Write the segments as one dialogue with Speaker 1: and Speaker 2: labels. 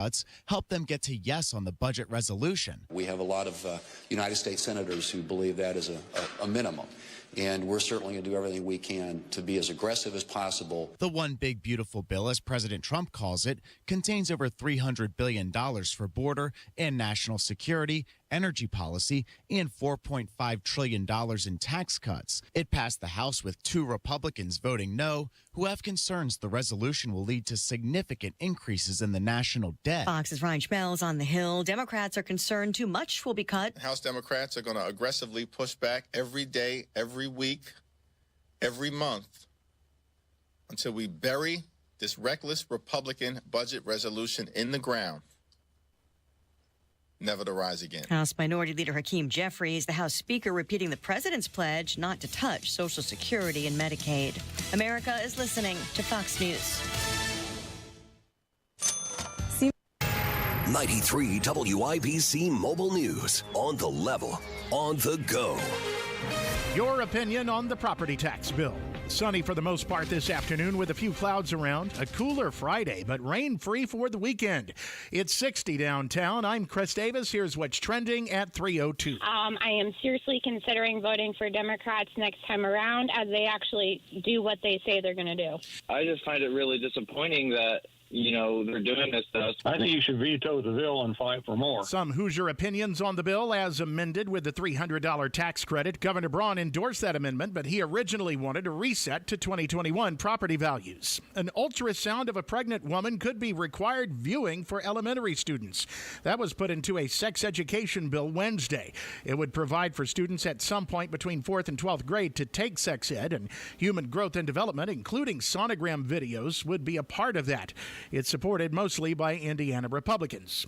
Speaker 1: cuts help them get to yes on the budget resolution.
Speaker 2: We have a lot of United States senators who believe that is a minimum. And we're certainly going to do everything we can to be as aggressive as possible.
Speaker 1: The One Big Beautiful Bill, as President Trump calls it, contains over $300 billion for border and national security, energy policy, and $4.5 trillion in tax cuts. It passed the House with 2 Republicans voting no, who have concerns the resolution will lead to significant increases in the national debt.
Speaker 3: Fox's Ryan Schmelz on the Hill. Democrats are concerned too much will be cut.
Speaker 4: House Democrats are going to aggressively push back every day, every week, every month until we bury this reckless Republican budget resolution in the ground, never to rise again.
Speaker 3: House Minority Leader Hakeem Jeffries, the House Speaker, repeating the president's pledge not to touch Social Security and Medicaid. America is listening to Fox News.
Speaker 5: 93 WIBC Mobile News. On the level, on the go.
Speaker 6: Your opinion on the property tax bill. Sunny for the most part this afternoon with a few clouds around. A cooler Friday, but rain-free for the weekend. It's 60 downtown. I'm Chris Davis. Here's what's trending at 3:02.
Speaker 7: I am seriously considering voting for Democrats next time around as they actually do what they say they're going to do.
Speaker 8: I just find it really disappointing that they're doing this to us.
Speaker 9: I think you should veto the bill and fight for more.
Speaker 6: Some Hoosier opinions on the bill as amended with the $300 tax credit. Governor Braun endorsed that amendment, but he originally wanted a reset to 2021 property values. An ultrasound of a pregnant woman could be required viewing for elementary students. That was put into a sex education bill Wednesday. It would provide for students at some point between 4th and 12th grade to take sex ed, and human growth and development, including sonogram videos, would be a part of that. It's supported mostly by Indiana Republicans.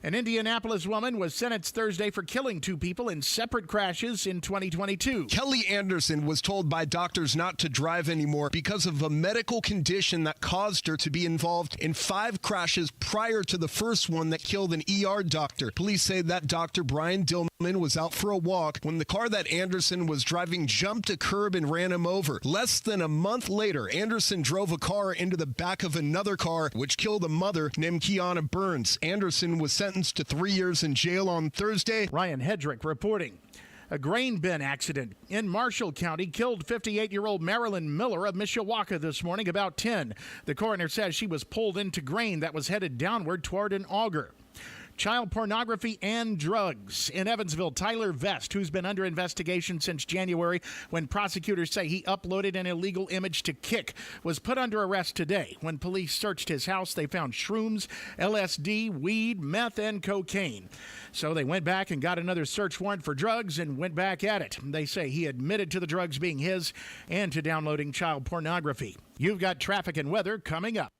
Speaker 6: An Indianapolis woman was sentenced Thursday for killing 2 people in separate crashes in 2022.
Speaker 10: Kelly Anderson was told by doctors not to drive anymore because of a medical condition that caused her to be involved in 5 crashes prior to the first one that killed an ER doctor. Police say that Dr. Brian Dillman was out for a walk when the car that Anderson was driving jumped a curb and ran him over. Less than a month later, Anderson drove a car into the back of another car, which killed a mother named Kiana Burns. Anderson was sentenced to 3 years in jail on Thursday.
Speaker 6: Ryan Hedrick reporting. A grain bin accident in Marshall County killed 58-year-old Marilyn Miller of Mishawaka this morning about 10. The coroner says she was pulled into grain that was headed downward toward an auger. Child pornography and drugs. In Evansville, Tyler Vest, who's been under investigation since January when prosecutors say he uploaded an illegal image to Kik, was put under arrest today. When police searched his house, they found shrooms, LSD, weed, meth, and cocaine. So they went back and got another search warrant for drugs and went back at it. They say he admitted to the drugs being his and to downloading child pornography. You've got traffic and weather coming up.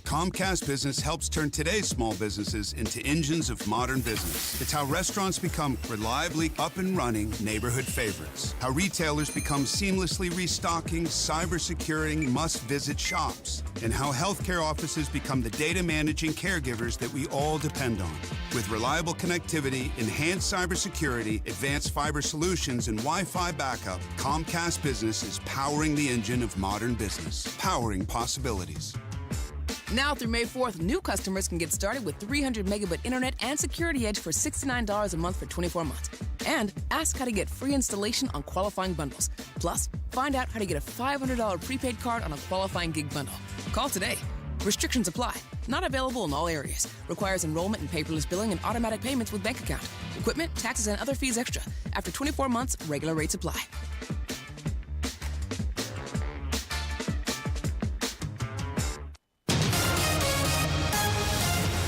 Speaker 11: Comcast Business helps turn today's small businesses into engines of modern business. It's how restaurants become reliably up and running neighborhood favorites. How retailers become seamlessly restocking, cyber-securing, must-visit shops. And how healthcare offices become the data managing caregivers that we all depend on. With reliable connectivity, enhanced cybersecurity, advanced fiber solutions, and Wi-Fi backup, Comcast Business is powering the engine of modern business. Powering possibilities.
Speaker 12: Now through May 4th, new customers can get started with 300 megabit internet and Security Edge for $69 a month for 24 months. And ask how to get free installation on qualifying bundles. Plus, find out how to get a $500 prepaid card on a qualifying gig bundle. Call today. Restrictions apply. Not available in all areas. Requires enrollment in paperless billing and automatic payments with bank account. Equipment, taxes, and other fees extra. After 24 months, regular rates apply.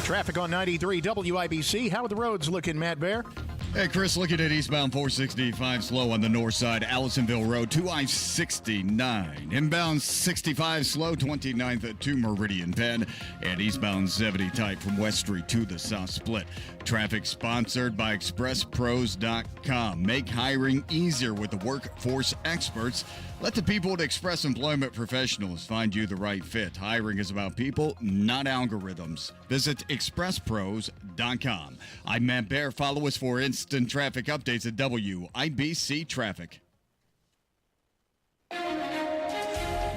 Speaker 6: Traffic on 93 WIBC. How are the roads looking, Matt Bear?
Speaker 13: Hey, Chris, looking at eastbound 465 slow on the north side, Allisonville Road to I-69. Inbound 65 slow, 29th to Meridian Penn. And eastbound 70 tight from West Street to the South Split. Traffic sponsored by ExpressPros.com. Make hiring easier with the workforce experts. Let the people at Express Employment Professionals find you the right fit. Hiring is about people, not algorithms. Visit ExpressPros.com. I'm Matt Bear. Follow us for instant traffic updates at WIBC Traffic.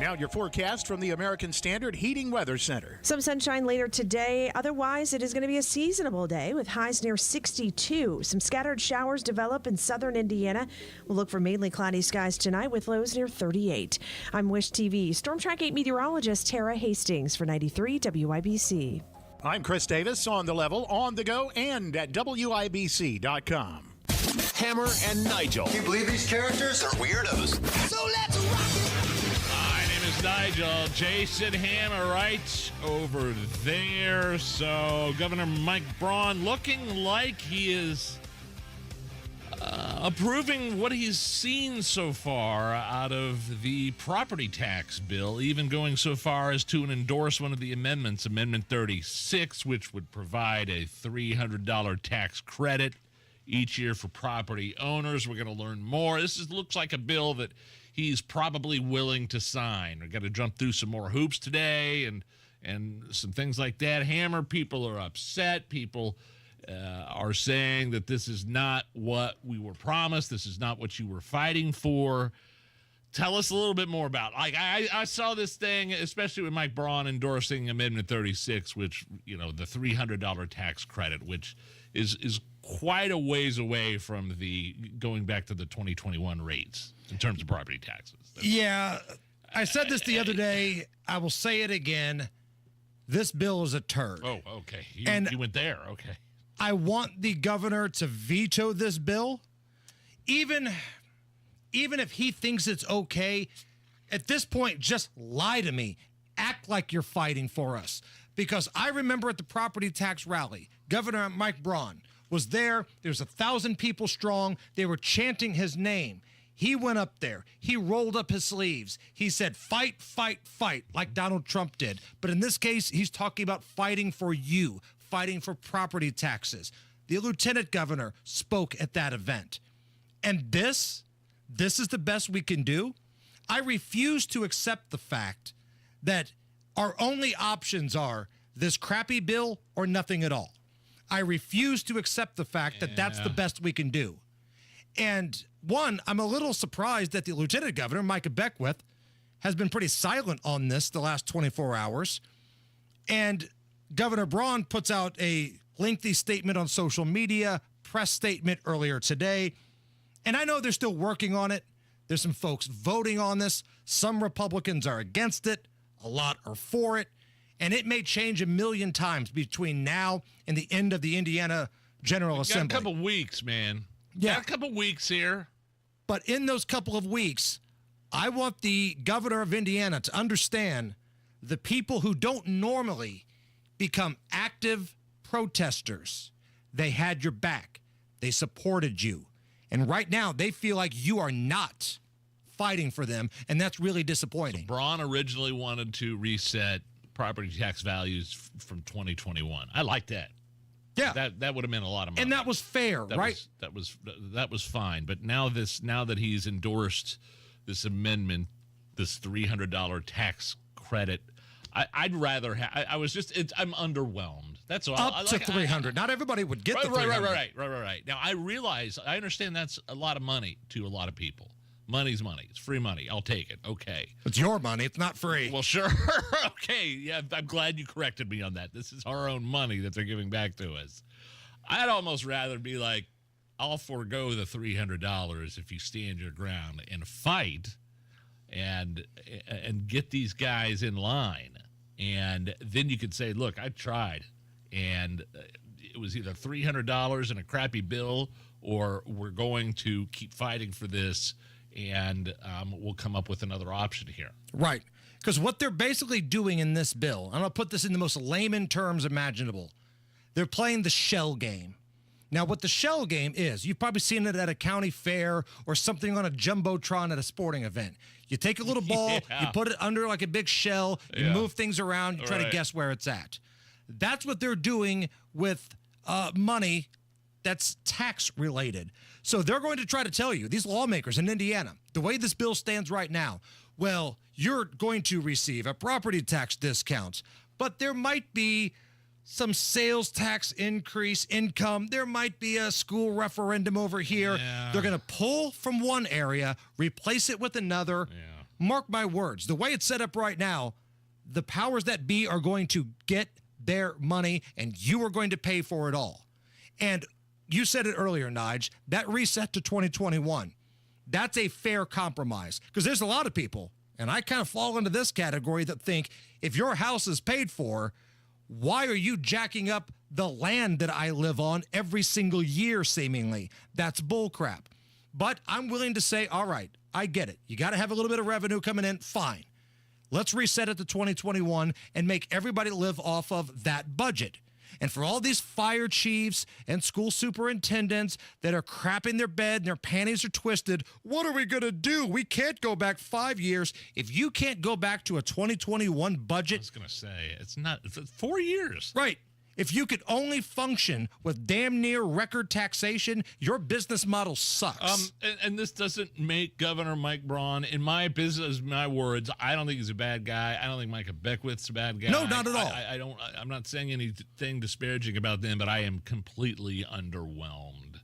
Speaker 6: Now your forecast from the American Standard Heating Weather Center.
Speaker 14: Some sunshine later today. Otherwise, it is going to be a seasonable day with highs near 62. Some scattered showers develop in southern Indiana. We'll look for mainly cloudy skies tonight with lows near 38. I'm Wish TV Storm Track 8 meteorologist Tara Hastings for 93 WIBC.
Speaker 6: I'm Chris Davis on the level, on the go, and at WIBC.com.
Speaker 5: Hammer and Nigel.
Speaker 15: Can you believe these characters are weirdos?
Speaker 16: So let's rock it!
Speaker 17: My name is Nigel. Jason Hammer right over there. So Governor Mike Braun looking like he is approving what he's seen so far out of the property tax bill, even going so far as to endorse one of the amendments, Amendment 36, which would provide a $300 tax credit each year for property owners. We're going to learn more. Looks like a bill that he's probably willing to sign. We've got to jump through some more hoops today and some things like that. Hammer, people are upset. People are saying that this is not what we were promised. This is not what you were fighting for. Tell us a little bit more about it. Like I saw this thing, especially with Mike Braun endorsing Amendment 36, which, the $300 tax credit, which is quite a ways away from the going back to the 2021 rates in terms of property taxes.
Speaker 18: Yeah, I said this the other day. I will say it again. This bill is a turd.
Speaker 17: Oh, okay. You went there. Okay.
Speaker 18: I want the governor to veto this bill, even if he thinks it's okay. At this point, just lie to me. Act like you're fighting for us. Because I remember at the property tax rally, Governor Mike Braun was there. There was 1,000 people strong. They were chanting his name. He went up there. He rolled up his sleeves. He said, fight, fight, fight, like Donald Trump did. But in this case, he's talking about fighting for you, fighting for property taxes. The lieutenant governor spoke at that event. And this is the best we can do. I refuse to accept the fact that our only options are this crappy bill or nothing at all. I refuse to accept the fact that that's the best we can do. And one, I'm a little surprised that the lieutenant governor, Micah Beckwith, has been pretty silent on this the last 24 hours. And Governor Braun puts out a lengthy statement on social media, press statement earlier today. And I know they're still working on it. There's some folks voting on this. Some Republicans are against it. A lot are for it. And it may change a million times between now and the end of the Indiana General Assembly.
Speaker 17: Got a couple weeks, man.
Speaker 18: Yeah.
Speaker 17: Got a couple weeks here.
Speaker 18: But in those couple of weeks, I want the governor of Indiana to understand the people who don't normally become active protesters. They had your back. They supported you. And right now, they feel like you are not fighting for them, and that's really disappointing.
Speaker 17: So Braun originally wanted to reset property tax values from 2021. I like that.
Speaker 18: Yeah,
Speaker 17: that would have meant a lot of money,
Speaker 18: and that was fair, right?
Speaker 17: That was fine. But now that he's endorsed this amendment, this $300 tax credit, I'd rather have. I'm underwhelmed. That's all.
Speaker 18: Up to 300. Not everybody would get the 300.
Speaker 17: Right. Now I understand that's a lot of money to a lot of people. Money's money. It's free money. I'll take it. Okay.
Speaker 18: It's your money. It's not free.
Speaker 17: Well, sure. Okay. Yeah, I'm glad you corrected me on that. This is our own money that they're giving back to us. I'd almost rather be like, I'll forego the $300 if you stand your ground and fight and get these guys in line. And then you could say, look, I tried. And it was either $300 and a crappy bill, or we're going to keep fighting for this, and we'll come up with another option here.
Speaker 18: Right. Because what they're basically doing in this bill, I'm going to put this in the most layman terms imaginable. They're playing the shell game. Now, what the shell game is, you've probably seen it at a county fair or something on a jumbotron at a sporting event. You take a little ball, you put it under like a big shell, you move things around, you try to guess where it's at. That's what they're doing with money that's tax related. So they're going to try to tell you, these lawmakers in Indiana, the way this bill stands right now, well, you're going to receive a property tax discount, but there might be some sales tax increase income. There might be a school referendum over here. Yeah. They're going to pull from one area, replace it with another. Yeah. mark my words, the way it's set up right now, the powers that be are going to get their money, and you are going to pay for it all. And you said it earlier, Nige, that reset to 2021, that's a fair compromise. Because there's a lot of people, and I kind of fall into this category, that think if your house is paid for, why are you jacking up the land that I live on every single year, seemingly? That's bullcrap. But I'm willing to say, all right, I get it. You got to have a little bit of revenue coming in. Fine. Let's reset it to 2021 and make everybody live off of that budget. And for all these fire chiefs and school superintendents that are crapping their bed and their panties are twisted, what are we going to do? We can't go back 5 years. If you can't go back to a 2021 budget.
Speaker 17: I was going to say, it's 4 years.
Speaker 18: Right. If you could only function with damn near record taxation, your business model sucks.
Speaker 17: And this doesn't make Governor Mike Braun, in my business, my words, I don't think he's a bad guy. I don't think Micah Beckwith's a bad guy.
Speaker 18: No, not at all.
Speaker 17: I'm not saying anything disparaging about them, but I am completely underwhelmed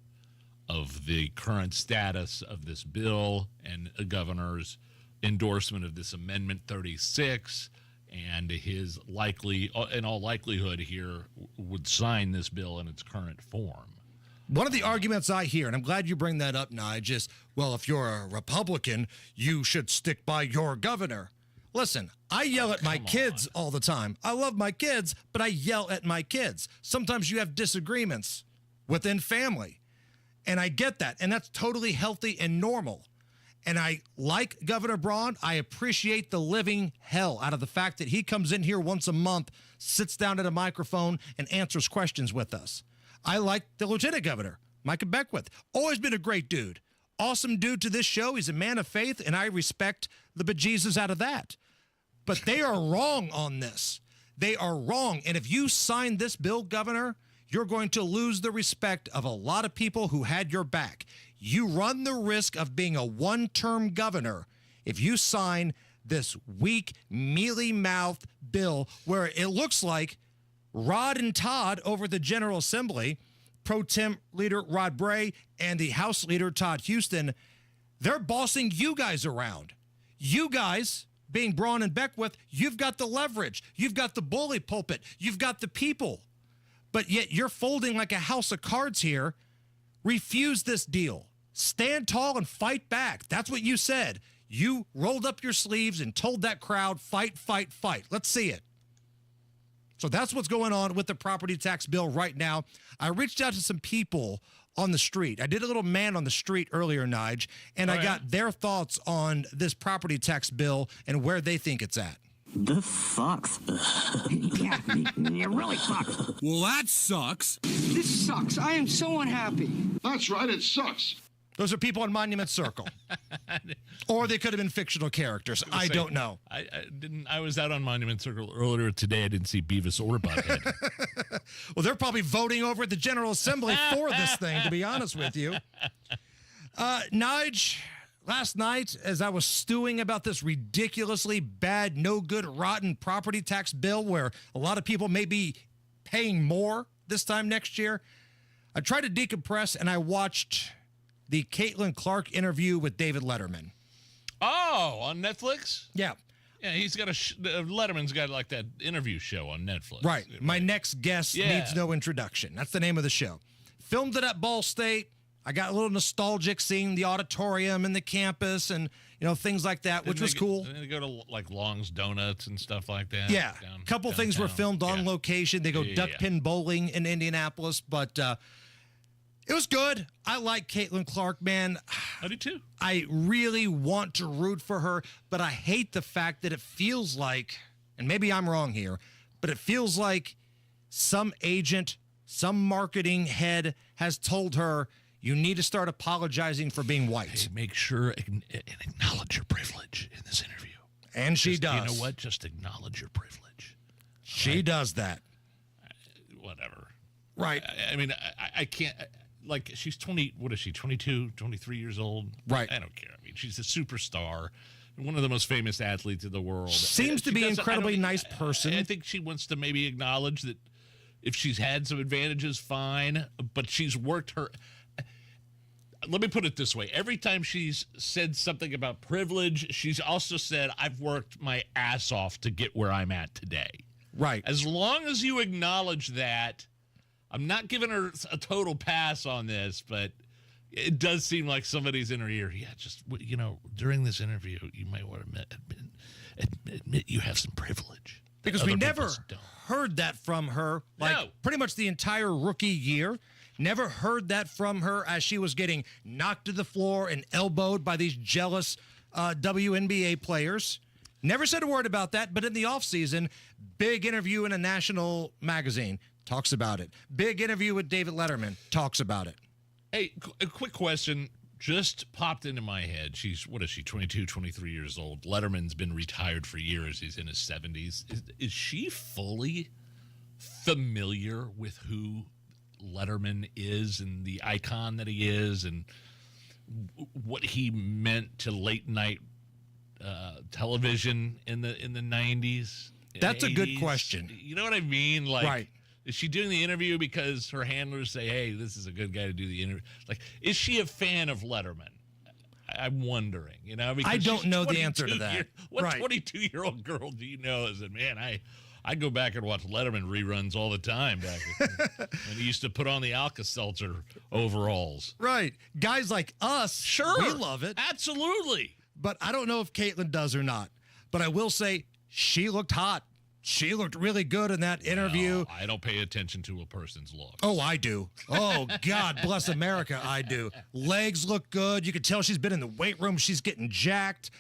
Speaker 17: of the current status of this bill and a governor's endorsement of this Amendment 36. And his in all likelihood here, would sign this bill in its current form.
Speaker 18: One of the arguments I hear, and I'm glad you bring that up, Nige, is, well, if you're a Republican, you should stick by your governor. Listen, I yell at my kids all the time. I love my kids, but I yell at my kids. Sometimes you have disagreements within family, and I get that, and that's totally healthy and normal. And I like Governor Braun. I appreciate the living hell out of the fact that he comes in here once a month, sits down at a microphone, and answers questions with us. I like the Lieutenant Governor, Micah Beckwith. Always been a great dude. Awesome dude to this show. He's a man of faith, and I respect the bejesus out of that. But they are wrong on this. They are wrong. And if you sign this bill, Governor, you're going to lose the respect of a lot of people who had your back. You run the risk of being a one-term governor if you sign this weak, mealy-mouthed bill where it looks like Rod and Todd over at the General Assembly, Pro Tem Leader Rod Bray and the House Leader Todd Houston, they're bossing you guys around. You guys, being Braun and Beckwith, you've got the leverage. You've got the bully pulpit. You've got the people. But yet you're folding like a house of cards here. Refuse this deal. Stand tall and fight back. That's what you said. You rolled up your sleeves and told that crowd, fight, fight, fight. Let's see it. So that's what's going on with the property tax bill right now. I reached out to some people on the street. I did a little man on the street earlier, Nige, and I got their thoughts on this property tax bill and where they think it's at.
Speaker 19: This sucks. Yeah, it really sucks.
Speaker 20: Well, that sucks.
Speaker 19: This sucks. I am so unhappy.
Speaker 20: That's right, it sucks.
Speaker 18: Those are people on Monument Circle. Or they could have been fictional characters. I don't know.
Speaker 17: I was out on Monument Circle earlier today. I didn't see Beavis or Butthead.
Speaker 18: Well, they're probably voting over at the General Assembly for this thing, to be honest with you. Nige, last night, as I was stewing about this ridiculously bad, no good, rotten property tax bill where a lot of people may be paying more this time next year, I tried to decompress and I watched the Caitlin Clark interview with David Letterman.
Speaker 17: Oh, on Netflix?
Speaker 18: Yeah.
Speaker 17: Yeah, he's got Letterman's got like that interview show on Netflix.
Speaker 18: Right. My next guest needs no introduction. That's the name of the show. Filmed it at Ball State. I got a little nostalgic seeing the auditorium and the campus and, things like that, which was cool.
Speaker 17: Didn't they go to like Long's Donuts and stuff like that?
Speaker 18: Yeah. A couple things were filmed on location. They go duck pin bowling in Indianapolis, but it was good. I like Caitlin Clark, man.
Speaker 17: I do too.
Speaker 18: I really want to root for her, but I hate the fact that it feels like, and maybe I'm wrong here, but it feels like some agent, some marketing head has told her, you need to start apologizing for being white.
Speaker 17: Hey, make sure and acknowledge your privilege in this interview.
Speaker 18: And she does.
Speaker 17: You know what? Just acknowledge your privilege.
Speaker 18: She does that.
Speaker 17: Whatever.
Speaker 18: Right.
Speaker 17: I mean, I can't... Like, she's 20, what is she, 22, 23 years old?
Speaker 18: Right.
Speaker 17: I don't care. I mean, she's a superstar, one of the most famous athletes in the world.
Speaker 18: Seems to be an incredibly nice person.
Speaker 17: I think she wants to maybe acknowledge that if she's had some advantages, fine, but she's worked her... let me put it this way. Every time she's said something about privilege, she's also said, I've worked my ass off to get where I'm at today.
Speaker 18: Right.
Speaker 17: As long as you acknowledge that, I'm not giving her a total pass on this, but it does seem like somebody's in her ear. Yeah, just, during this interview, you might want to admit you have some privilege.
Speaker 18: Because we never heard that from her, pretty much the entire rookie year. Never heard that from her as she was getting knocked to the floor and elbowed by these jealous WNBA players. Never said a word about that, but in the offseason, big interview in a national magazine, talks about it. Big interview with David Letterman, talks about it.
Speaker 17: Hey, a quick question just popped into my head. She's, 22, 23 years old. Letterman's been retired for years. He's in his 70s. Is she fully familiar with who Letterman is and the icon that he is and what he meant to late night television in the 90s?
Speaker 18: That's
Speaker 17: 80s?
Speaker 18: a good question.
Speaker 17: You know what I mean? Like,
Speaker 18: right.
Speaker 17: Is she doing the interview because her handlers say, hey, this is a good guy to do the interview? Like, is she a fan of Letterman? I'm wondering, because
Speaker 18: I don't know the answer to that.
Speaker 17: What 22-year-old girl do you know that, man, I go back and watch Letterman reruns all the time back when he used to put on the Alka-Seltzer overalls.
Speaker 18: Right. Guys like us,
Speaker 17: sure,
Speaker 18: we love it.
Speaker 17: Absolutely.
Speaker 18: But I don't know if Caitlyn does or not. But I will say she looked hot. She looked really good in that interview.
Speaker 17: No, I don't pay attention to a person's looks.
Speaker 18: Oh, I do. Oh, God bless America, I do. Legs look good. You can tell she's been in the weight room. She's getting jacked.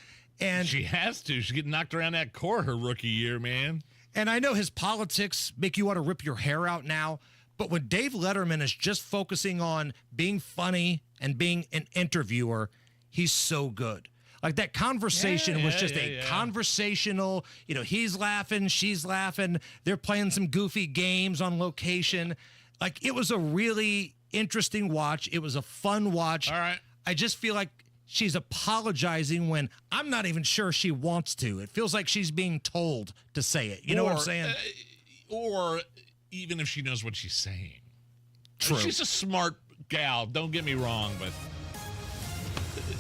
Speaker 18: And
Speaker 17: she has to. She's getting knocked around that court her rookie year, man.
Speaker 18: And I know his politics make you want to rip your hair out now, but when Dave Letterman is just focusing on being funny and being an interviewer, he's so good. Like that conversation was just a conversational, he's laughing, she's laughing. They're playing some goofy games on location. Like it was a really interesting watch. It was a fun watch.
Speaker 17: All right.
Speaker 18: I just feel like she's apologizing when I'm not even sure she wants to. It feels like she's being told to say it. You know what I'm saying?
Speaker 17: Or even if she knows what she's saying.
Speaker 18: True.
Speaker 17: She's a smart gal, don't get me wrong, but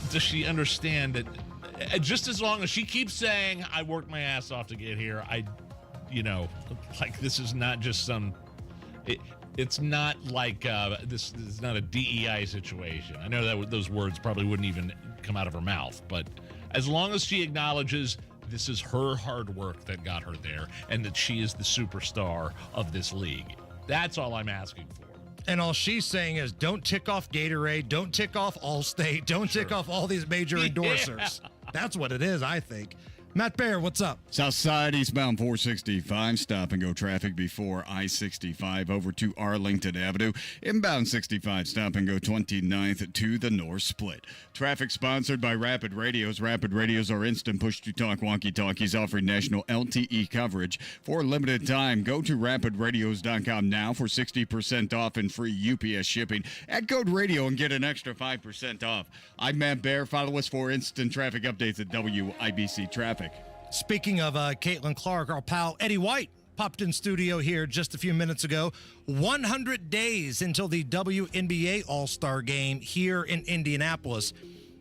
Speaker 17: does she understand that just as long as she keeps saying, I worked my ass off to get here, this is not just some... It's not like this is not a DEI situation. I know that those words probably wouldn't even come out of her mouth, but as long as she acknowledges this is her hard work that got her there and that she is the superstar of this league, that's all I'm asking for.
Speaker 18: And all she's saying is don't tick off Gatorade, don't tick off Allstate, don't tick off all these major endorsers. That's what it is, I think. Matt Baer, what's up?
Speaker 13: Southside eastbound 465, stop and go traffic before I-65 over to Arlington Avenue. Inbound 65, stop and go 29th to the north split. Traffic sponsored by Rapid Radios. Rapid Radios are instant push-to-talk walkie-talkies offering national LTE coverage. For a limited time, go to rapidradios.com now for 60% off and free UPS shipping. Add code radio and get an extra 5% off. I'm Matt Baer. Follow us for instant traffic updates at WIBC Traffic.
Speaker 18: Speaking of Caitlin Clark, our pal Eddie White popped in studio here just a few minutes ago. 100 days until the WNBA All-Star Game here in Indianapolis.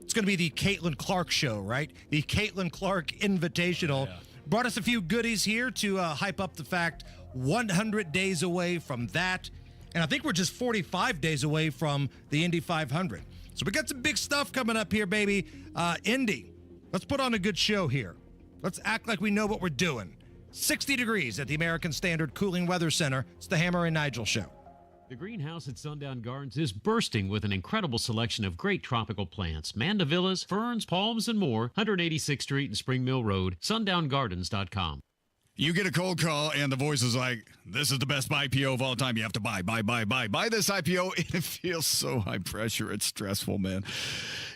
Speaker 18: It's going to be the Caitlin Clark Show, right? The Caitlin Clark Invitational. Yeah. Brought us a few goodies here to hype up the fact 100 days away from that. And I think we're just 45 days away from the Indy 500. So we got some big stuff coming up here, baby. Indy, let's put on a good show here. Let's act like we know what we're doing. 60 degrees at the American Standard Cooling Weather Center. It's the Hammer and Nigel Show.
Speaker 21: The greenhouse at Sundown Gardens is bursting with an incredible selection of great tropical plants. Mandevillas, ferns, palms, and more. 186th Street and Spring Mill Road. SundownGardens.com.
Speaker 13: You get a cold call and the voice is like, this is the best IPO of all time. You have to buy this IPO. And it feels so high pressure. It's stressful, man.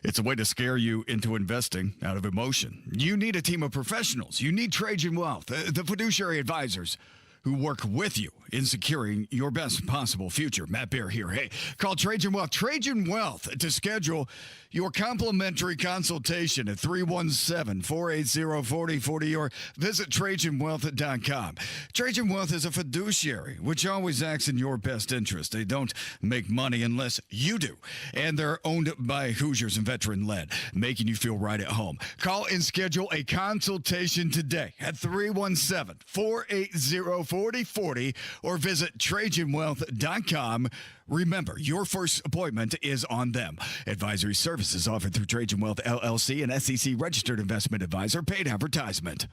Speaker 13: It's a way to scare you into investing out of emotion. You need a team of professionals. You need Trajan Wealth, the fiduciary advisors. who work with you in securing your best possible future. Matt Bear here. Hey, call Trajan Wealth. Trajan Wealth to schedule your complimentary consultation at 317-480-4040 or visit TrajanWealth.com. Trajan Wealth is a fiduciary, which always acts in your best interest. They don't make money unless you do. And they're owned by Hoosiers and veteran-led, making you feel right at home. Call and schedule a consultation today at 317-480-4040 or visit TrajanWealth.com. Remember, your first appointment is on them. Advisory services offered through Trajan Wealth, LLC, an SEC-registered investment advisor. Paid advertisement.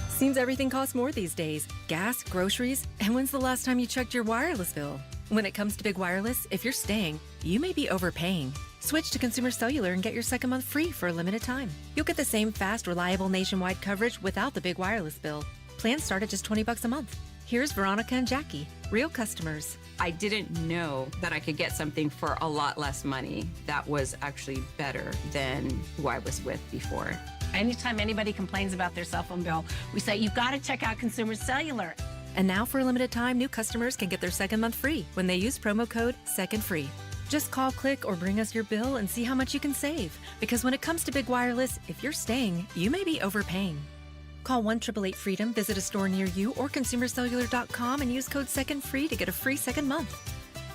Speaker 2: Seems everything costs more these days. Gas, groceries, and when's the last time you checked your wireless bill? When it comes to Big Wireless, if you're staying, you may be overpaying. Switch to Consumer Cellular and get your second month free for a limited time. You'll get the same fast, reliable nationwide coverage without the big wireless bill. Plans start at just $20 a month. Here's Veronica and Jackie, real customers.
Speaker 22: I didn't know that I could get something for a lot less money that was actually better than who I was with before.
Speaker 23: Anytime anybody complains about their cell phone bill, we say, you've got to check out Consumer Cellular.
Speaker 2: And now for a limited time, new customers can get their second month free when they use promo code SECONDFREE. Just call, click, or bring us your bill and see how much you can save. Because when it comes to Big Wireless, if you're staying, you may be overpaying. Call 1-888-FREEDOM, visit a store near you, or consumercellular.com and use code SECONDFREE to get a free second month.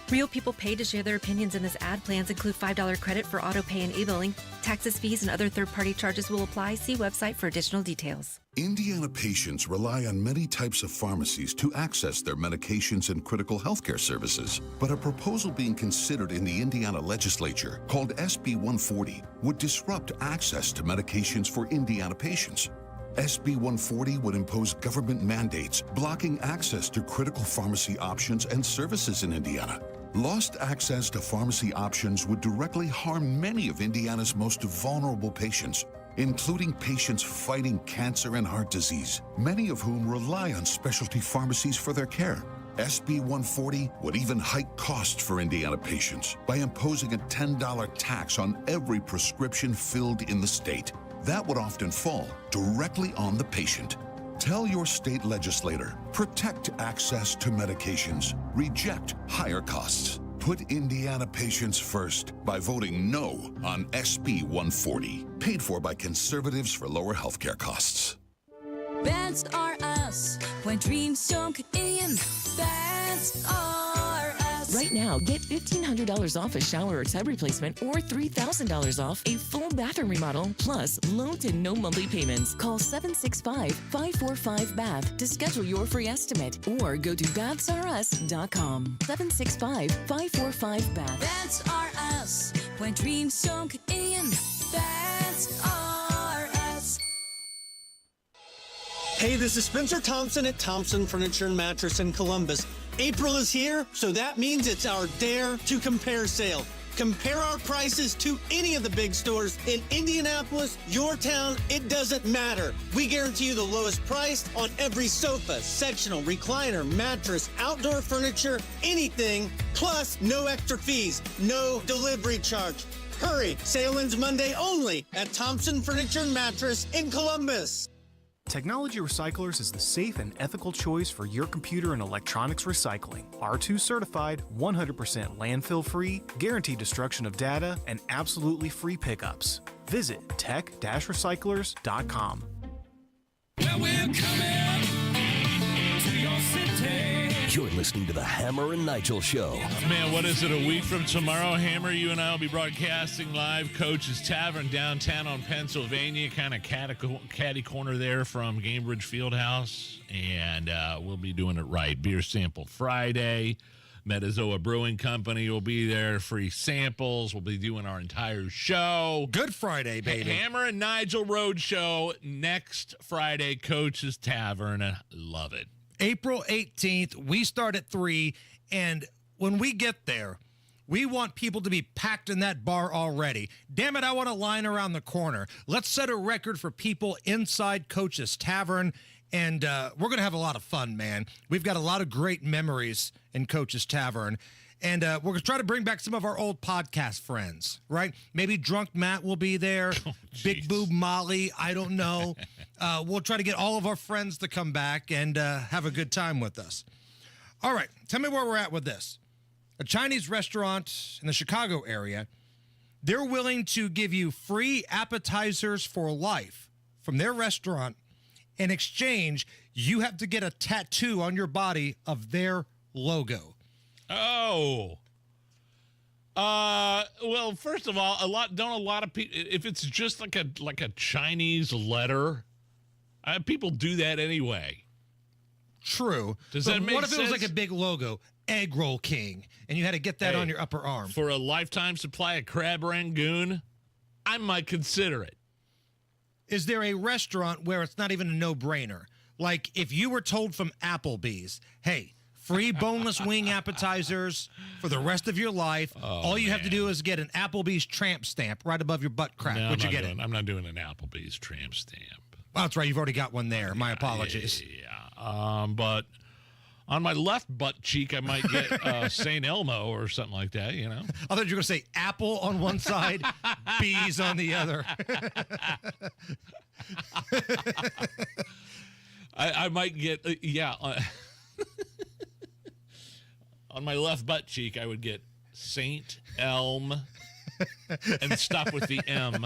Speaker 2: Real people pay to share their opinions in this ad. Plans include $5 credit for auto pay and e-billing. Taxes, fees, and other third-party charges will apply. See website for additional details.
Speaker 24: Indiana patients rely on many types of pharmacies to access their medications and critical healthcare services. But a proposal being considered in the Indiana legislature called SB 140 would disrupt access to medications for Indiana patients. SB 140 would impose government mandates blocking access to critical pharmacy options and services in Indiana. Lost access to pharmacy options would directly harm many of Indiana's most vulnerable patients, including patients fighting cancer and heart disease, many of whom rely on specialty pharmacies for their care. SB 140 would even hike costs for Indiana patients by imposing a $10 tax on every prescription filled in the state. That would often fall directly on the patient. Tell your state legislator, protect access to medications, reject higher costs. Put Indiana patients first by voting no on SB 140, paid for by conservatives for lower healthcare costs.
Speaker 25: Beds are us, when dreams don't get in. Beds are us.
Speaker 12: Right now, get $1,500 off a shower or tub replacement or $3,000 off a full bathroom remodel, plus low to no monthly payments. Call 765-545-BATH to schedule your free estimate or go to bathsareus.com. 765-545-BATH.
Speaker 25: Beds are us, when dreams don't get in. Beds are us.
Speaker 26: Hey, this is Spencer Thompson at Thompson Furniture and Mattress in Columbus. April is here, so that means it's our Dare to Compare sale. Compare our prices to any of the big stores in Indianapolis, your town, it doesn't matter. We guarantee you the lowest price on every sofa, sectional, recliner, mattress, outdoor furniture, anything, plus no extra fees, no delivery charge. Hurry, sale ends Monday only at Thompson Furniture and Mattress in Columbus.
Speaker 27: Technology Recyclers is the safe and ethical choice for your computer and electronics recycling. R2 certified, 100% landfill free, guaranteed destruction of data, and absolutely free pickups. Visit tech-recyclers.com.
Speaker 5: Well, we're coming to your city. You're listening to the Hammer and Nigel Show.
Speaker 17: Man, what is it, a week from tomorrow? Hammer, you and I will be broadcasting live Coach's Tavern downtown on Pennsylvania, kind of catty corner there from Gamebridge Fieldhouse, and we'll be doing it right. Beer Sample Friday. Metazoa Brewing Company will be there, free samples. We'll be doing our entire show.
Speaker 18: Good Friday, baby.
Speaker 17: Hammer and Nigel Road Show next Friday, Coach's Tavern. Love it.
Speaker 18: April 18th, we start at 3, and when we get there, we want people to be packed in that bar already. Damn it, I want a line around the corner. Let's set a record for people inside Coach's Tavern, and we're going to have a lot of fun, man. We've got a lot of great memories in Coach's Tavern, And we're going to try to bring back some of our old podcast friends, right? Maybe Drunk Matt will be there. Big Boob Molly, I don't know. We'll try to get all of our friends to come back and have a good time with us. All right, tell me where we're at with this. A Chinese restaurant in the Chicago area, they're willing to give you free appetizers for life from their restaurant. In exchange, you have to get a tattoo on your body of their logo.
Speaker 17: Oh. Well, first of all, a lot of people, if it's just like a Chinese letter, people do that anyway.
Speaker 18: True.
Speaker 17: Does that make sense?
Speaker 18: What if it was like a big logo, Egg Roll King, and you had to get that on your upper arm?
Speaker 17: For a lifetime supply of crab rangoon, I might consider it.
Speaker 18: Is there a restaurant where it's not even a no-brainer? Like if you were told from Applebee's, hey, free boneless wing appetizers for the rest of your life. All you have to do is get an Applebee's tramp stamp right above your butt crack.
Speaker 17: No,
Speaker 18: Would you get it?
Speaker 17: I'm not doing an Applebee's tramp stamp.
Speaker 18: Oh, that's right. You've already got one there. My apologies.
Speaker 17: Yeah. But on my left butt cheek, I might get St. Elmo or something like that, you know?
Speaker 18: I thought you were going to say apple on one side, bees on the other.
Speaker 17: I might get, on my left butt cheek, I would get Saint Elm and stop with the M.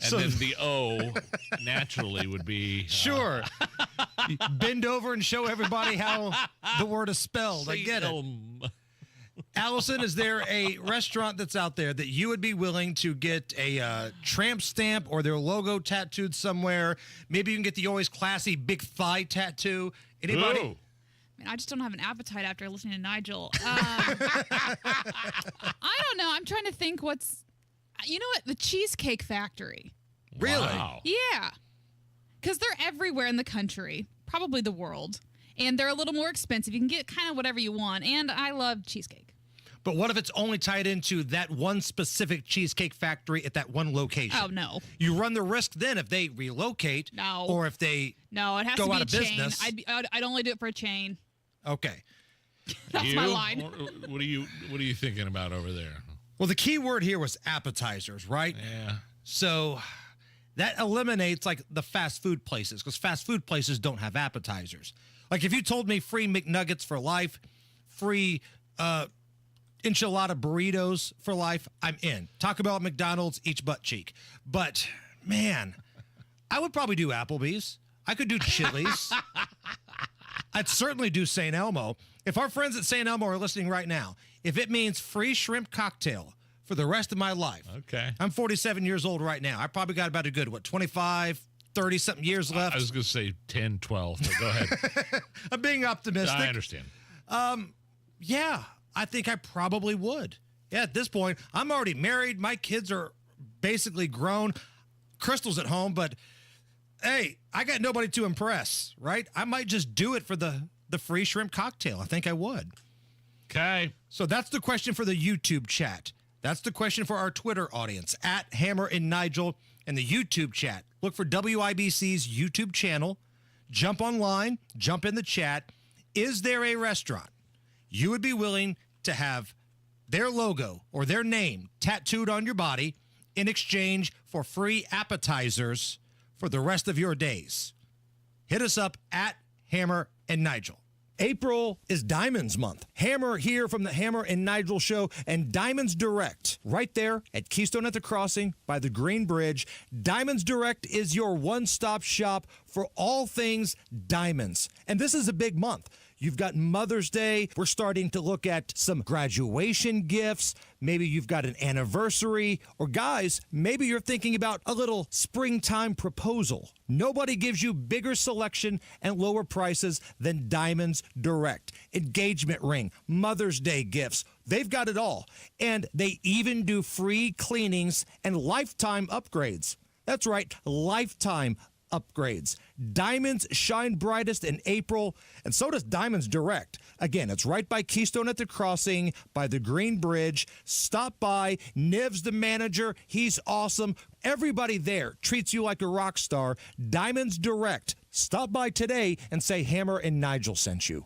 Speaker 17: And then the O naturally would be.
Speaker 18: Sure. Bend over and show everybody how the word is spelled. I get it. Allison, is there a restaurant that's out there that you would be willing to get a tramp stamp or their logo tattooed somewhere? Maybe you can get the always classy big thigh tattoo. Anybody?
Speaker 1: I mean, I just don't have an appetite after listening to Nigel. I don't know. I'm trying to think what's... You know what? The Cheesecake Factory.
Speaker 18: Really?
Speaker 17: Wow.
Speaker 1: Yeah. Because they're everywhere in the country, probably the world. And they're a little more expensive. You can get kind of whatever you want. And I love cheesecake.
Speaker 18: But what if it's only tied into that one specific Cheesecake Factory at that one location?
Speaker 1: Oh, no.
Speaker 18: You run the risk then if they relocate or if they
Speaker 1: No, it has
Speaker 18: go
Speaker 1: to be
Speaker 18: out
Speaker 1: a
Speaker 18: of
Speaker 1: chain.
Speaker 18: business.
Speaker 1: I'd only do it for a chain.
Speaker 18: Okay.
Speaker 1: That's my line.
Speaker 17: What are you thinking about over there?
Speaker 18: Well, the key word here was appetizers, right?
Speaker 17: Yeah.
Speaker 18: So that eliminates like the fast food places because fast food places don't have appetizers. Like if you told me free McNuggets for life, free enchilada burritos for life, I'm in. Taco Bell at McDonald's, each butt cheek. But man, I would probably do Applebee's. I could do Chili's. I'd certainly do St. Elmo. If our friends at St. Elmo are listening right now, if it means free shrimp cocktail for the rest of my life.
Speaker 17: Okay.
Speaker 18: I'm 47 years old right now. I probably got about a good, 25, 30-something years left.
Speaker 17: I was going to say 10, 12, but go ahead.
Speaker 18: I'm being optimistic.
Speaker 17: I understand.
Speaker 18: Yeah, I think I probably would. Yeah, at this point, I'm already married. My kids are basically grown. Crystal's at home, but hey, I got nobody to impress, right? I might just do it for the free shrimp cocktail. I think I would.
Speaker 17: Okay.
Speaker 18: So that's the question for the YouTube chat. That's the question for our Twitter audience, at Hammer and Nigel, and the YouTube chat. Look for WIBC's YouTube channel. Jump online. Jump in the chat. Is there a restaurant you would be willing to have their logo or their name tattooed on your body in exchange for free appetizers for the rest of your days? Hit us up at Hammer and Nigel. April is Diamonds Month. Hammer here from the Hammer and Nigel Show and Diamonds Direct, right there at Keystone at the Crossing by the Green Bridge. Diamonds Direct is your one-stop shop for all things diamonds. And this is a big month. You've got Mother's Day. We're starting to look at some graduation gifts. Maybe you've got an anniversary. Or guys, maybe you're thinking about a little springtime proposal. Nobody gives you bigger selection and lower prices than Diamonds Direct. Engagement ring, Mother's Day gifts. They've got it all. And they even do free cleanings and lifetime upgrades. That's right, lifetime upgrades. Diamonds shine brightest in April, and so does Diamonds Direct. Again, it's right by Keystone at the Crossing, by the Green Bridge. Stop by. Niv's the manager. He's awesome. Everybody there treats you like a rock star. Diamonds Direct. Stop by today and say Hammer and Nigel sent you.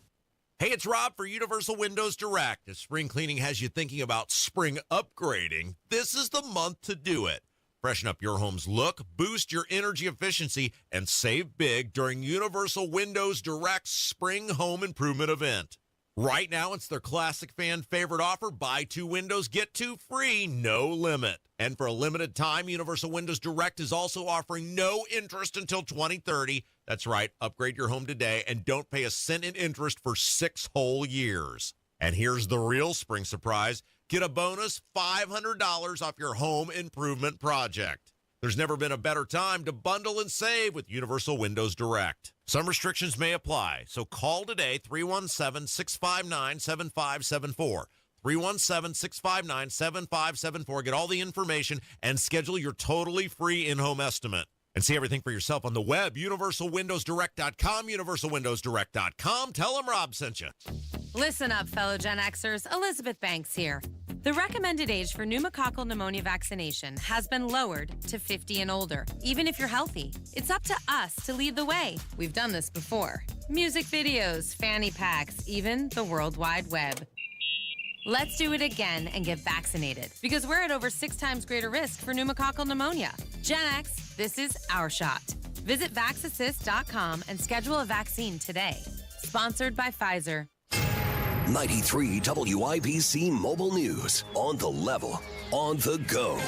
Speaker 3: Hey, it's Rob for Universal Windows Direct. If spring cleaning has you thinking about spring upgrading, this is the month to do it. Freshen up your home's look, boost your energy efficiency, and save big during Universal Windows Direct's Spring Home Improvement event. Right now, it's their classic fan favorite offer, buy 2 windows, get 2 free, no limit. And for a limited time, Universal Windows Direct is also offering no interest until 2030. That's right, upgrade your home today and don't pay a cent in interest for 6 whole years. And here's the real spring surprise. Get a bonus $500 off your home improvement project. There's never been a better time to bundle and save with Universal Windows Direct. Some restrictions may apply, so call today, 317-659-7574. 317-659-7574. Get all the information and schedule your totally free in-home estimate. And see everything for yourself on the web, universalwindowsdirect.com, universalwindowsdirect.com. Tell them Rob sent you.
Speaker 4: Listen up, fellow Gen Xers. Elizabeth Banks here. The recommended age for pneumococcal pneumonia vaccination has been lowered to 50 and older, even if you're healthy. It's up to us to lead the way. We've done this before. Music videos, fanny packs, even the World Wide Web. Let's do it again and get vaccinated, because we're at over 6 times greater risk for pneumococcal pneumonia. Gen X, this is our shot. Visit vaxassist.com and schedule a vaccine today. Sponsored by Pfizer.
Speaker 5: 93 WIBC Mobile News. On the level, on the go.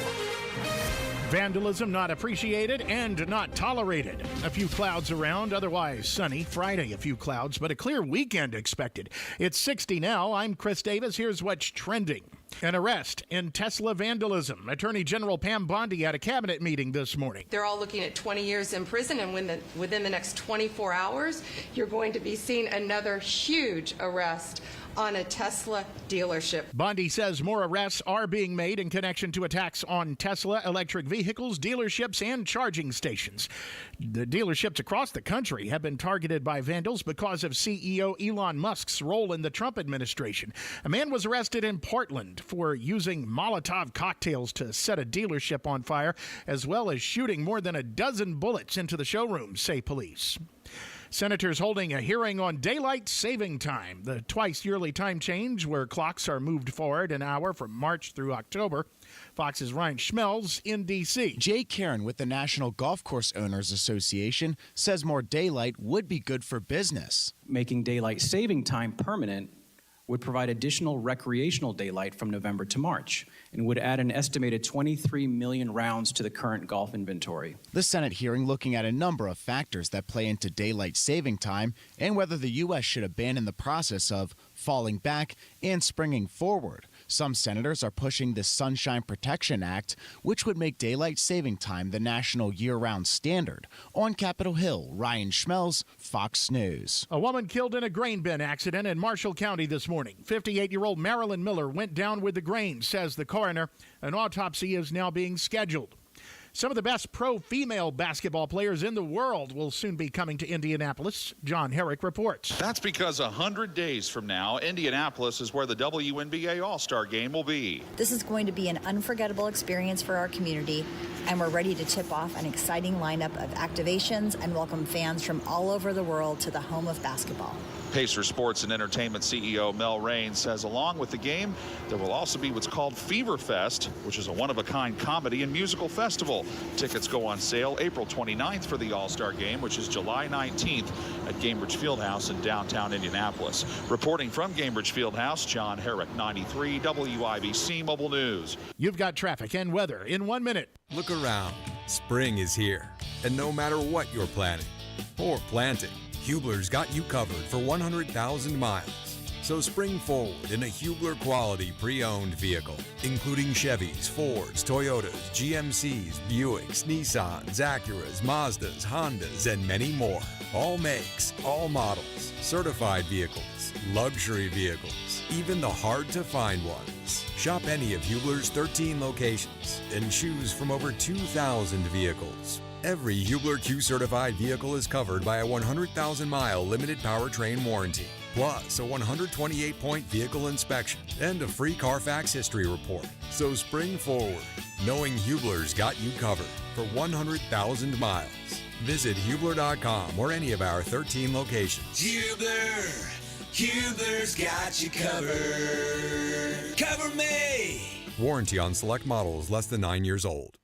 Speaker 6: Vandalism not appreciated and not tolerated. A few clouds around, otherwise sunny. Friday, a few clouds, but a clear weekend expected. It's 60 now. I'm Chris Davis. Here's what's trending. An arrest in Tesla vandalism. Attorney General Pam Bondi at a cabinet meeting this morning.
Speaker 7: They're all looking at 20 years in prison, and within the next 24 hours, you're going to be seeing another huge arrest on a Tesla dealership.
Speaker 6: Bondi says more arrests are being made in connection to attacks on Tesla electric vehicles, dealerships, and charging stations. The dealerships across the country have been targeted by vandals because of CEO Elon Musk's role in the Trump administration. A man was arrested in Portland for using Molotov cocktails to set a dealership on fire, as well as shooting more than a dozen bullets into the showroom, say police. Senators holding a hearing on daylight saving time, the twice-yearly time change where clocks are moved forward an hour from March through October. Fox's Ryan Schmelz in D.C.
Speaker 8: Jay Karen with the National Golf Course Owners Association says more daylight would be good for business.
Speaker 9: Making daylight saving time permanent would provide additional recreational daylight from November to March and would add an estimated 23 million rounds to the current golf inventory.
Speaker 8: The Senate hearing looking at a number of factors that play into daylight saving time and whether the U.S. should abandon the process of falling back and springing forward. Some senators are pushing the Sunshine Protection Act, which would make daylight saving time the national year-round standard. On Capitol Hill, Ryan Schmelz, Fox News.
Speaker 6: A woman killed in a grain bin accident in Marshall County this morning. 58-year-old Marilyn Miller went down with the grain, says the coroner. An autopsy is now being scheduled. Some of the best pro-female basketball players in the world will soon be coming to Indianapolis. John Herrick reports.
Speaker 10: That's because 100 days from now, Indianapolis is where the WNBA All-Star Game will be.
Speaker 11: This is going to be an unforgettable experience for our community, and we're ready to tip off an exciting lineup of activations and welcome fans from all over the world to the home of basketball.
Speaker 10: Pacer Sports and Entertainment CEO Mel Raines says along with the game, there will also be what's called Fever Fest, which is a one-of-a-kind comedy and musical festival. Tickets go on sale April 29th for the All-Star Game, which is July 19th at Gainbridge Fieldhouse in downtown Indianapolis. Reporting from Gainbridge Fieldhouse, John Herrick, 93 WIBC Mobile News.
Speaker 6: You've got traffic and weather in 1 minute.
Speaker 28: Look around. Spring is here. And no matter what you're planning or planting, Hubler's got you covered for 100,000 miles. So spring forward in a Hubler quality pre-owned vehicle, including Chevys, Fords, Toyotas, GMCs, Buicks, Nissans, Acuras, Mazdas, Hondas, and many more. All makes, all models, certified vehicles, luxury vehicles, even the hard-to-find ones. Shop any of Hubler's 13 locations and choose from over 2,000 vehicles. Every Hubler Q-certified vehicle is covered by a 100,000-mile limited powertrain warranty, plus a 128-point vehicle inspection and a free Carfax history report. So spring forward, knowing Hubler's got you covered for 100,000 miles. Visit Hubler.com or any of our 13 locations.
Speaker 16: Hubler,
Speaker 5: Hubler's got you covered. Cover me!
Speaker 28: Warranty on select models less than 9 years old.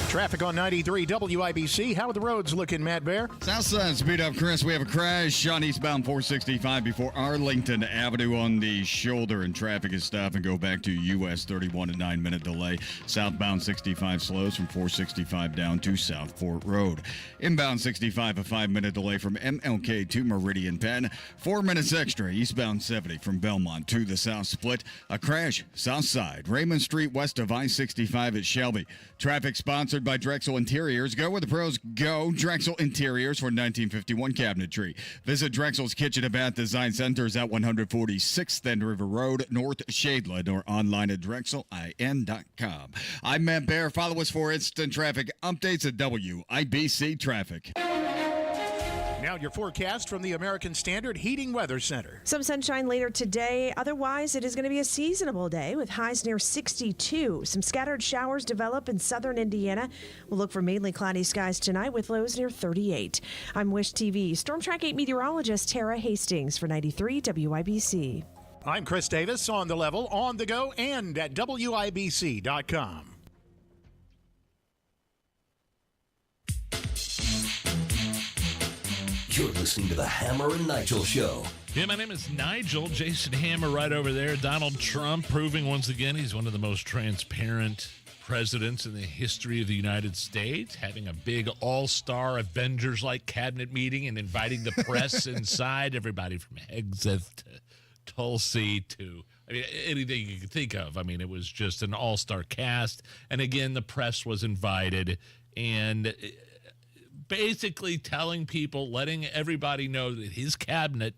Speaker 6: Traffic on 93 WIBC. How are the roads looking, Matt Bear?
Speaker 13: Southside speed up, Chris. We have a crash on eastbound 465 before Arlington Avenue on the shoulder, and traffic is stopping. Go back to US 31, a 9-minute delay. Southbound 65 slows from 465 down to South Fort Road. Inbound 65, a 5-minute delay from MLK to Meridian Penn. 4 minutes extra. Eastbound 70 from Belmont to the South Split. A crash south side. Raymond Street west of I-65 at Shelby. Traffic sponsored by Drexel Interiors. Go where the pros go. Drexel Interiors for 1951 cabinetry. Visit Drexel's Kitchen and Bath Design Centers at 146th and River Road, North Shadeland, or online at drexelin.com. I'm Matt Bear. Follow us for instant traffic updates at WIBC Traffic.
Speaker 6: Now your forecast from the American Standard Heating Weather Center.
Speaker 14: Some sunshine later today. Otherwise, it is going to be a seasonable day with highs near 62. Some scattered showers develop in southern Indiana. We'll look for mainly cloudy skies tonight with lows near 38. I'm Wish TV Storm Track 8 meteorologist Tara Hastings for 93 WIBC.
Speaker 6: I'm Chris Davis, on the level, on the go, and at WIBC.com.
Speaker 5: You're listening to the Hammer and Nigel Show.
Speaker 17: Yeah, my name is Nigel. Jason Hammer right over there. Donald Trump proving once again he's one of the most transparent presidents in the history of the United States, having a big all-star Avengers-like cabinet meeting and inviting the press inside, everybody from Hegseth to Tulsi to anything you could think of. I mean, it was just an all-star cast. And again, the press was invited, and basically telling people, letting everybody know that his cabinet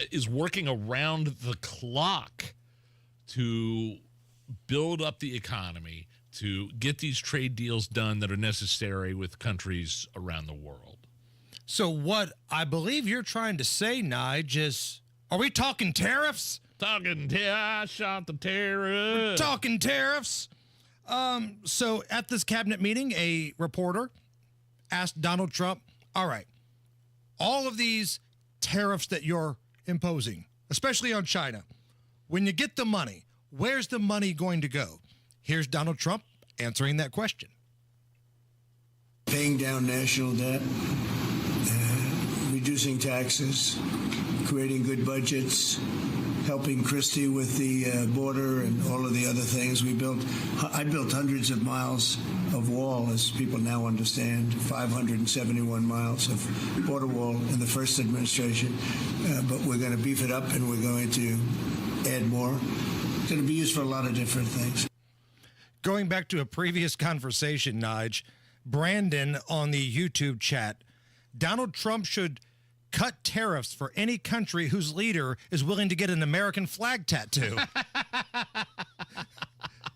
Speaker 17: is working around the clock to build up the economy, to get these trade deals done that are necessary with countries around the world.
Speaker 18: So what I believe you're trying to say, Nige, is, are we talking tariffs?
Speaker 17: I shot the tariffs.
Speaker 18: We're talking tariffs. So at this cabinet meeting, a reporter asked Donald Trump, all right, all of these tariffs that you're imposing, especially on China, when you get the money, where's the money going to go? Here's Donald Trump answering that question.
Speaker 15: Paying down national debt, reducing taxes, creating good budgets, helping Christie with the border and all of the other things we built. I built hundreds of miles of wall, as people now understand, 571 miles of border wall in the first administration. But we're going to beef it up, and we're going to add more. It's going to be used for a lot of different things.
Speaker 18: Going back to a previous conversation, Nige, Brandon on the YouTube chat, Donald Trump should cut tariffs for any country whose leader is willing to get an American flag tattoo.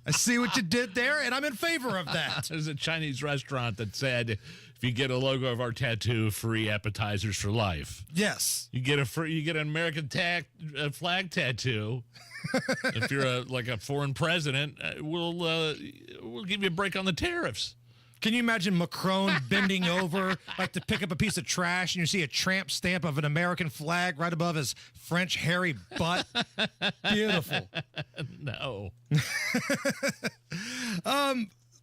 Speaker 18: I see what you did there, and I'm in favor of that.
Speaker 17: There's a Chinese restaurant that said, if you get a logo of our tattoo, free appetizers for life.
Speaker 18: Yes.
Speaker 17: You get an American flag tattoo. If you're a foreign president, we'll give you a break on the tariffs.
Speaker 18: Can you imagine Macron bending over like to pick up a piece of trash, and you see a tramp stamp of an American flag right above his French hairy butt? Beautiful.
Speaker 17: No.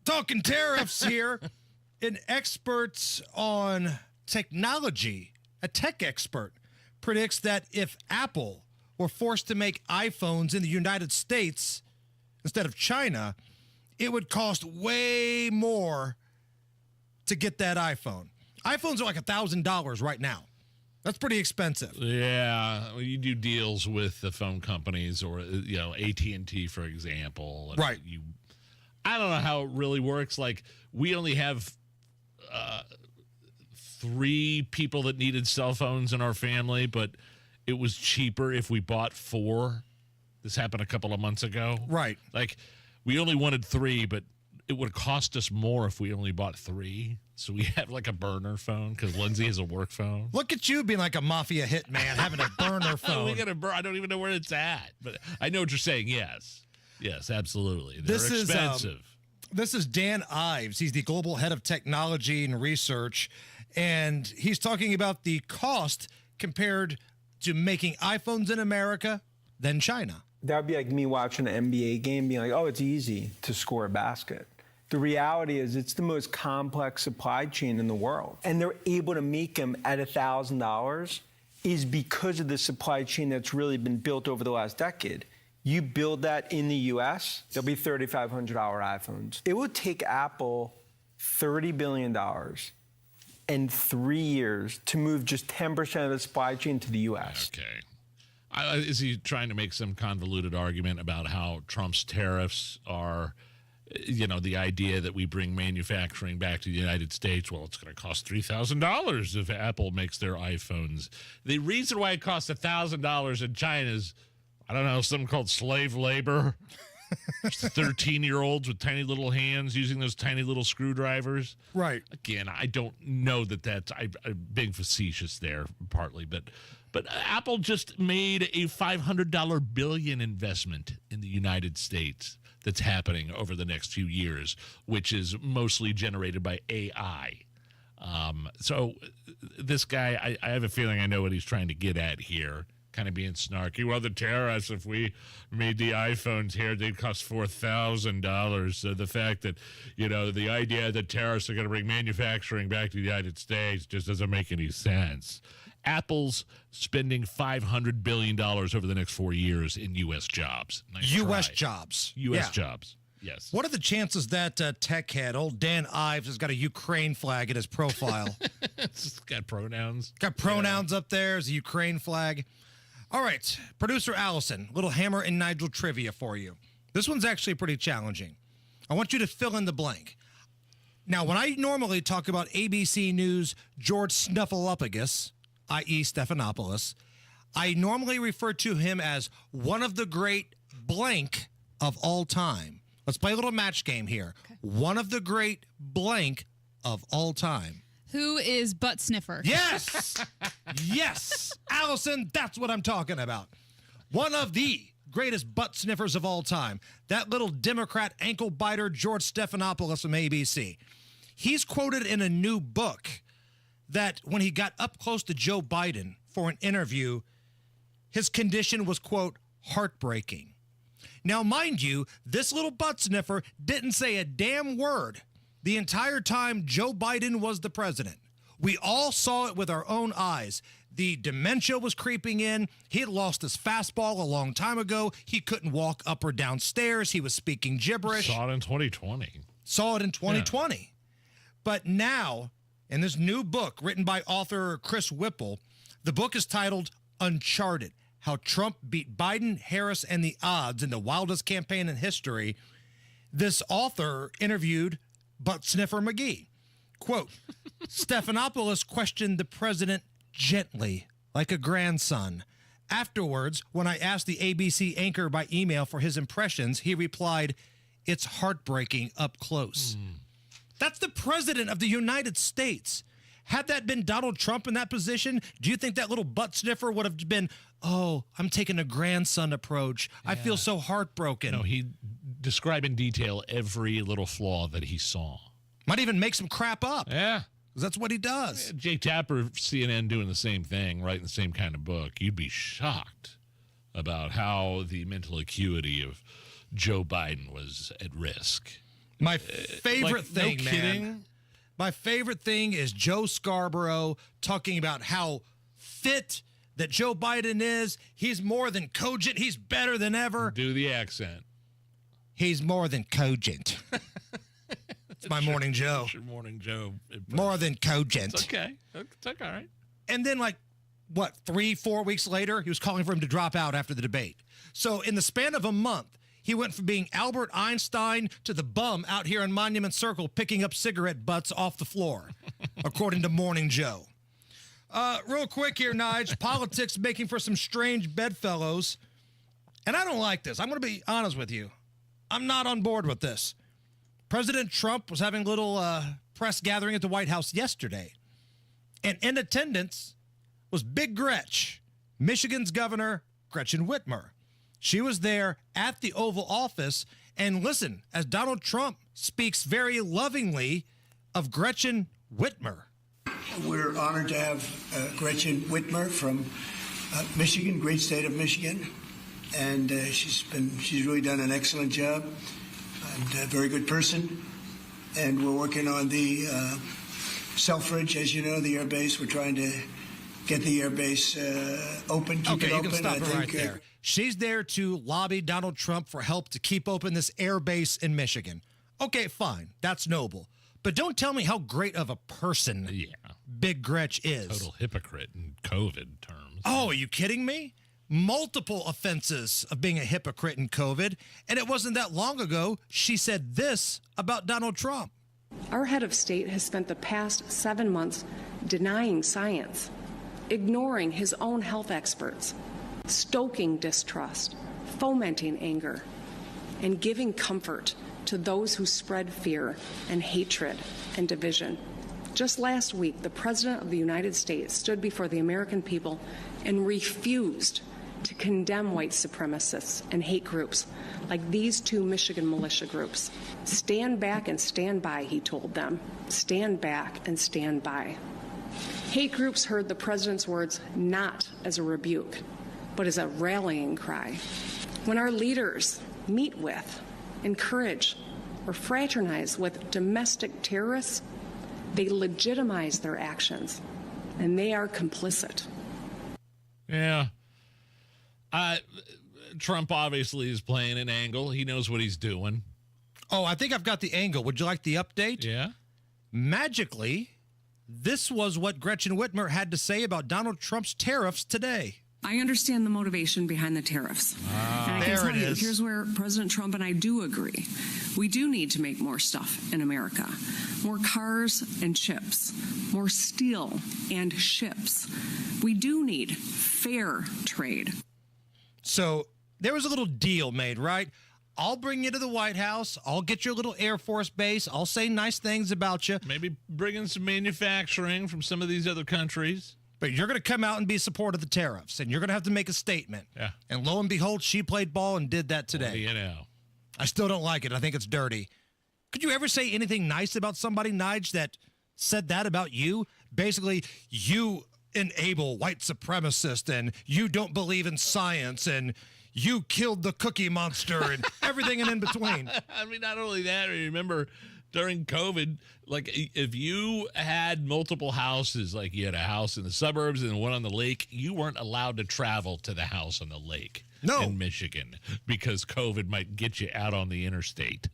Speaker 18: Talking tariffs here. An expert on technology, a tech expert, predicts that if Apple were forced to make iPhones in the United States instead of China, it would cost way more to get that iPhone. iPhones are like $1,000 right now. That's pretty expensive.
Speaker 17: Yeah, well, you do deals with the phone companies, or AT&T, for example.
Speaker 18: Right.
Speaker 17: I don't know how it really works. Like, we only have 3 people that needed cell phones in our family, but it was cheaper if we bought 4. This happened a couple of months ago.
Speaker 18: Right.
Speaker 17: Like, we only wanted 3, but it would cost us more if we only bought 3. So we have like a burner phone because Lindsay has a work phone.
Speaker 18: Look at you being like a mafia hitman, having a burner phone.
Speaker 17: I don't even know where it's at, but I know what you're saying. Yes, absolutely. They're expensive.
Speaker 18: This is Dan Ives. He's the global head of technology and research. And he's talking about the cost compared to making iPhones in America than China.
Speaker 2: That would be like me watching an NBA game being like, oh, it's easy to score a basket. The reality is it's the most complex supply chain in the world. And they're able to make them at $1,000 is because of the supply chain that's really been built over the last decade. You build that in the US, there'll be $3,500 iPhones. It will take Apple $30 billion in 3 years to move just 10% of the supply chain to the US.
Speaker 17: Okay. Is he trying to make some convoluted argument about how Trump's tariffs are, the idea that we bring manufacturing back to the United States? Well, it's going to cost $3,000 if Apple makes their iPhones. The reason why it costs $1,000 in China is, I don't know, something called slave labor. 13-year-olds with tiny little hands using those tiny little screwdrivers.
Speaker 18: Right.
Speaker 17: Again, I don't know that I'm being facetious there partly, but Apple just made a $500 billion investment in the United States that's happening over the next few years, which is mostly generated by AI. So this guy, I have a feeling I know what he's trying to get at here. Kind of being snarky. Well, the tariffs, if we made the iPhones here, they'd cost $4,000. So the fact that, the idea that tariffs are going to bring manufacturing back to the United States just doesn't make any sense. Apple's spending $500 billion over the next 4 years in U.S. jobs. Nice
Speaker 18: U.S.
Speaker 17: try.
Speaker 18: jobs.
Speaker 17: U.S. jobs. Yes.
Speaker 18: What are the chances that tech head, old Dan Ives, has got a Ukraine flag in his profile?
Speaker 17: It's got pronouns.
Speaker 18: Got pronouns up there as a Ukraine flag. All right, producer Allison, little Hammer and Nigel trivia for you. This one's actually pretty challenging. I want you to fill in the blank. Now, when I normally talk about ABC News George Snuffleupagus, i.e. Stephanopoulos, I normally refer to him as one of the great blank of all time. Let's play a little match game here. Okay. One of the great blank of all time.
Speaker 1: Who is Butt Sniffer?
Speaker 18: Yes! Yes! Allison, that's what I'm talking about. One of the greatest butt sniffers of all time. That little Democrat ankle biter, George Stephanopoulos from ABC. He's quoted in a new book that when he got up close to Joe Biden for an interview, his condition was, quote, heartbreaking. Now, mind you, this little butt sniffer didn't say a damn word the entire time Joe Biden was the president. We all saw it with our own eyes. The dementia was creeping in. He had lost his fastball a long time ago. He couldn't walk up or down stairs. He was speaking gibberish.
Speaker 17: Saw it in 2020.
Speaker 18: Saw it in 2020. Yeah. But now, in this new book written by author Chris Whipple, the book is titled Uncharted: How Trump Beat Biden, Harris, and the Odds in the Wildest Campaign in History. This author interviewed Butt Sniffer McGee. Quote, Stephanopoulos questioned the president gently, like a grandson. Afterwards, when I asked the ABC anchor by email for his impressions, he replied, "It's heartbreaking up close." That's the president of the United States. Had that been Donald Trump in that position, do you think that little butt sniffer would have been, oh, I'm taking a grandson approach. Yeah. I feel so heartbroken.
Speaker 17: No, he described in detail every little flaw that he saw.
Speaker 18: Might even make some crap up.
Speaker 17: Yeah.
Speaker 18: Because that's what he does.
Speaker 17: Jake Tapper, CNN, doing the same thing, writing the same kind of book. You'd be shocked about how the mental acuity of Joe Biden was at risk.
Speaker 18: My favorite thing,
Speaker 17: no kidding.
Speaker 18: My favorite thing is Joe Scarborough talking about how fit that Joe Biden is. He's more than cogent. He's better than ever.
Speaker 17: Do the accent.
Speaker 18: He's more than cogent. It's my Morning Joe.
Speaker 17: It's your Morning Joe.
Speaker 18: More than cogent.
Speaker 17: It's okay. It's okay, all right.
Speaker 18: And then, 3-4 weeks later, he was calling for him to drop out after the debate. So in the span of a month, he went from being Albert Einstein to the bum out here in Monument Circle picking up cigarette butts off the floor, according to Morning Joe. Real quick here, Nige. Politics making for some strange bedfellows. And I don't like this. I'm going to be honest with you. I'm not on board with this. President Trump was having a little press gathering at the White House yesterday. And in attendance was Big Gretch, Michigan's Governor Gretchen Whitmer. She was there at the Oval Office, and listen, as Donald Trump speaks very lovingly of Gretchen Whitmer.
Speaker 15: We're honored to have Gretchen Whitmer from Michigan, great state of Michigan, and she's really done an excellent job and a very good person. And we're working on the Selfridge, as you know, the air base. We're trying to get the air base open, keep it open.
Speaker 18: Okay, you can stop it right there. She's there to lobby Donald Trump for help to keep open this air base in Michigan. Okay, fine. That's noble. But don't tell me how great of a person Big Gretch is.
Speaker 17: Total hypocrite in COVID terms.
Speaker 18: Oh, are you kidding me? Multiple offenses of being a hypocrite in COVID. And it wasn't that long ago she said this about Donald Trump.
Speaker 12: Our head of state has spent the past 7 months denying science, ignoring his own health experts, stoking distrust, fomenting anger, and giving comfort to those who spread fear and hatred and division. Just last week, the President of the United States stood before the American people and refused to condemn white supremacists and hate groups like these two Michigan militia groups. Stand back and stand by, he told them. Stand back and stand by. Hate groups heard the president's words not as a rebuke, but as a rallying cry. When our leaders meet with, encourage, or fraternize with domestic terrorists, they legitimize their actions, and they are complicit.
Speaker 17: Yeah. Trump obviously is playing an angle. He knows what he's doing.
Speaker 18: Oh, I think I've got the angle. Would you like the update?
Speaker 17: Yeah.
Speaker 18: Magically, this was what Gretchen Whitmer had to say about Donald Trump's tariffs today.
Speaker 12: I understand the motivation behind the tariffs. And I can tell you, here's where President Trump and I do agree. We do need to make more stuff in America. More cars and chips. More steel and ships. We do need fair trade.
Speaker 18: So there was a little deal made, right? I'll bring you to the White House. I'll get your little Air Force base. I'll say nice things about you.
Speaker 17: Maybe bring in some manufacturing from some of these other countries.
Speaker 18: But you're going to come out and be supportive of the tariffs, and you're going to have to make a statement.
Speaker 17: Yeah.
Speaker 18: And lo and behold, she played ball and did that today.
Speaker 17: Well, you know.
Speaker 18: I still don't like it. I think it's dirty. Could you ever say anything nice about somebody, Nige, that said that about you? Basically, you enable white supremacists, and you don't believe in science, and you killed the Cookie Monster, and everything in between.
Speaker 17: I mean, not only that, remember during COVID, like if you had multiple houses, like you had a house in the suburbs and one on the lake, you weren't allowed to travel to the house on the lake in Michigan because COVID might get you out on the interstate.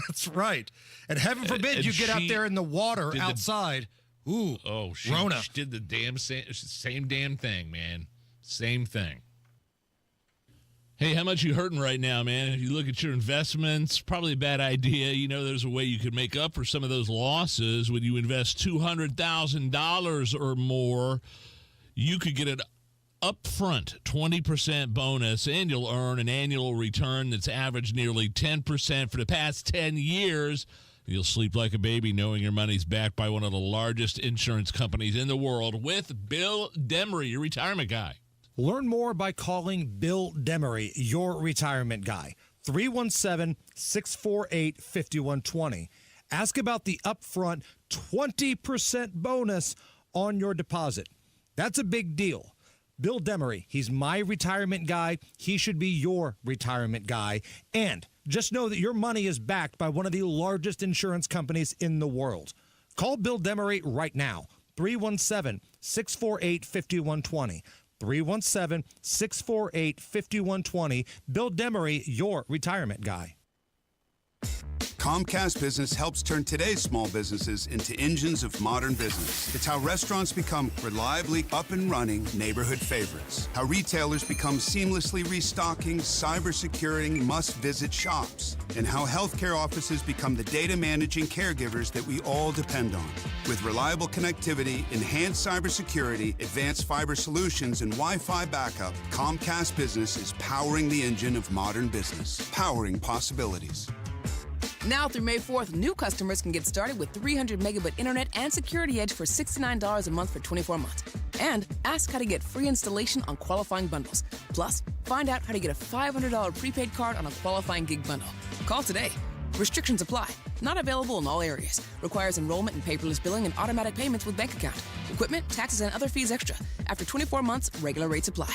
Speaker 18: That's right. And heaven forbid you get out there in the water outside. Ooh, Rona.
Speaker 17: She did the same damn thing, man. Same thing. Hey, how much you hurting right now, man? If you look at your investments, probably a bad idea. You know, there's a way you could make up for some of those losses. When you invest $200,000 or more, you could get an upfront 20% bonus, and you'll earn an annual return that's averaged nearly 10% for the past 10 years. You'll sleep like a baby knowing your money's backed by one of the largest insurance companies in the world with Bill Demery, your retirement guy.
Speaker 18: Learn more by calling Bill Demery, your retirement guy, 317-648-5120. Ask about the upfront 20% bonus on your deposit. That's a big deal. Bill Demery, he's my retirement guy. He should be your retirement guy. And just know that your money is backed by one of the largest insurance companies in the world. Call Bill Demery right now, 317-648-5120. 317-648-5120. Bill Demery, your retirement guy.
Speaker 19: Comcast Business helps turn today's small businesses into engines of modern business. It's how restaurants become reliably up and running neighborhood favorites. How retailers become seamlessly restocking, cyber-securing, must-visit shops. And how healthcare offices become the data managing caregivers that we all depend on. With reliable connectivity, enhanced cybersecurity, advanced fiber solutions, and Wi-Fi backup, Comcast Business is powering the engine of modern business. Powering possibilities.
Speaker 20: Now through May 4th, new customers can get started with 300 megabit internet and Security Edge for $69 a month for 24 months. And ask how to get free installation on qualifying bundles. Plus, find out how to get a $500 prepaid card on a qualifying gig bundle. Call today. Restrictions apply. Not available in all areas. Requires enrollment in paperless billing and automatic payments with bank account. Equipment, taxes, and other fees extra. After 24 months, regular rates apply.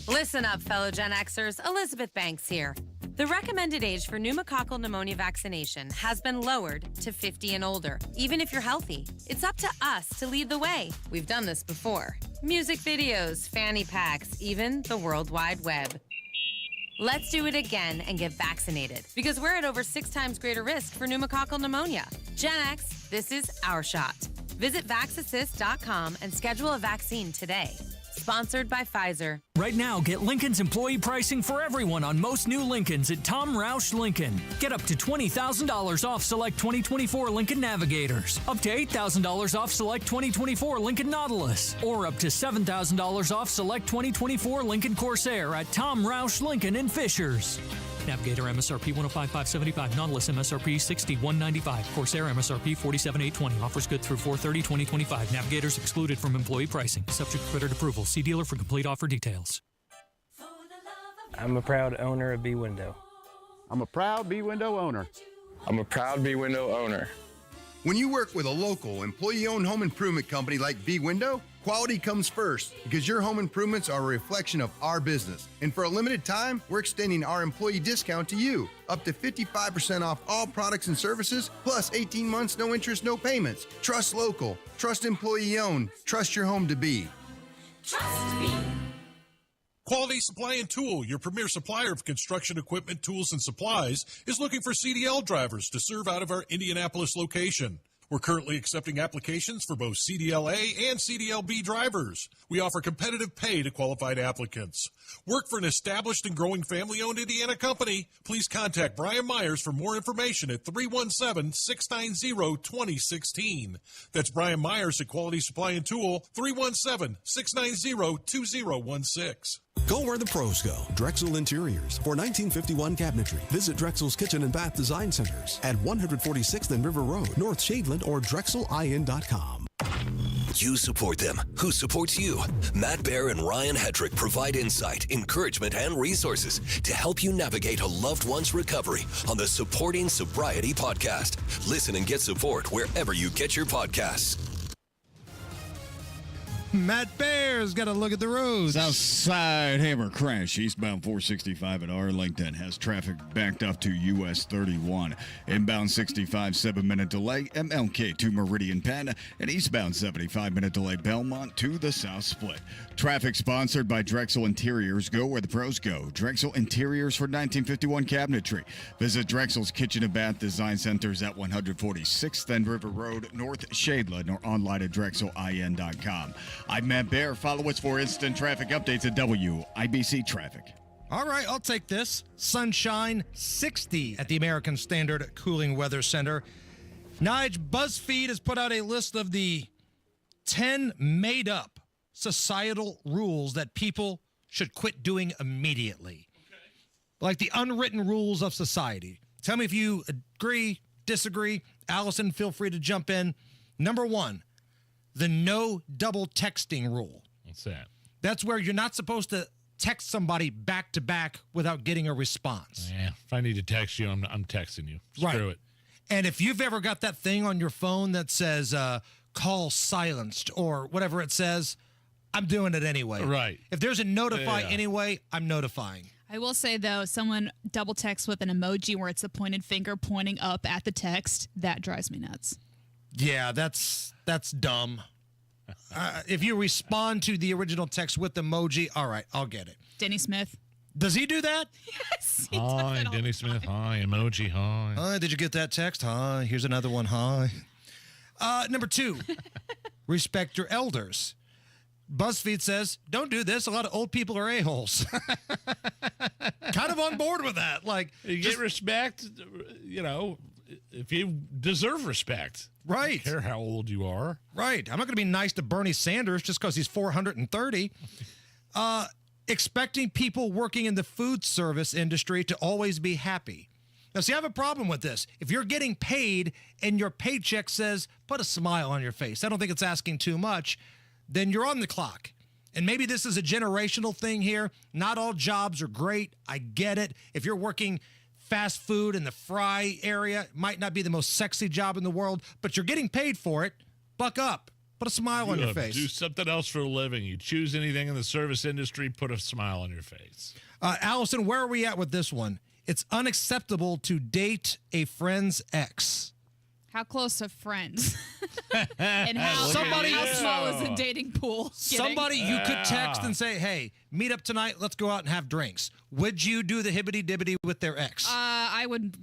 Speaker 4: Listen up, fellow Gen Xers. Elizabeth Banks here. The recommended age for pneumococcal pneumonia vaccination has been lowered to 50 and older, even if you're healthy. It's up to us to lead the way. We've done this before. Music videos, fanny packs, even the World Wide Web. Let's do it again and get vaccinated, because we're at over 6 times greater risk for pneumococcal pneumonia. Gen X, this is our shot. Visit vaxassist.com and schedule a vaccine today. Sponsored by Pfizer.
Speaker 3: Right now, get Lincoln's employee pricing for everyone on most new Lincolns at Tom Roush Lincoln. Get up to $20,000 off select 2024 Lincoln Navigators, up to $8,000 off select 2024 Lincoln Nautilus, or up to $7,000 off select 2024 Lincoln Corsair at Tom Roush Lincoln in Fishers. Navigator MSRP $105,575, Nautilus MSRP $61,995, Corsair MSRP $47,820. Offers good through 4/30/2025. Navigators excluded from employee pricing. Subject to credit approval. See dealer for complete offer details.
Speaker 21: I'm a proud owner of B-Window.
Speaker 22: I'm a proud B-Window owner.
Speaker 21: I'm a proud B-Window owner.
Speaker 23: When you work with a local, employee-owned home improvement company like B-Window, quality comes first because your home improvements are a reflection of our business. And for a limited time, we're extending our employee discount to you, up to 55% off all products and services, plus 18 months, no interest, no payments. Trust local, trust employee-owned, trust your home to be.
Speaker 24: Trust me. Quality Supply and Tool, your premier supplier of construction equipment, tools, and supplies, is looking for CDL drivers to serve out of our Indianapolis location. We're currently accepting applications for both CDL-A and CDL-B drivers. We offer competitive pay to qualified applicants. Work for an established and growing family-owned Indiana company? Please contact Brian Myers for more information at 317-690-2016. That's Brian Myers at Quality Supply and Tool, 317-690-2016.
Speaker 5: Go where the pros go. Drexel Interiors. For 1951 cabinetry, visit Drexel's Kitchen and Bath Design Centers at 146th and River Road, North Shadeland, or DrexelIN.com. You support them. Who supports you? Matt Baer and Ryan Hetrick provide insight, encouragement, and resources to help you navigate a loved one's recovery on the Supporting Sobriety podcast. Listen and get support wherever you get your podcasts.
Speaker 18: Matt Baer's got to look at the roads.
Speaker 13: Southside hammer crash eastbound 465 at Arlington has traffic backed up to US 31. Inbound 65 7-minute delay MLK to Meridian Penn, and eastbound 75-minute delay Belmont to the South Split. Traffic sponsored by Drexel Interiors. Go where the pros go. Drexel Interiors for 1951 cabinetry. Visit Drexel's Kitchen and Bath Design Centers at 146th and River Road, North Shadeland, or online at DrexelIN.com. I'm Matt Baer. Follow us for instant traffic updates at WIBC Traffic.
Speaker 18: All right, I'll take this. Sunshine 60 at the American Standard Cooling Weather Center. Nigel, BuzzFeed has put out a list of the 10 made-up societal rules that people should quit doing immediately. Okay. Like the unwritten rules of society. Tell me if you agree, disagree. Allison, feel free to jump in. Number 1, the no double texting rule.
Speaker 17: What's that?
Speaker 18: That's where you're not supposed to text somebody back to back without getting a response.
Speaker 17: Yeah, if I need to text you, I'm texting you. Screw it.
Speaker 18: And if you've ever got that thing on your phone that says call silenced or whatever it says, I'm doing it anyway.
Speaker 17: Right.
Speaker 18: If there's a notify anyway, I'm notifying.
Speaker 1: I will say, though, someone double texts with an emoji where it's a pointed finger pointing up at the text. That drives me nuts.
Speaker 18: Yeah, that's dumb. If you respond to the original text with emoji, all right, I'll get it.
Speaker 1: Denny Smith.
Speaker 18: Does he do that?
Speaker 1: Yes. He
Speaker 17: Hi,
Speaker 1: does
Speaker 17: Denny Smith. Hi, emoji. Hi.
Speaker 18: Hi, did you get that text? Hi, here's another one. Hi. Number 2, respect your elders. BuzzFeed says, don't do this. A lot of old people are a-holes. Kind of on board with that. Like,
Speaker 17: you get respect, if you deserve respect.
Speaker 18: Right.
Speaker 17: I don't care how old you are.
Speaker 18: Right. I'm not going to be nice to Bernie Sanders just because he's 430. Expecting people working in the food service industry to always be happy. Now, see, I have a problem with this. If you're getting paid and your paycheck says, put a smile on your face, I don't think it's asking too much, then you're on the clock. And maybe this is a generational thing here. Not all jobs are great. I get it. If you're working fast food in the fry area, it might not be the most sexy job in the world, but you're getting paid for it. Buck up. Put a smile on your face.
Speaker 17: Do something else for a living. You choose anything in the service industry, put a smile on your face.
Speaker 18: Allison, where are we at with this one? It's unacceptable to date a friend's ex.
Speaker 1: How close are friends? And how small is the dating pool?
Speaker 18: Somebody you could text and say, hey, meet up tonight. Let's go out and have drinks. Would you do the hibbity-dibbity with their ex?
Speaker 1: I would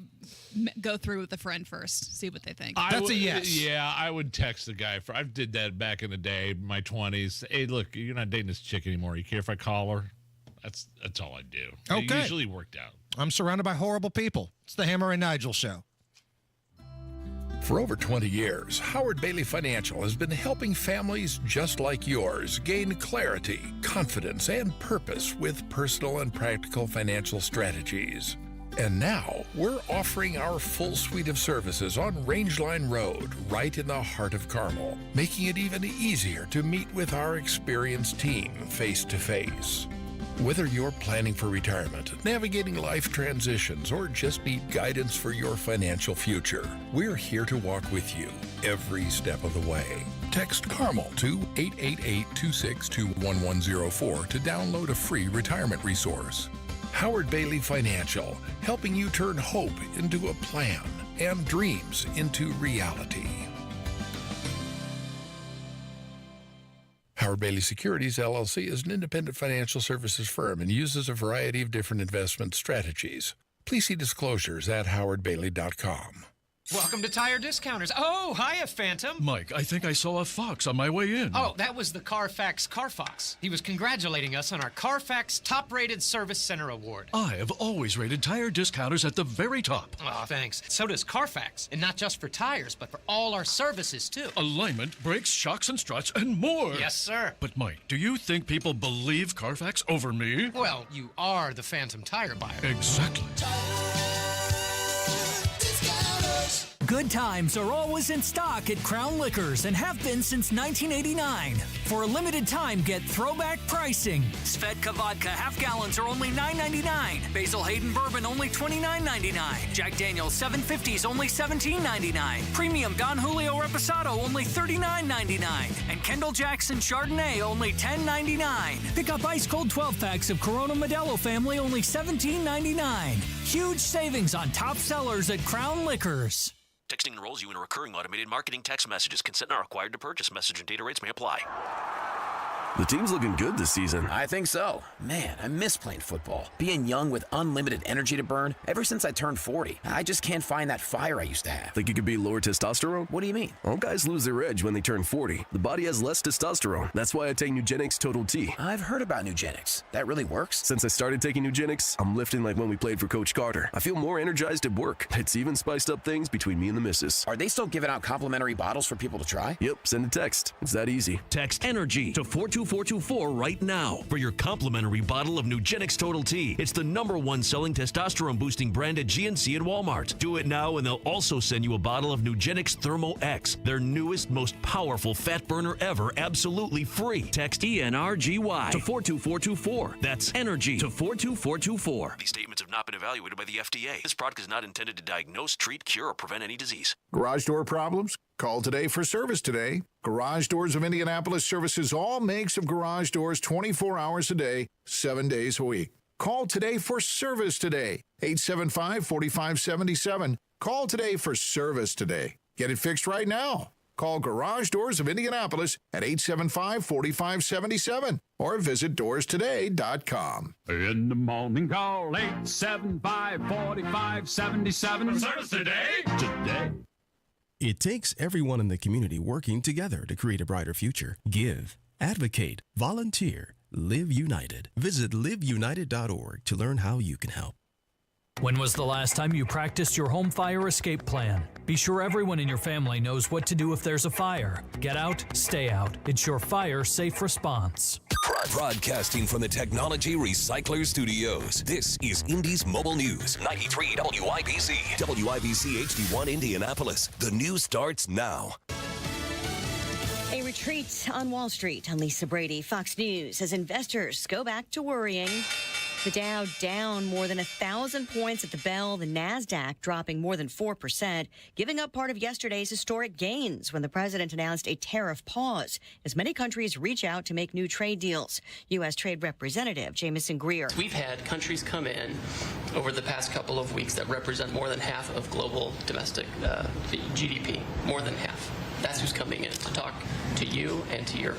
Speaker 1: go through with the friend first, see what they think.
Speaker 18: That's a yes.
Speaker 17: Yeah, I would text the guy. I did that back in the day, my 20s. Hey, look, you're not dating this chick anymore. You care if I call her? That's all I do.
Speaker 18: Okay.
Speaker 17: It usually worked out.
Speaker 18: I'm surrounded by horrible people. It's the Hammer and Nigel Show.
Speaker 7: For over 20 years, Howard Bailey Financial has been helping families just like yours gain clarity, confidence, and purpose with personal and practical financial strategies. And now, we're offering our full suite of services on Rangeline Road, right in the heart of Carmel, making it even easier to meet with our experienced team face to face. Whether you're planning for retirement, navigating life transitions, or just need guidance for your financial future, we're here to walk with you every step of the way. Text CARMEL to 888-262-1104 to download a free retirement resource. Howard Bailey Financial, helping you turn hope into a plan and dreams into reality. Howard Bailey Securities, LLC is an independent financial services firm and uses a variety of different investment strategies. Please see disclosures at howardbailey.com.
Speaker 8: Welcome to Tire Discounters. Oh, hiya, Phantom.
Speaker 9: Mike, I think I saw a fox on my way in.
Speaker 8: Oh, that was the Carfax Carfox. He was congratulating us on our Carfax Top-Rated Service Center Award.
Speaker 9: I have always rated Tire Discounters at the very top.
Speaker 8: Oh, thanks. So does Carfax. And not just for tires, but for all our services, too.
Speaker 9: Alignment, brakes, shocks, and struts, and more.
Speaker 8: Yes, sir.
Speaker 9: But, Mike, do you think people believe Carfax over me?
Speaker 8: Well, you are the Phantom tire buyer.
Speaker 9: Exactly.
Speaker 3: Good times are always in stock at Crown Liquors and have been since 1989. For a limited time, get throwback pricing. Svedka vodka half gallons are only $9.99. Basil Hayden bourbon only $29.99. Jack Daniel's 750s only $17.99. Premium Don Julio Reposado only $39.99. And Kendall Jackson Chardonnay only $10.99. Pick up ice cold 12 packs of Corona Modelo family only $17.99. Huge savings on top sellers at Crown Liquors.
Speaker 10: Texting enrolls you in a recurring automated marketing text messages. Consent not required to purchase. Message and data rates may apply.
Speaker 11: The team's looking good this season. I think so. Man, I miss playing football. Being young with unlimited energy to burn. Ever since I turned 40, I just can't find that fire I used to have.
Speaker 25: Think you could be lower testosterone?
Speaker 11: What do you mean?
Speaker 25: All guys lose their edge when they turn 40. The body has less testosterone. That's why I take Nugenix Total T.
Speaker 11: I've heard about Nugenix. That really works?
Speaker 25: Since I started taking Nugenix, I'm lifting like when we played for Coach Carter. I feel more energized at work. It's even spiced up things between me and the missus.
Speaker 11: Are they still giving out complimentary bottles for people to try?
Speaker 25: Yep, send a text. It's that easy.
Speaker 10: Text ENERGY to 42424 right now for your complimentary bottle of Nugenix Total T. It's the #1 selling testosterone boosting brand at GNC and Walmart. Do it now and they'll also send you a bottle of Nugenix Thermo X, their newest, most powerful fat burner ever, absolutely free. Text ENRGY to 42424. That's ENERGY to 42424. These statements have not been evaluated by the FDA. This product is not intended to diagnose, treat, cure, or prevent any disease.
Speaker 26: Garage door problems? Call today for service today. Garage Doors of Indianapolis services all makes of garage doors 24 hours a day, 7 days a week. Call today for service today. 875-4577. Call today for service today. Get it fixed right now. Call Garage Doors of Indianapolis at 875-4577 or visit doorstoday.com.
Speaker 27: In the morning, call 875-4577.
Speaker 9: Service today?
Speaker 27: Today.
Speaker 5: It takes everyone in the community working together to create a brighter future. Give, advocate, volunteer, live united. Visit liveunited.org to learn how you can help.
Speaker 3: When was the last time you practiced your home fire escape plan? Be sure everyone in your family knows what to do if there's a fire. Get out, stay out. It's your fire safe response.
Speaker 29: Broadcasting from the Technology Recycler Studios, this is Indy's Mobile News, 93 WIBC. WIBC HD1 Indianapolis. The news starts now.
Speaker 14: A
Speaker 2: retreat on Wall Street. I'm Lisa Brady, Fox News, as investors go back to worrying. The Dow down more than 1,000 points at the bell. The NASDAQ dropping more than 4%, giving up part of yesterday's historic gains when the president announced a tariff pause as many countries reach out to make new trade deals. U.S. Trade Representative Jamieson Greer.
Speaker 4: We've had countries come in over the past couple of weeks that represent more than half of global domestic GDP, more than half. That's who's coming in to talk to you and to your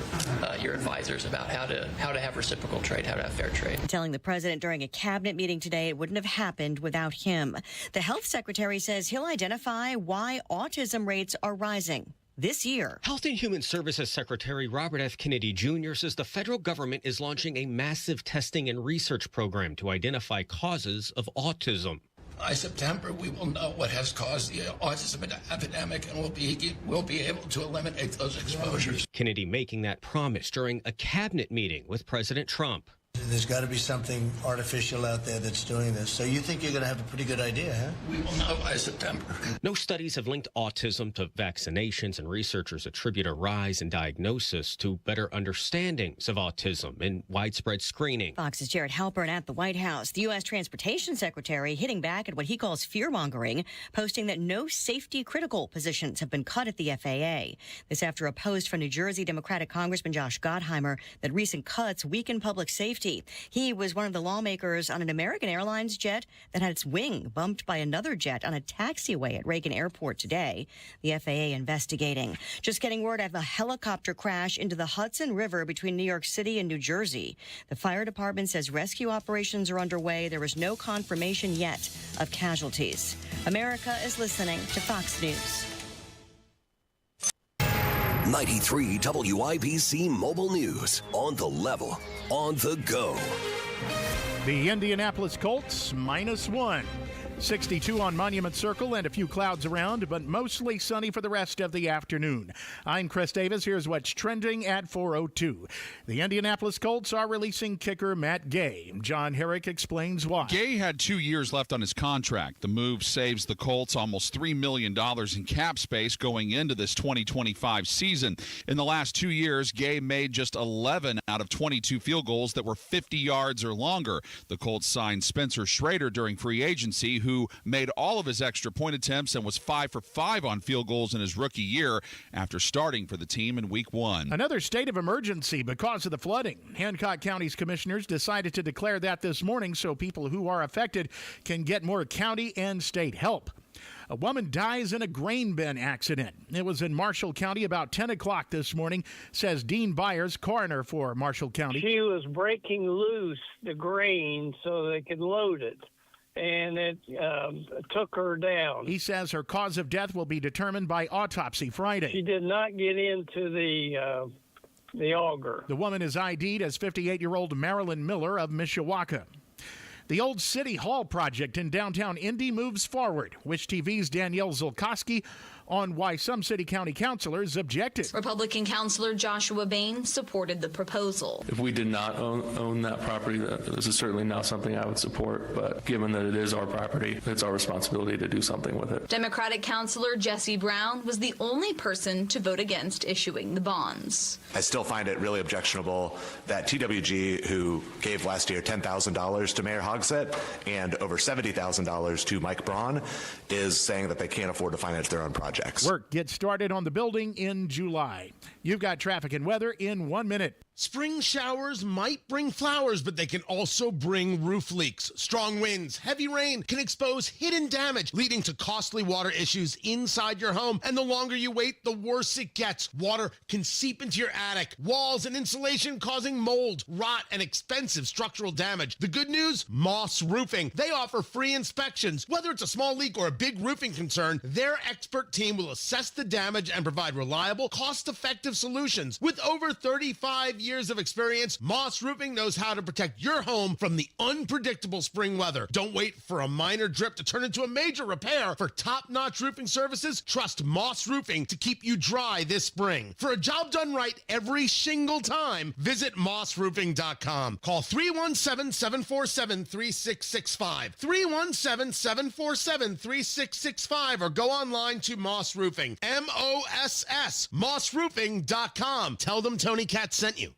Speaker 4: advisors about how to have reciprocal trade, how to have fair trade.
Speaker 2: Telling the president during a cabinet meeting today it wouldn't have happened without him. The health secretary says he'll identify why autism rates are rising this year.
Speaker 6: Health and Human Services Secretary Robert F. Kennedy Jr. says the federal government is launching a massive testing and research program to identify causes of autism.
Speaker 12: By September, we will know what has caused the autism epidemic, and we'll be able to eliminate those exposures.
Speaker 6: Kennedy making that promise during a cabinet meeting with President Trump.
Speaker 15: There's got to be something artificial out there that's doing this. So you think you're going to have a pretty good idea, huh?
Speaker 12: We will know by September.
Speaker 6: No studies have linked autism to vaccinations, and researchers attribute a rise in diagnosis to better understandings of autism and widespread screening.
Speaker 2: Fox's Jared Halpern at the White House. The U.S. Transportation Secretary hitting back at what he calls fear-mongering, posting that no safety-critical positions have been cut at the FAA. This after a post from New Jersey Democratic Congressman Josh Gottheimer that recent cuts weaken public safety. He was one of the lawmakers on an American Airlines jet that had its wing bumped by another jet on a taxiway at Reagan Airport today. The FAA investigating. Just getting word of a helicopter crash into the Hudson River between New York City and New Jersey. The fire department says rescue operations are underway. There is no confirmation yet of casualties. America is listening to Fox News.
Speaker 29: 93 WIBC Mobile News. On the level, on the go.
Speaker 16: The Indianapolis Colts -1. 62 on Monument Circle and a few clouds around, but mostly sunny for the rest of the afternoon. I'm Chris Davis. Here's what's trending at 4:02. The Indianapolis Colts are releasing kicker Matt Gay. John Herrick explains why.
Speaker 19: Gay had 2 years left on his contract. The move saves the Colts almost $3 million in cap space going into this 2025 season. In the last 2 years, Gay made just 11 out of 22 field goals that were 50 yards or longer. The Colts signed Spencer Schrader during free agency, who made all of his extra point attempts and was 5 for 5 on field goals in his rookie year after starting for the team in Week 1.
Speaker 16: Another state of emergency because of the flooding. Hancock County's commissioners decided to declare that this morning so people who are affected can get more county and state help. A woman dies in a grain bin accident. It was in Marshall County about 10 o'clock this morning, says Dean Byers, coroner for Marshall County.
Speaker 20: She was breaking loose the grain so they could load it, and it took her down.
Speaker 16: He says her cause of death will be determined by autopsy Friday.
Speaker 20: She did not get into the auger.
Speaker 16: The woman is ID'd as 58-year-old Marilyn Miller of Mishawaka. The Old City Hall project in downtown Indy moves forward. Wish TV's Danielle Zulkowski on why some city-county councilors objected.
Speaker 28: Republican Councilor Joshua Bain supported the proposal.
Speaker 30: If we did not own that property, this is certainly not something I would support, but given that it is our property, it's our responsibility to do something with it.
Speaker 28: Democratic Councilor Jesse Brown was the only person to vote against issuing the bonds.
Speaker 31: I still find it really objectionable that TWG, who gave last year $10,000 to Mayor Hogsett and over $70,000 to Mike Braun, is saying that they can't afford to finance their own project.
Speaker 16: Work gets started on the building in July. You've got traffic and weather in 1 minute.
Speaker 32: Spring showers might bring flowers, but they can also bring roof leaks. Strong winds, heavy rain can expose hidden damage, leading to costly water issues inside your home. And the longer you wait, the worse it gets. Water can seep into your attic, walls, and insulation, causing mold, rot, and expensive structural damage. The good news? Moss Roofing. They offer free inspections. Whether it's a small leak or a big roofing concern, their expert team will assess the damage and provide reliable, cost-effective solutions. With over 35 years of experience, Moss Roofing knows how to protect your home from the unpredictable spring weather. Don't wait for a minor drip to turn into a major repair. For top-notch roofing services, trust Moss Roofing to keep you dry this spring. For a job done right every single time, visit mossroofing.com. Call 317-747-3665. 317-747-3665 or go online to Moss Roofing. M-O-S-S. mossroofing.com. Tell them Tony Katz sent you.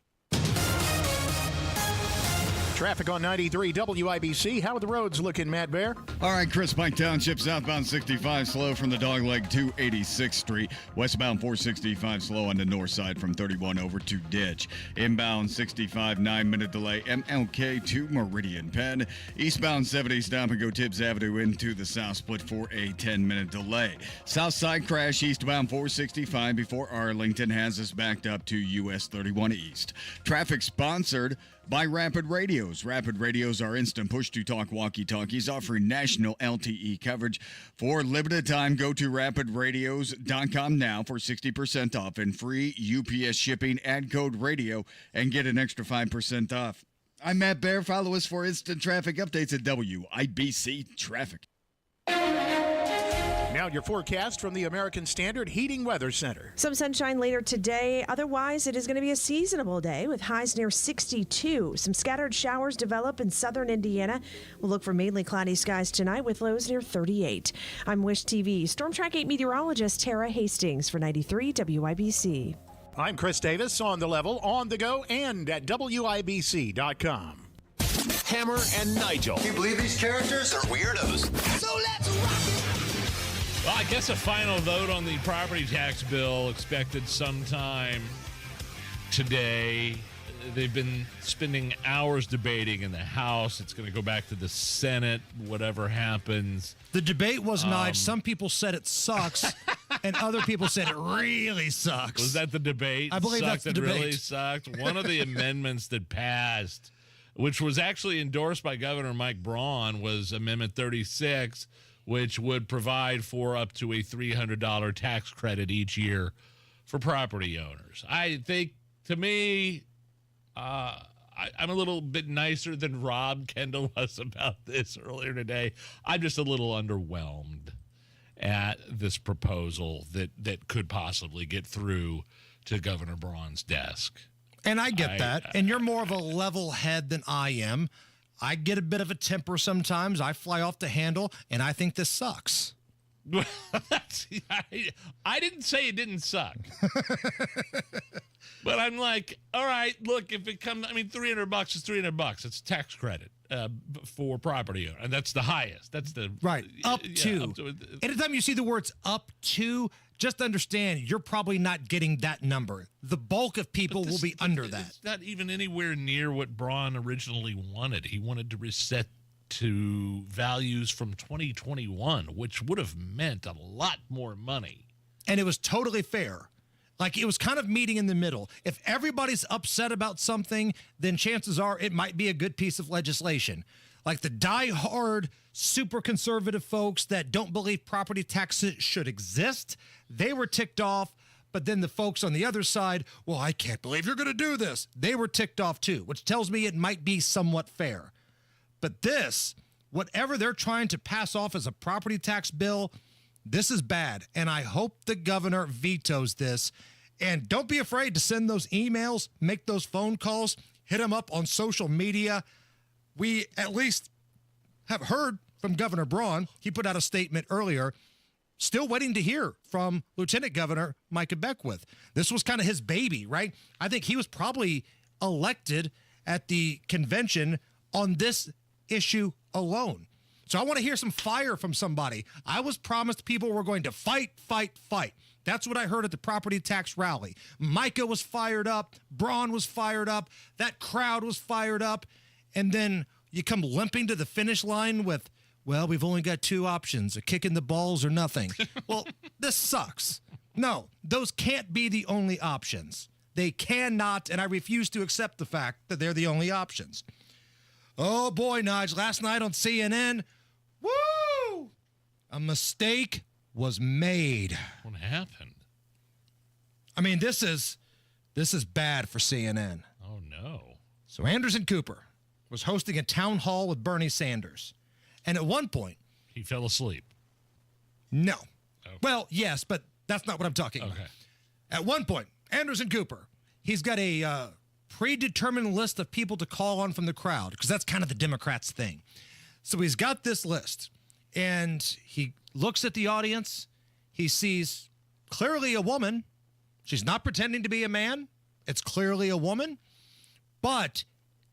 Speaker 16: Traffic on 93 WIBC. How are the roads looking, Matt Bear?
Speaker 1: All right, Chris Pike Township, southbound 65 slow from the Dogleg to 86th Street. Westbound 465 slow on the north side from 31 over to Ditch. Inbound 65, 9-minute delay. MLK to Meridian Penn. Eastbound 70 stop and go Tibbs Avenue into the south split for a 10-minute delay. South side crash eastbound 465 before Arlington has us backed up to US 31 East. Traffic sponsored by Rapid Radios. Rapid Radios are instant push-to-talk walkie-talkies offering national LTE coverage. For limited time, go to rapidradios.com now for 60% off and free UPS shipping. Add code radio and get an extra 5% off. I'm Matt Bear. Follow us for instant traffic updates at WIBC Traffic.
Speaker 16: Now your forecast from the American Standard Heating Weather Center.
Speaker 14: Some sunshine later today. Otherwise, it is going to be a seasonable day with highs near 62. Some scattered showers develop in southern Indiana. We'll look for mainly cloudy skies tonight with lows near 38. I'm Wish TV Storm Track 8 meteorologist Tara Hastings for 93 WIBC.
Speaker 16: I'm Chris Davis on the level, on the go, and at WIBC.com.
Speaker 29: Hammer and Nigel.
Speaker 7: Can you believe these characters are weirdos? So let's rock it!
Speaker 8: Well, I guess a final vote on the property tax bill expected sometime today. They've been spending hours debating in the House. It's going to go back to the Senate, whatever happens.
Speaker 11: The debate was Nige. Some people said it sucks, and other people said it really sucks.
Speaker 8: Was that the debate?
Speaker 11: I believe that's the debate.
Speaker 8: Really sucked. One of the amendments that passed, which was actually endorsed by Governor Mike Braun, was Amendment 36, which would provide for up to a $300 tax credit each year for property owners. I think, to me, I'm a little bit nicer than Rob Kendall was about this earlier today. I'm just a little underwhelmed at this proposal that could possibly get through to Governor Braun's desk.
Speaker 11: And I get that. And you're more of a level head than I am. I get a bit of a temper sometimes. I fly off the handle, and I think this sucks.
Speaker 8: I didn't say it didn't suck. But I'm like, all right, look, if it comes, $300 is $300. It's a tax credit for property owner. And that's the highest. That's the
Speaker 11: right. Up to. Anytime you see the words up to, just understand you're probably not getting that number. The bulk of people will be under that.
Speaker 8: It's not even anywhere near what Braun originally wanted. He wanted to reset to values from 2021, which would have meant a lot more money.
Speaker 11: And it was totally fair. Like, it was kind of meeting in the middle. If everybody's upset about something, then chances are it might be a good piece of legislation. Like the die-hard, super conservative folks that don't believe property taxes should exist, they were ticked off. But then the folks on the other side, well, I can't believe you're going to do this. They were ticked off too, which tells me it might be somewhat fair. But this, whatever they're trying to pass off as a property tax bill, this is bad. And I hope the governor vetoes this. And don't be afraid to send those emails, make those phone calls, hit them up on social media. We at least have heard from Governor Braun. He put out a statement earlier. Still waiting to hear from Lieutenant Governor Micah Beckwith. This was kind of his baby, right? I think he was probably elected at the convention on this issue alone. So I want to hear some fire from somebody. I was promised people were going to fight, fight, fight. That's what I heard at the property tax rally. Micah was fired up. Braun was fired up. That crowd was fired up. And then you come limping to the finish line with, well, we've only got two options, a kick in the balls or nothing. Well, this sucks. No, those can't be the only options. They cannot, and I refuse to accept the fact that they're the only options. Oh, boy, Nigel, last night on CNN, woo! A mistake was made.
Speaker 8: What happened?
Speaker 11: I mean, this is bad for CNN. So Anderson Cooper was hosting a town hall with Bernie Sanders. And at one point...
Speaker 8: He fell asleep.
Speaker 11: No. Oh. Well, yes, but that's not what I'm talking about. At one point, Anderson Cooper, he's got a predetermined list of people to call on from the crowd, because that's kind of the Democrats' thing. So he's got this list, and he looks at the audience. He sees clearly a woman. She's not pretending to be a man. It's clearly a woman. But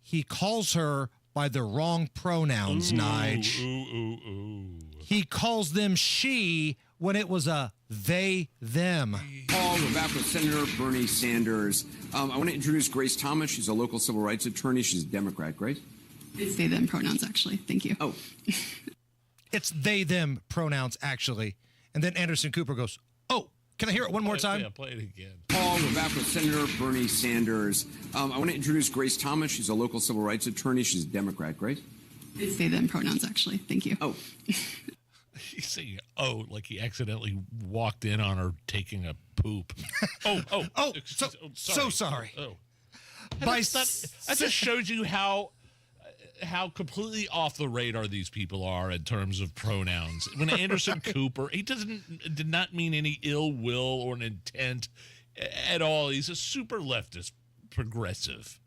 Speaker 11: he calls her by the wrong pronouns, Nige. He calls them she when it was a they, them.
Speaker 9: Paul, we're back with Senator Bernie Sanders. I want to introduce Grace Thomas. She's a local civil rights attorney. She's a Democrat. Grace?
Speaker 10: It's they, them pronouns, actually. Thank you.
Speaker 9: Oh.
Speaker 11: It's they, them pronouns, actually. And then Anderson Cooper goes, oh, can I hear it one more time?
Speaker 8: Yeah, play it again.
Speaker 9: Paul, we're back with Senator Bernie Sanders. I want to introduce Grace Thomas. She's a local civil rights attorney. She's a Democrat. Grace?
Speaker 10: It's they, them pronouns, actually. Thank you.
Speaker 9: Oh.
Speaker 8: He's saying, oh, like he accidentally walked in on her taking a poop.
Speaker 11: So sorry.
Speaker 8: That just shows you how completely off the radar these people are in terms of pronouns. When Anderson Cooper, he did not mean any ill will or an intent at all. He's a super leftist progressive.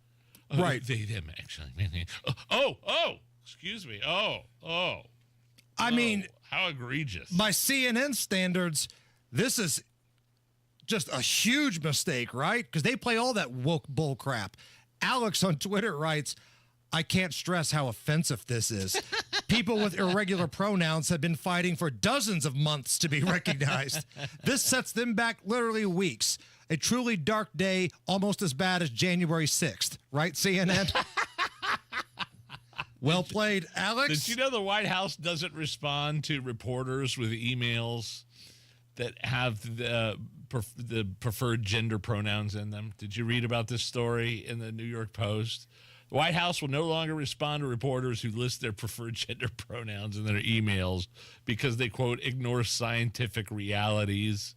Speaker 11: Right.
Speaker 8: They, them, actually. Excuse me.
Speaker 11: I mean,
Speaker 8: how egregious.
Speaker 11: By CNN standards, this is just a huge mistake, right? Because they play all that woke bull crap. Alex on Twitter writes, I can't stress how offensive this is. People with irregular pronouns have been fighting for dozens of months to be recognized. This sets them back literally weeks. A truly dark day, almost as bad as January 6th. Right, CNN? Well played, Alex.
Speaker 8: Did you know the White House doesn't respond to reporters with emails that have the preferred gender pronouns in them? Did you read about this story in the New York Post? The White House will no longer respond to reporters who list their preferred gender pronouns in their emails because they, quote, ignore scientific realities.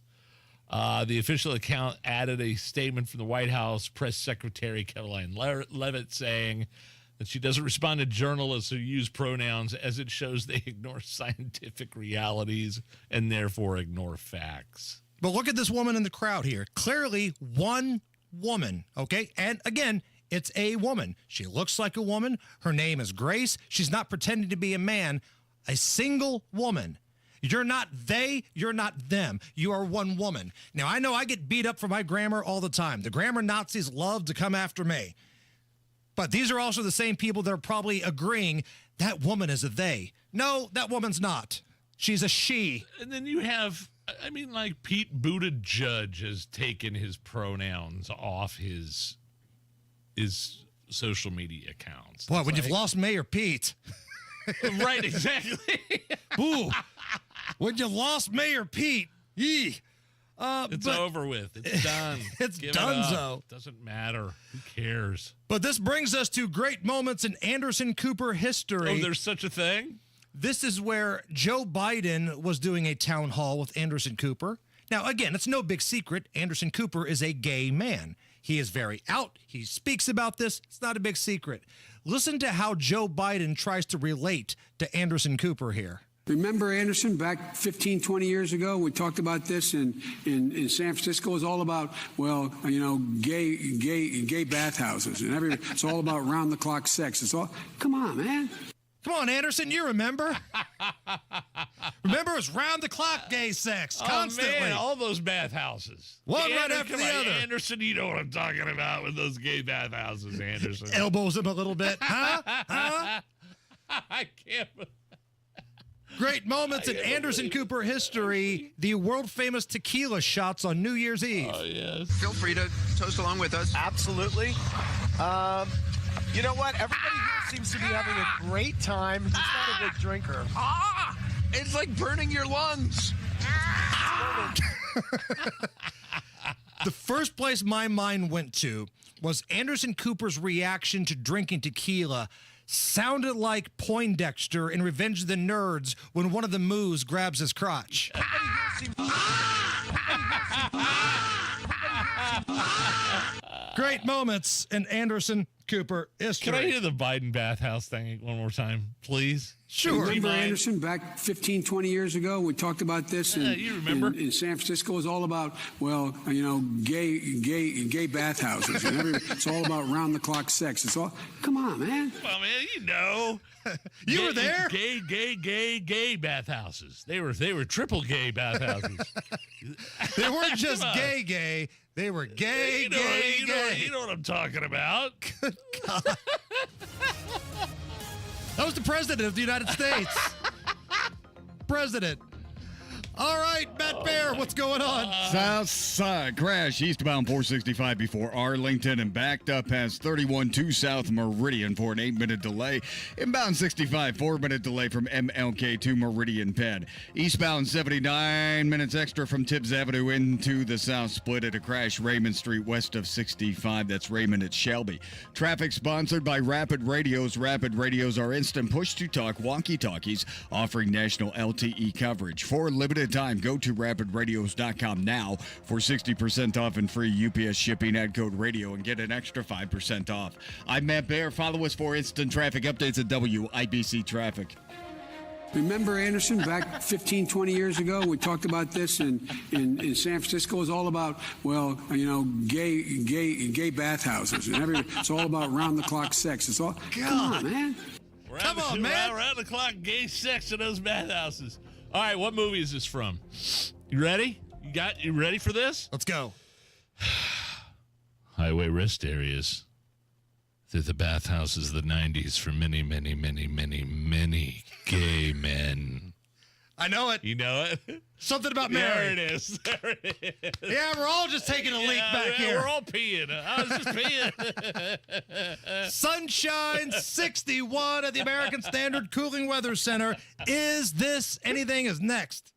Speaker 8: The official account added a statement from the White House press secretary Caroline Leavitt saying that she doesn't respond to journalists who use pronouns as it shows they ignore scientific realities and therefore ignore facts.
Speaker 11: But look at this woman in the crowd here. Clearly one woman, okay? And again, it's a woman. She looks like a woman. Her name is Grace. She's not pretending to be a man. A single woman. You're not they, you're not them. You are one woman. Now, I know I get beat up for my grammar all the time. The grammar Nazis love to come after me. But these are also the same people that are probably agreeing that woman is a they. No, that woman's not. She's a she.
Speaker 8: And then you have, I mean, like Pete Buttigieg has taken his pronouns off his social media accounts.
Speaker 11: Boy, when you've lost Mayor Pete.
Speaker 8: Right, exactly.
Speaker 11: Ooh, when you lost Mayor Pete, yee.
Speaker 8: It's over with. It's done.
Speaker 11: It's
Speaker 8: Give
Speaker 11: donezo.
Speaker 8: It doesn't matter. Who cares?
Speaker 11: But this brings us to great moments in Anderson Cooper history.
Speaker 8: Oh, there's such a thing?
Speaker 11: This is where Joe Biden was doing a town hall with Anderson Cooper. Now, again, it's no big secret. Anderson Cooper is a gay man. He is very out. He speaks about this. It's not a big secret. Listen to how Joe Biden tries to relate to Anderson Cooper here.
Speaker 13: Remember, Anderson, back 15, 20 years ago, we talked about this in San Francisco. It was all about, well, you know, gay bathhouses. And it's all about round-the-clock sex. It's all, come on, man.
Speaker 11: Come on, Anderson, you remember. Remember, it was round-the-clock gay sex, constantly.
Speaker 8: Oh, man, all those bathhouses.
Speaker 11: One right after the other.
Speaker 8: Anderson, you know what I'm talking about with those gay bathhouses, Anderson.
Speaker 11: Elbows him a little bit. Huh?
Speaker 8: I can't.
Speaker 11: Great moments in Anderson Cooper history. The world-famous tequila shots on New Year's Eve.
Speaker 8: Oh, yes.
Speaker 7: Feel free to toast along with us.
Speaker 17: Absolutely. You know what? Everybody here seems to be having a great time. He's not a big drinker.
Speaker 7: It's like burning your lungs.
Speaker 11: The first place my mind went to was Anderson Cooper's reaction to drinking tequila. Sounded like Poindexter in Revenge of the Nerds when one of the moos grabs his crotch. Great moments in Anderson Cooper, history.
Speaker 8: Can I hear the Biden bathhouse thing one more time, please?
Speaker 11: Sure.
Speaker 13: Remember, Anderson, back 15, 20 years ago, we talked about this.
Speaker 8: You remember?
Speaker 13: In San Francisco, it was all about, well, gay bathhouses. And it's all about round-the-clock sex. It's all, come on, man.
Speaker 8: Come on, man, you know.
Speaker 11: You were there?
Speaker 8: Gay bathhouses. They were triple gay bathhouses.
Speaker 11: They weren't just gay. They were gay.
Speaker 8: You know what I'm talking about.
Speaker 11: Good God. That was the president of the United States. President. All right, Matt Bear, what's going on?
Speaker 1: South side crash eastbound 465 before Arlington and backed up past 31-2 South Meridian for an 8-minute delay. Inbound 65, 4-minute delay from MLK to Meridian Penn. Eastbound 79 minutes extra from Tibbs Avenue into the South Split at a crash Raymond Street west of 65. That's Raymond at Shelby. Traffic sponsored by Rapid Radios. Rapid Radios are instant push-to-talk walkie-talkies offering national LTE coverage. For limited time, go to rapidradios.com now for 60% off and free UPS shipping. Add code radio and get an extra 5% off. I'm Matt Bear. Follow us for instant traffic updates at WIBC Traffic.
Speaker 13: Remember, Anderson, back 15, 20 years ago, we talked about this in San Francisco. It was all about, well, gay bathhouses. And it's all about round-the-clock sex. It's all, come on, man.
Speaker 11: Come on, man.
Speaker 8: Round-the-clock gay sex in those bathhouses. All right, what movie is this from? You ready? You ready for this?
Speaker 11: Let's go.
Speaker 8: Highway rest areas. They're the bathhouses of the 90s for many, many, many, many, many gay men.
Speaker 11: I know it.
Speaker 8: You know it?
Speaker 11: Something about Mary.
Speaker 8: There it is.
Speaker 11: Yeah, we're all just taking a leak back here.
Speaker 8: We're all peeing. I was just peeing.
Speaker 11: Sunshine 61 at the American Standard Cooling Weather Center. Is this anything is next?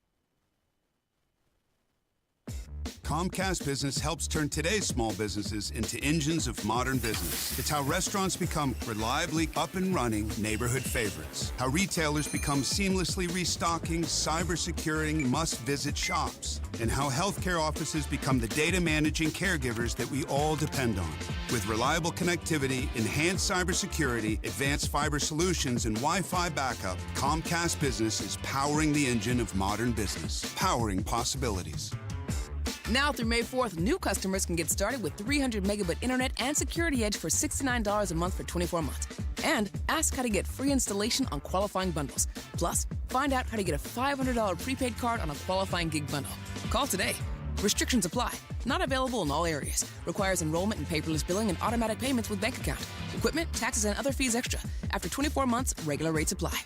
Speaker 3: Comcast Business helps turn today's small businesses into engines of modern business. It's how restaurants become reliably up and running neighborhood favorites. How retailers become seamlessly restocking, cyber-securing, must-visit shops. And how healthcare offices become the data managing caregivers that we all depend on. With reliable connectivity, enhanced cybersecurity, advanced fiber solutions, and Wi-Fi backup, Comcast Business is powering the engine of modern business. Powering possibilities.
Speaker 4: Now through May 4th, new customers can get started with 300 megabit internet and Security Edge for $69 a month for 24 months. And ask how to get free installation on qualifying bundles. Plus, find out how to get a $500 prepaid card on a qualifying gig bundle. Call today. Restrictions apply. Not available in all areas. Requires enrollment in paperless billing and automatic payments with bank account. Equipment, taxes, and other fees extra. After 24 months, regular rates apply.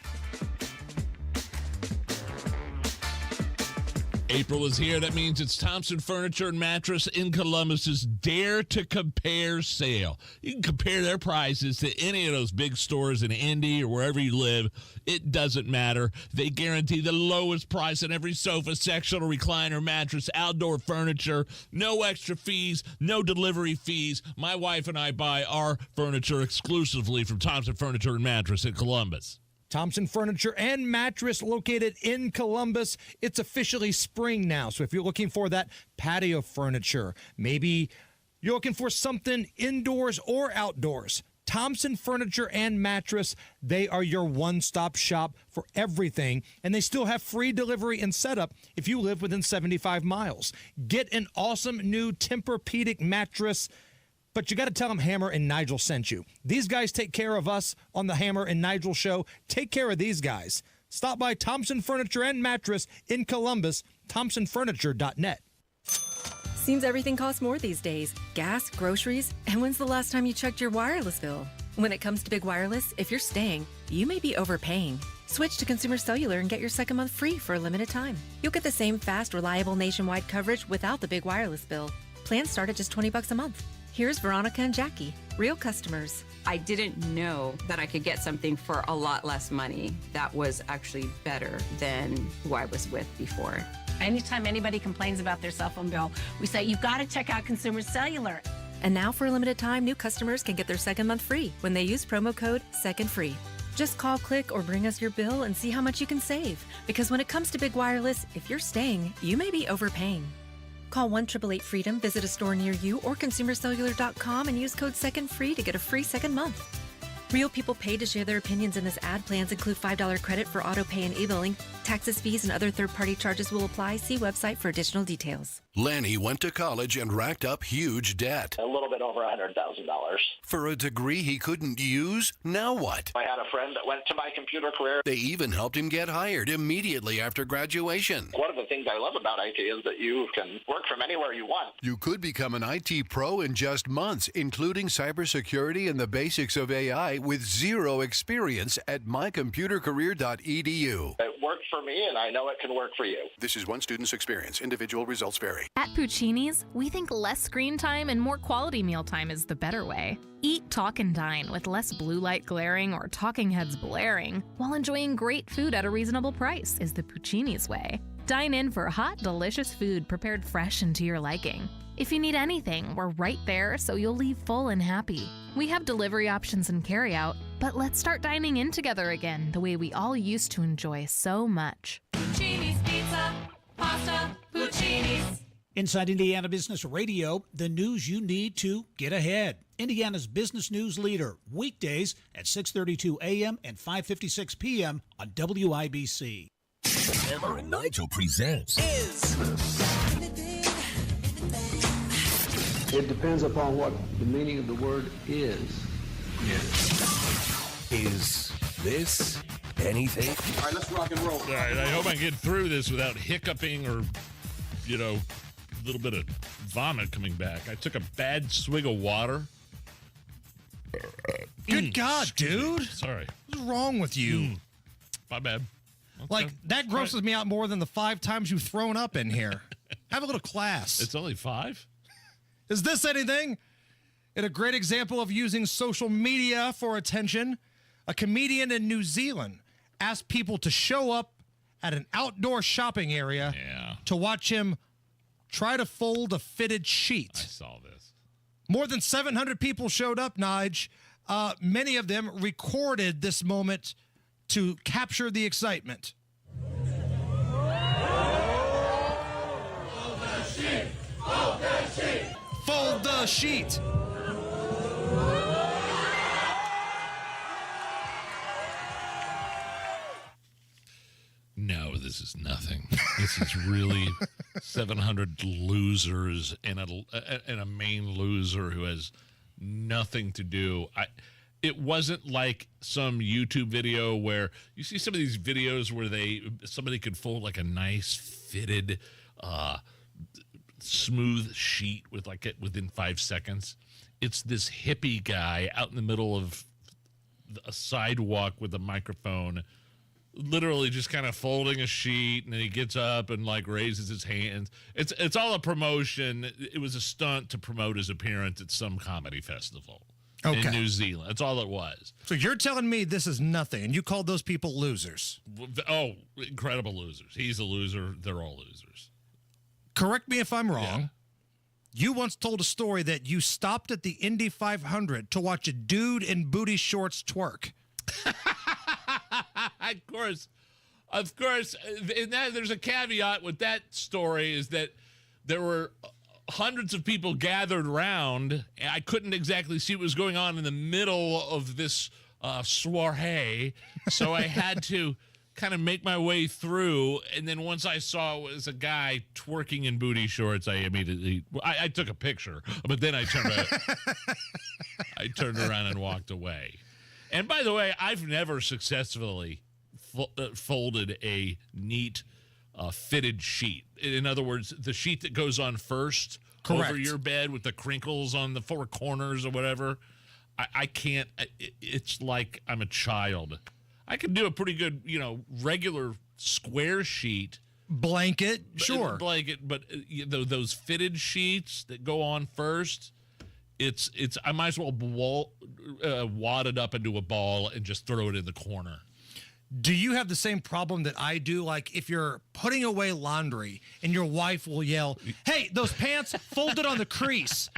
Speaker 8: April is here. That means it's Thompson Furniture and Mattress in Columbus's Dare to Compare sale. You can compare their prices to any of those big stores in Indy or wherever you live. It doesn't matter. They guarantee the lowest price on every sofa, sectional recliner, mattress, outdoor furniture. No extra fees, no delivery fees. My wife and I buy our furniture exclusively from Thompson Furniture and Mattress in Columbus.
Speaker 11: Thompson Furniture and Mattress located in Columbus. It's officially spring now. So if you're looking for that patio furniture, maybe you're looking for something indoors or outdoors, Thompson Furniture and Mattress, they are your one-stop shop for everything. And they still have free delivery and setup if you live within 75 miles. Get an awesome new Tempur-Pedic mattress, but you got to tell them Hammer and Nigel sent you. These guys take care of us on the Hammer and Nigel show. Take care of these guys. Stop by Thompson Furniture and Mattress in Columbus, thompsonfurniture.net.
Speaker 5: Seems everything costs more these days. Gas, groceries, and when's the last time you checked your wireless bill? When it comes to Big Wireless, if you're staying, you may be overpaying. Switch to Consumer Cellular and get your second month free for a limited time. You'll get the same fast, reliable nationwide coverage without the big wireless bill. Plans start at just $20 a month. Here's Veronica and Jackie, real customers.
Speaker 15: I didn't know that I could get something for a lot less money that was actually better than who I was with before.
Speaker 18: Anytime anybody complains about their cell phone bill, we say, you've got to check out Consumer Cellular.
Speaker 5: And now for a limited time, new customers can get their second month free when they use promo code SECONDFREE. Just call, click, or bring us your bill and see how much you can save. Because when it comes to Big Wireless, if you're staying, you may be overpaying. Call 1-888-FREEDOM, visit a store near you, or consumercellular.com and use code SECONDFREE to get a free second month. Real people pay to share their opinions, and this ad plans include $5 credit for auto pay and e-billing. Taxes, fees, and other third-party charges will apply. See website for additional details.
Speaker 2: Lanny went to college and racked up huge debt.
Speaker 6: A little bit over $100,000.
Speaker 2: For a degree he couldn't use? Now what?
Speaker 6: I had a friend that went to my computer career.
Speaker 2: They even helped him get hired immediately after graduation.
Speaker 6: One of the things I love about IT is that you can work from anywhere you want.
Speaker 2: You could become an IT pro in just months, including cybersecurity and the basics of AI with zero experience at mycomputercareer.edu.
Speaker 6: It worked for me, and I know it can work for you.
Speaker 2: This is one student's experience. Individual results vary.
Speaker 12: At Puccini's, we think less screen time and more quality mealtime is the better way. Eat, talk, and dine with less blue light glaring or talking heads blaring while enjoying great food at a reasonable price is the Puccini's way. Dine in for hot, delicious food prepared fresh and to your liking. If you need anything, we're right there so you'll leave full and happy. We have delivery options and carryout, but let's start dining in together again the way we all used to enjoy so much.
Speaker 19: Puccini's Pizza, Pasta, Puccini's.
Speaker 20: Inside Indiana Business Radio, the news you need to get ahead. Indiana's business news leader, weekdays at 6:32 a.m. and 5:56 p.m. on WIBC.
Speaker 29: Hammer and Nigel presents
Speaker 21: It depends upon what the meaning of the word is.
Speaker 29: Is this anything?
Speaker 6: All right, let's rock and roll.
Speaker 8: All right, I hope I get through this without hiccuping or, a little bit of vomit coming back. I took a bad swig of water.
Speaker 11: Good God, dude.
Speaker 8: Sorry.
Speaker 11: What's wrong with you?
Speaker 8: My bad.
Speaker 11: Like, that grosses me out more than the 5 times you've thrown up in here. Have a little class.
Speaker 8: It's only 5?
Speaker 11: Is this anything? In a great example of using social media for attention, a comedian in New Zealand asked people to show up at an outdoor shopping area to watch him try to fold a fitted sheet. I
Speaker 8: saw this.
Speaker 11: More than 700 people showed up, Nige. Many of them recorded this moment to capture the excitement. Fold the sheet.
Speaker 8: No, this is nothing. This is really 700 losers and a main loser who has nothing to do. It wasn't like some YouTube video where you see some of these videos where somebody could fold like a nice fitted smooth sheet within 5 seconds. It's this hippie guy out in the middle of a sidewalk with a microphone, literally just kind of folding a sheet, and then he gets up and raises his hands. It's all a promotion. It was a stunt to promote his appearance at some comedy festival in New Zealand. That's all it was.
Speaker 11: So you're telling me this is nothing, and you called those people losers?
Speaker 8: Oh, incredible losers. He's a loser. They're all losers.
Speaker 11: Correct me if I'm wrong. Yeah. You once told a story that you stopped at the Indy 500 to watch a dude in booty shorts twerk. Of course.
Speaker 8: And there's a caveat with that story is that there were hundreds of people gathered around. I couldn't exactly see what was going on in the middle of this soiree, so I had to kind of make my way through, and then once I saw it was a guy twerking in booty shorts, I immediately I took a picture, but then I turned around and walked away. And by the way, I've never successfully folded a neat fitted sheet. In other words, the sheet that goes on first over your bed with the crinkles on the 4 corners or whatever. I can't. It's like I'm a child. I can do a pretty good, regular square sheet.
Speaker 11: Blanket, sure.
Speaker 8: Blanket, but those fitted sheets that go on first, it's. I might as well wad it up into a ball and just throw it in the corner.
Speaker 11: Do you have the same problem that I do? Like if you're putting away laundry and your wife will yell, "Hey, those pants folded on the crease."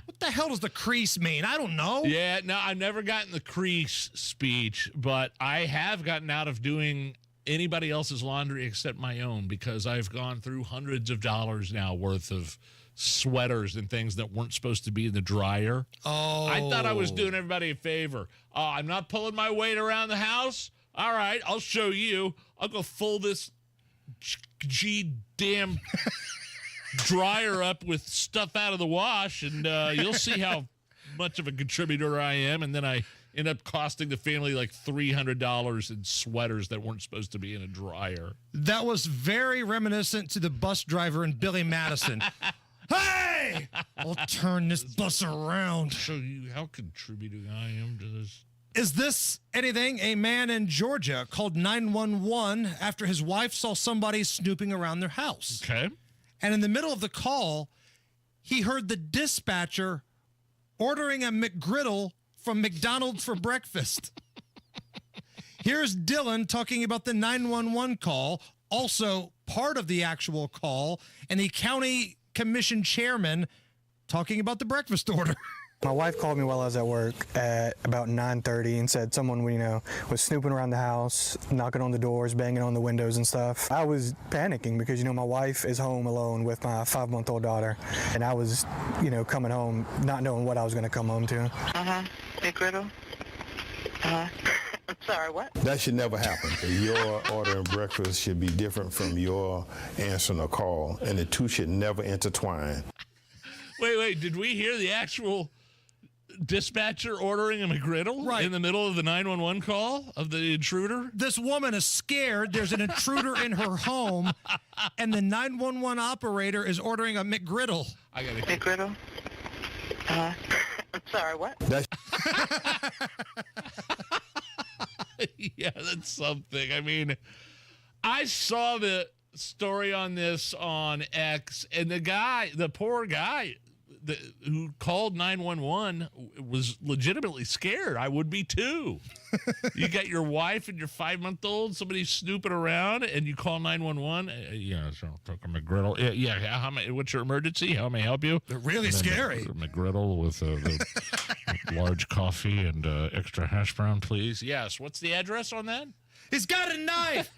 Speaker 11: What the hell does the crease mean? I don't know.
Speaker 8: Yeah, no, I've never gotten the crease speech, but I have gotten out of doing anybody else's laundry except my own, because I've gone through hundreds of dollars now worth of sweaters and things that weren't supposed to be in the dryer.
Speaker 11: Oh.
Speaker 8: I thought I was doing everybody a favor. I'm not pulling my weight around the house. All right, I'll show you. I'll go fold this damn dryer up with stuff out of the wash, and you'll see how much of a contributor I am. And then I end up costing the family like $300 in sweaters that weren't supposed to be in a dryer.
Speaker 11: That was very reminiscent to the bus driver in Billy Madison. Hey! I'll turn this bus around.
Speaker 8: Show you how contributing I am to this.
Speaker 11: Is this anything? A man in Georgia called 911 after his wife saw somebody snooping around their house.
Speaker 8: Okay.
Speaker 11: And in the middle of the call, he heard the dispatcher ordering a McGriddle from McDonald's for breakfast. Here's Dylan talking about the 911 call, also part of the actual call, and the county commission chairman talking about the breakfast order.
Speaker 14: My wife called me while I was at work at about 9:30 and said someone, was snooping around the house, knocking on the doors, banging on the windows and stuff. I was panicking because, my wife is home alone with my 5-month-old daughter, and I was, coming home not knowing what I was going to come home to.
Speaker 16: McGriddle? I'm sorry, what?
Speaker 22: That should never happen. Your ordering breakfast should be different from your answering a call, and the two should never intertwine.
Speaker 8: Wait, did we hear the actual dispatcher ordering a McGriddle in the middle of the 911 call of the intruder?
Speaker 11: This woman is scared. There's an intruder in her home, and the 911 operator is ordering a McGriddle.
Speaker 8: I got
Speaker 16: McGriddle? I'm sorry, what?
Speaker 8: Yeah, that's something. I mean, I saw the story on this on X, and the poor guy who called 911 was legitimately scared. I would be too. You got your wife and your 5-month-old, somebody snooping around, and you call 911. So took a McGriddle. Yeah. What's your emergency? How may I help you?
Speaker 11: They're really scary.
Speaker 8: McGriddle with a large coffee and extra hash brown, please. Yes. What's the address on that?
Speaker 11: He's got a knife.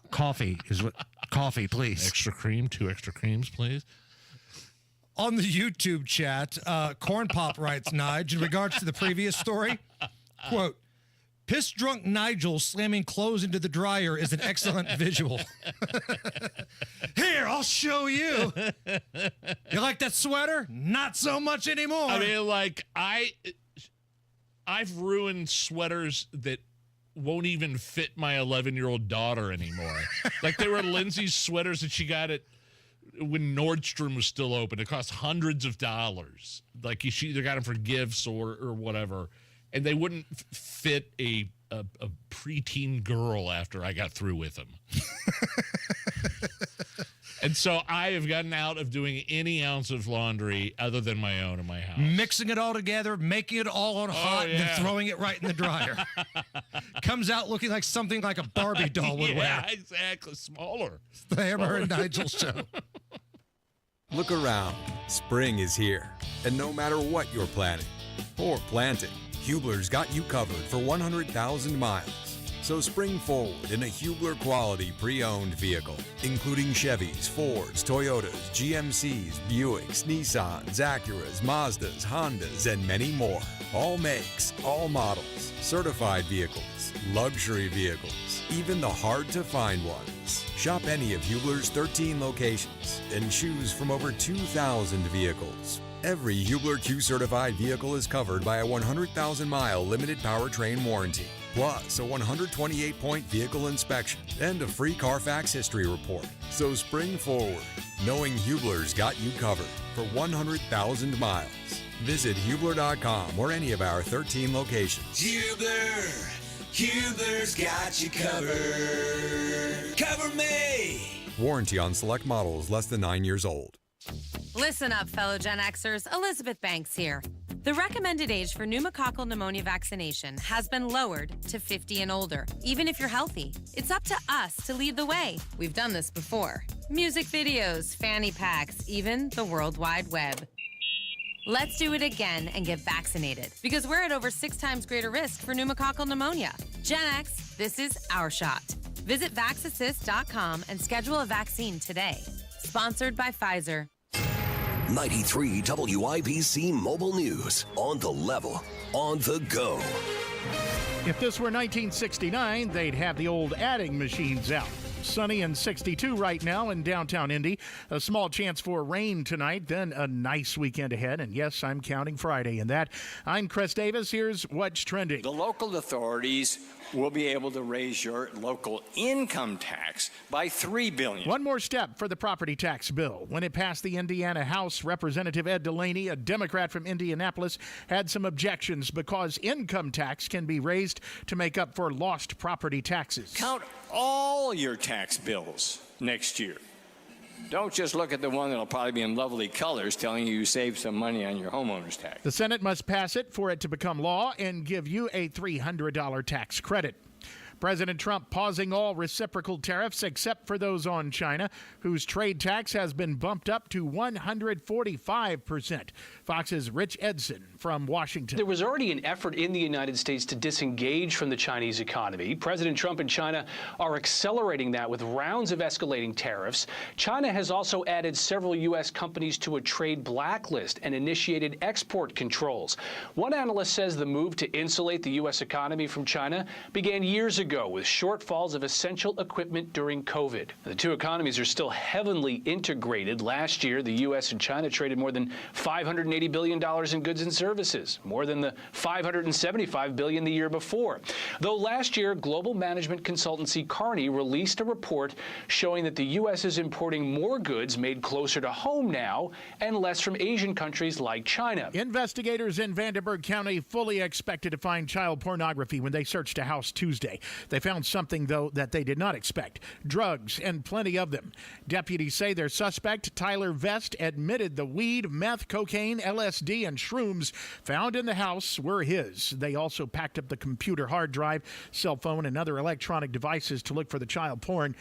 Speaker 11: Coffee, please.
Speaker 8: Extra cream, 2 extra creams, please.
Speaker 11: On the YouTube chat, Corn Pop writes, Nige, in regards to the previous story, quote, piss drunk Nigel slamming clothes into the dryer is an excellent visual. Here, I'll show you. You like that sweater? Not so much anymore.
Speaker 8: I mean, I've ruined sweaters that won't even fit my 11-year-old daughter anymore. Like, they were Lindsay's sweaters that she got when Nordstrom was still open. It cost hundreds of dollars. Like, she either got them for gifts or whatever, and they wouldn't fit a preteen girl after I got through with them. And so I have gotten out of doing any ounce of laundry other than my own in my house.
Speaker 11: Mixing it all together, making it all on hot, and then throwing it right in the dryer. Comes out looking like something like a Barbie doll would wear.
Speaker 8: Yeah, exactly. Smaller.
Speaker 11: It's the Hammer and Nigel show.
Speaker 23: Look around. Spring is here. And no matter what you're planning or planting, Hubler's got you covered for 100,000 miles. So spring forward in a Hubler quality pre-owned vehicle, including Chevys, Fords, Toyotas, GMCs, Buicks, Nissans, Acuras, Mazdas, Hondas, and many more. All makes, all models, certified vehicles, luxury vehicles, even the hard-to-find ones. Shop any of Hubler's 13 locations and choose from over 2,000 vehicles. Every Hubler Q-certified vehicle is covered by a 100,000-mile limited powertrain warranty, plus a 128-point vehicle inspection and a free Carfax history report. So spring forward, knowing Hubler's got you covered for 100,000 miles. Visit Hubler.com or any of our 13 locations.
Speaker 7: Hubler's got you covered. Cover me!
Speaker 23: Warranty on select models less than 9 years old.
Speaker 24: Listen up, fellow Gen Xers. Elizabeth Banks here. The recommended age for pneumococcal pneumonia vaccination has been lowered to 50 and older, even if you're healthy. It's up to us to lead the way. We've done this before. Music videos, fanny packs, even the World Wide Web. Let's do it again and get vaccinated, because we're at over 6 times greater risk for pneumococcal pneumonia. Gen X, this is our shot. Visit VaxAssist.com and schedule a vaccine today. Sponsored by Pfizer.
Speaker 29: 93 WIBC Mobile News. On the level, on the go.
Speaker 1: If this were 1969, they'd have the old adding machines out. Sunny and 62 right now in downtown Indy. A small chance for rain tonight, then a nice weekend ahead. And yes, I'm counting Friday in that. I'm Chris Davis. Here's what's trending.
Speaker 9: The local authorities will be able to raise your local income tax by $3 billion.
Speaker 1: One more step for the property tax bill. When it passed the Indiana House, Representative Ed Delaney, a Democrat from Indianapolis, had some objections because income tax can be raised to make up for lost property taxes.
Speaker 9: Count all your tax bills next year. Don't just look at the one that'll probably be in lovely colors telling you saved some money on your homeowner's tax.
Speaker 1: The Senate must pass it for it to become law and give you a $300 tax credit. President Trump pausing all reciprocal tariffs except for those on China, whose trade tax has been bumped up to 145%. Fox's Rich Edson from Washington.
Speaker 10: There was already an effort in the United States to disengage from the Chinese economy. President Trump and China are accelerating that with rounds of escalating tariffs. China has also added several U.S. companies to a trade blacklist and initiated export controls. One analyst says the move to insulate the U.S. economy from China began years ago with shortfalls of essential equipment during COVID. The two economies are still heavily integrated. Last year, the U.S. and China traded more than $580 billion in goods and services, more than the $575 billion the year before. Though last year, global management consultancy Kearney released a report showing that the U.S. is importing more goods made closer to home now and less from Asian countries like China.
Speaker 1: Investigators in Vandenberg County fully expected to find child pornography when they searched a house Tuesday. They found something, though, that they did not expect. Drugs, and plenty of them. Deputies say their suspect, Tyler Vest, admitted the weed, meth, cocaine, LSD, and shrooms found in the house were his. They also packed up the computer hard drive, cell phone, and other electronic devices to look for the child porn.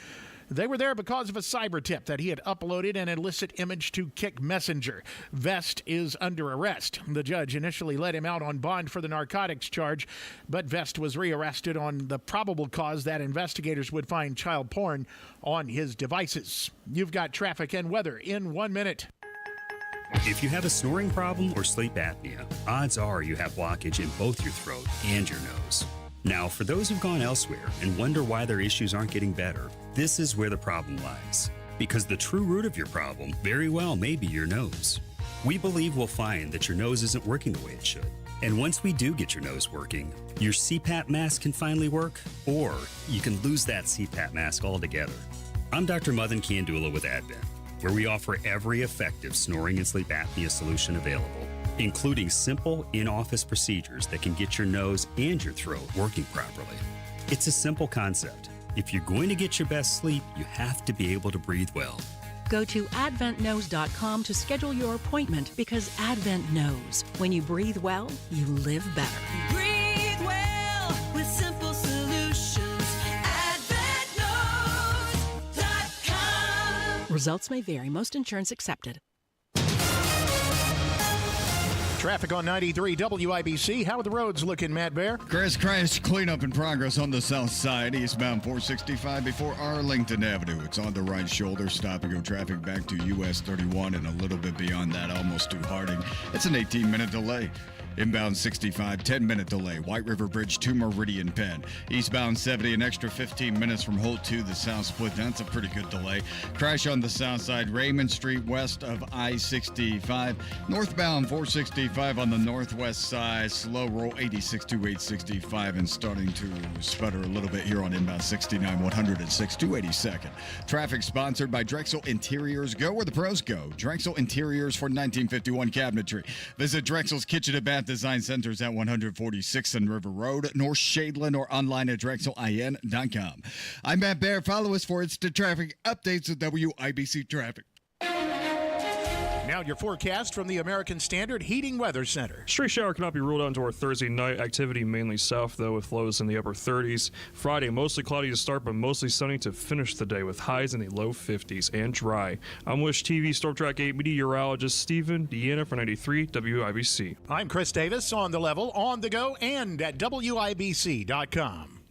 Speaker 1: They were there because of a cyber tip that he had uploaded an illicit image to Kick Messenger. Vest is under arrest. The judge initially let him out on bond for the narcotics charge, but Vest was rearrested on the probable cause that investigators would find child porn on his devices. You've got traffic and weather in 1 minute.
Speaker 13: If you have a snoring problem or sleep apnea, odds are you have blockage in both your throat and your nose. Now, for those who've gone elsewhere and wonder why their issues aren't getting better, this is where the problem lies. Because the true root of your problem very well may be your nose. We believe we'll find that your nose isn't working the way it should. And once we do get your nose working, your CPAP mask can finally work, or you can lose that CPAP mask altogether. I'm Dr. Madan Kandula with Advent, where we offer every effective snoring and sleep apnea solution available, including simple in-office procedures that can get your nose and your throat working properly. It's a simple concept. If you're going to get your best sleep, you have to be able to breathe well.
Speaker 17: Go to adventknows.com to schedule your appointment because Advent knows when you breathe well, you live better.
Speaker 19: Breathe well with simple solutions. AdventKnows.com.
Speaker 17: Results may vary. Most insurance accepted.
Speaker 1: Traffic on 93 WIBC. How are the roads looking, Matt Bear?
Speaker 25: Chris, crash cleanup in progress on the south side, eastbound 465 before Arlington Avenue. It's on the right shoulder, stop-and-go traffic back to US 31 and a little bit beyond that, almost to Harding. It's an 18-minute delay. Inbound 65, 10-minute delay. White River Bridge to Meridian Penn. Eastbound 70, an extra 15 minutes from Holt to the south split. That's a pretty good delay. Crash on the south side, Raymond Street west of I-65. Northbound 465 on the northwest side. Slow roll 86 to 865 and starting to sputter a little bit here on inbound 69, 106 to 82nd. Traffic sponsored by Drexel Interiors. Go where the pros go. Drexel Interiors for 1951 cabinetry. Visit Drexel's Kitchen and Bath Design Centers at 146th and River Road, North Shadeland, or online at drexelin.com. I'm Matt Bear. Follow us for instant traffic updates at WIBC Traffic.
Speaker 1: Now your forecast from the American Standard Heating Weather Center.
Speaker 26: Stray shower cannot be ruled out until our Thursday night. Activity mainly south, though, with lows in the upper 30s. Friday, mostly cloudy to start, but mostly sunny to finish the day with highs in the low 50s and dry. I'm Wish TV Storm Track 8 meteorologist Stephen Deanna for 93 WIBC.
Speaker 1: I'm Chris Davis, on the level, on the go, and at WIBC.com.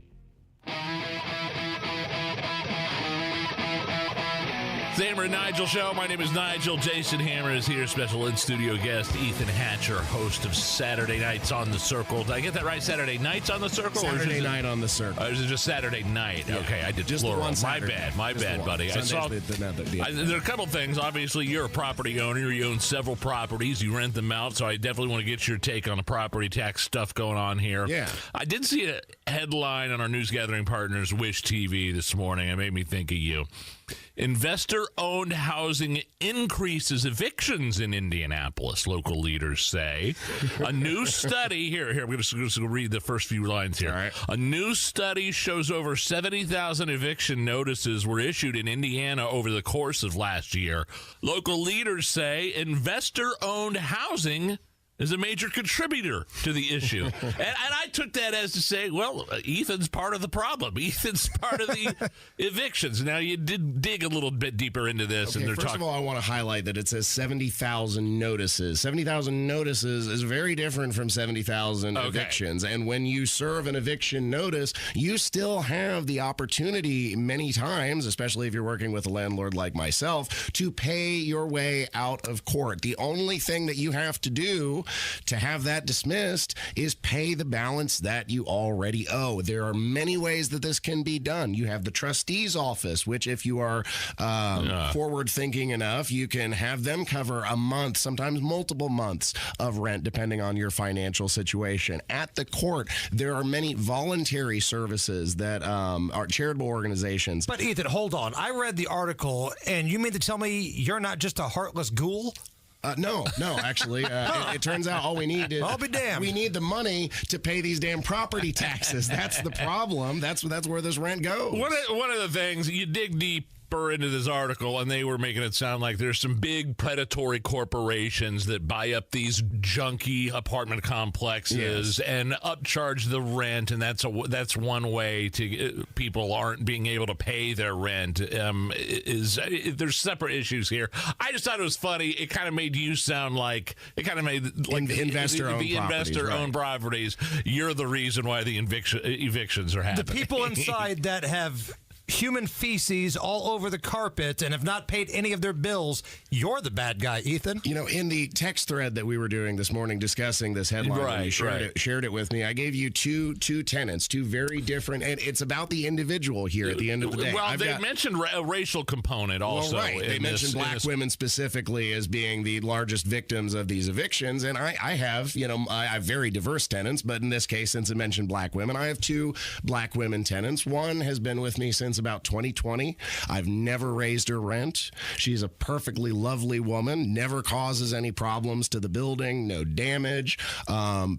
Speaker 8: The Hammer and Nigel Show. My name is Nigel. Jason Hammer is here. Special in-studio guest, Ethan Hatcher, host of Saturday Nights on the Circle. Did I get that right? Saturday Nights on the Circle?
Speaker 2: Saturday Night on the Circle.
Speaker 8: Or is it just Saturday Night?
Speaker 2: Yeah.
Speaker 8: Okay, I did
Speaker 2: just
Speaker 8: plural.
Speaker 2: My bad,
Speaker 8: buddy.
Speaker 2: Sunday's
Speaker 8: there are a couple things. Obviously, you're a property owner. You own several properties. You rent them out, so I definitely want to get your take on the property tax stuff going on here.
Speaker 2: Yeah.
Speaker 8: I did see a headline on our news gathering partners, Wish TV, this morning. It made me think of you. Investor-owned housing increases evictions in Indianapolis, local leaders say. A new study, here, I'm going to read the first few lines here.
Speaker 2: Right.
Speaker 8: A new study shows over 70,000 eviction notices were issued in Indiana over the course of last year. Local leaders say investor-owned housing is a major contributor to the issue. and I took that as to say, well, Ethan's part of the problem. Ethan's part of the evictions. Now, you did dig a little bit deeper into this.
Speaker 2: Okay,
Speaker 8: and they're
Speaker 2: first of all, I want to highlight that it says 70,000 notices. 70,000 notices is very different from 70,000 evictions. And when you serve an eviction notice, you still have the opportunity many times, especially if you're working with a landlord like myself, to pay your way out of court. The only thing that you have to do to have that dismissed is pay the balance that you already owe. There are many ways that this can be done. You have the trustee's office, which if you are forward thinking enough, you can have them cover a month, sometimes multiple months of rent, depending on your financial situation. At the court, there are many voluntary services that are charitable organizations.
Speaker 11: But Ethan, hold on. I read the article, and you mean to tell me you're not just a heartless ghoul?
Speaker 2: No, actually. It turns out all we need is...
Speaker 11: I'll be damned.
Speaker 2: We need the money to pay these damn property taxes. That's the problem. That's where this rent goes.
Speaker 8: One of the things, you dig deeper into this article, and they were making it sound like there's some big predatory corporations that buy up these junky apartment complexes and upcharge the rent, and that's one way to people aren't being able to pay their rent. There's separate issues here. I just thought it was funny. It kind of made you sound like the investor-owned properties. You're the reason why the evictions are happening.
Speaker 11: The people inside that have human feces all over the carpet and have not paid any of their bills, you're the bad guy, Ethan.
Speaker 2: You know, in the text thread that we were doing this morning discussing this headline, when you shared it with me, I gave you two tenants, two very different, and it's about the individual here at the end of the day.
Speaker 8: Well, they mentioned a racial component also.
Speaker 2: Well, right. They mentioned black women specifically as being the largest victims of these evictions, and I have very diverse tenants, but in this case, since it mentioned black women, I have two black women tenants. One has been with me since about 2020. I've never raised her rent. She's a perfectly lovely woman, never causes any problems to the building, no damage,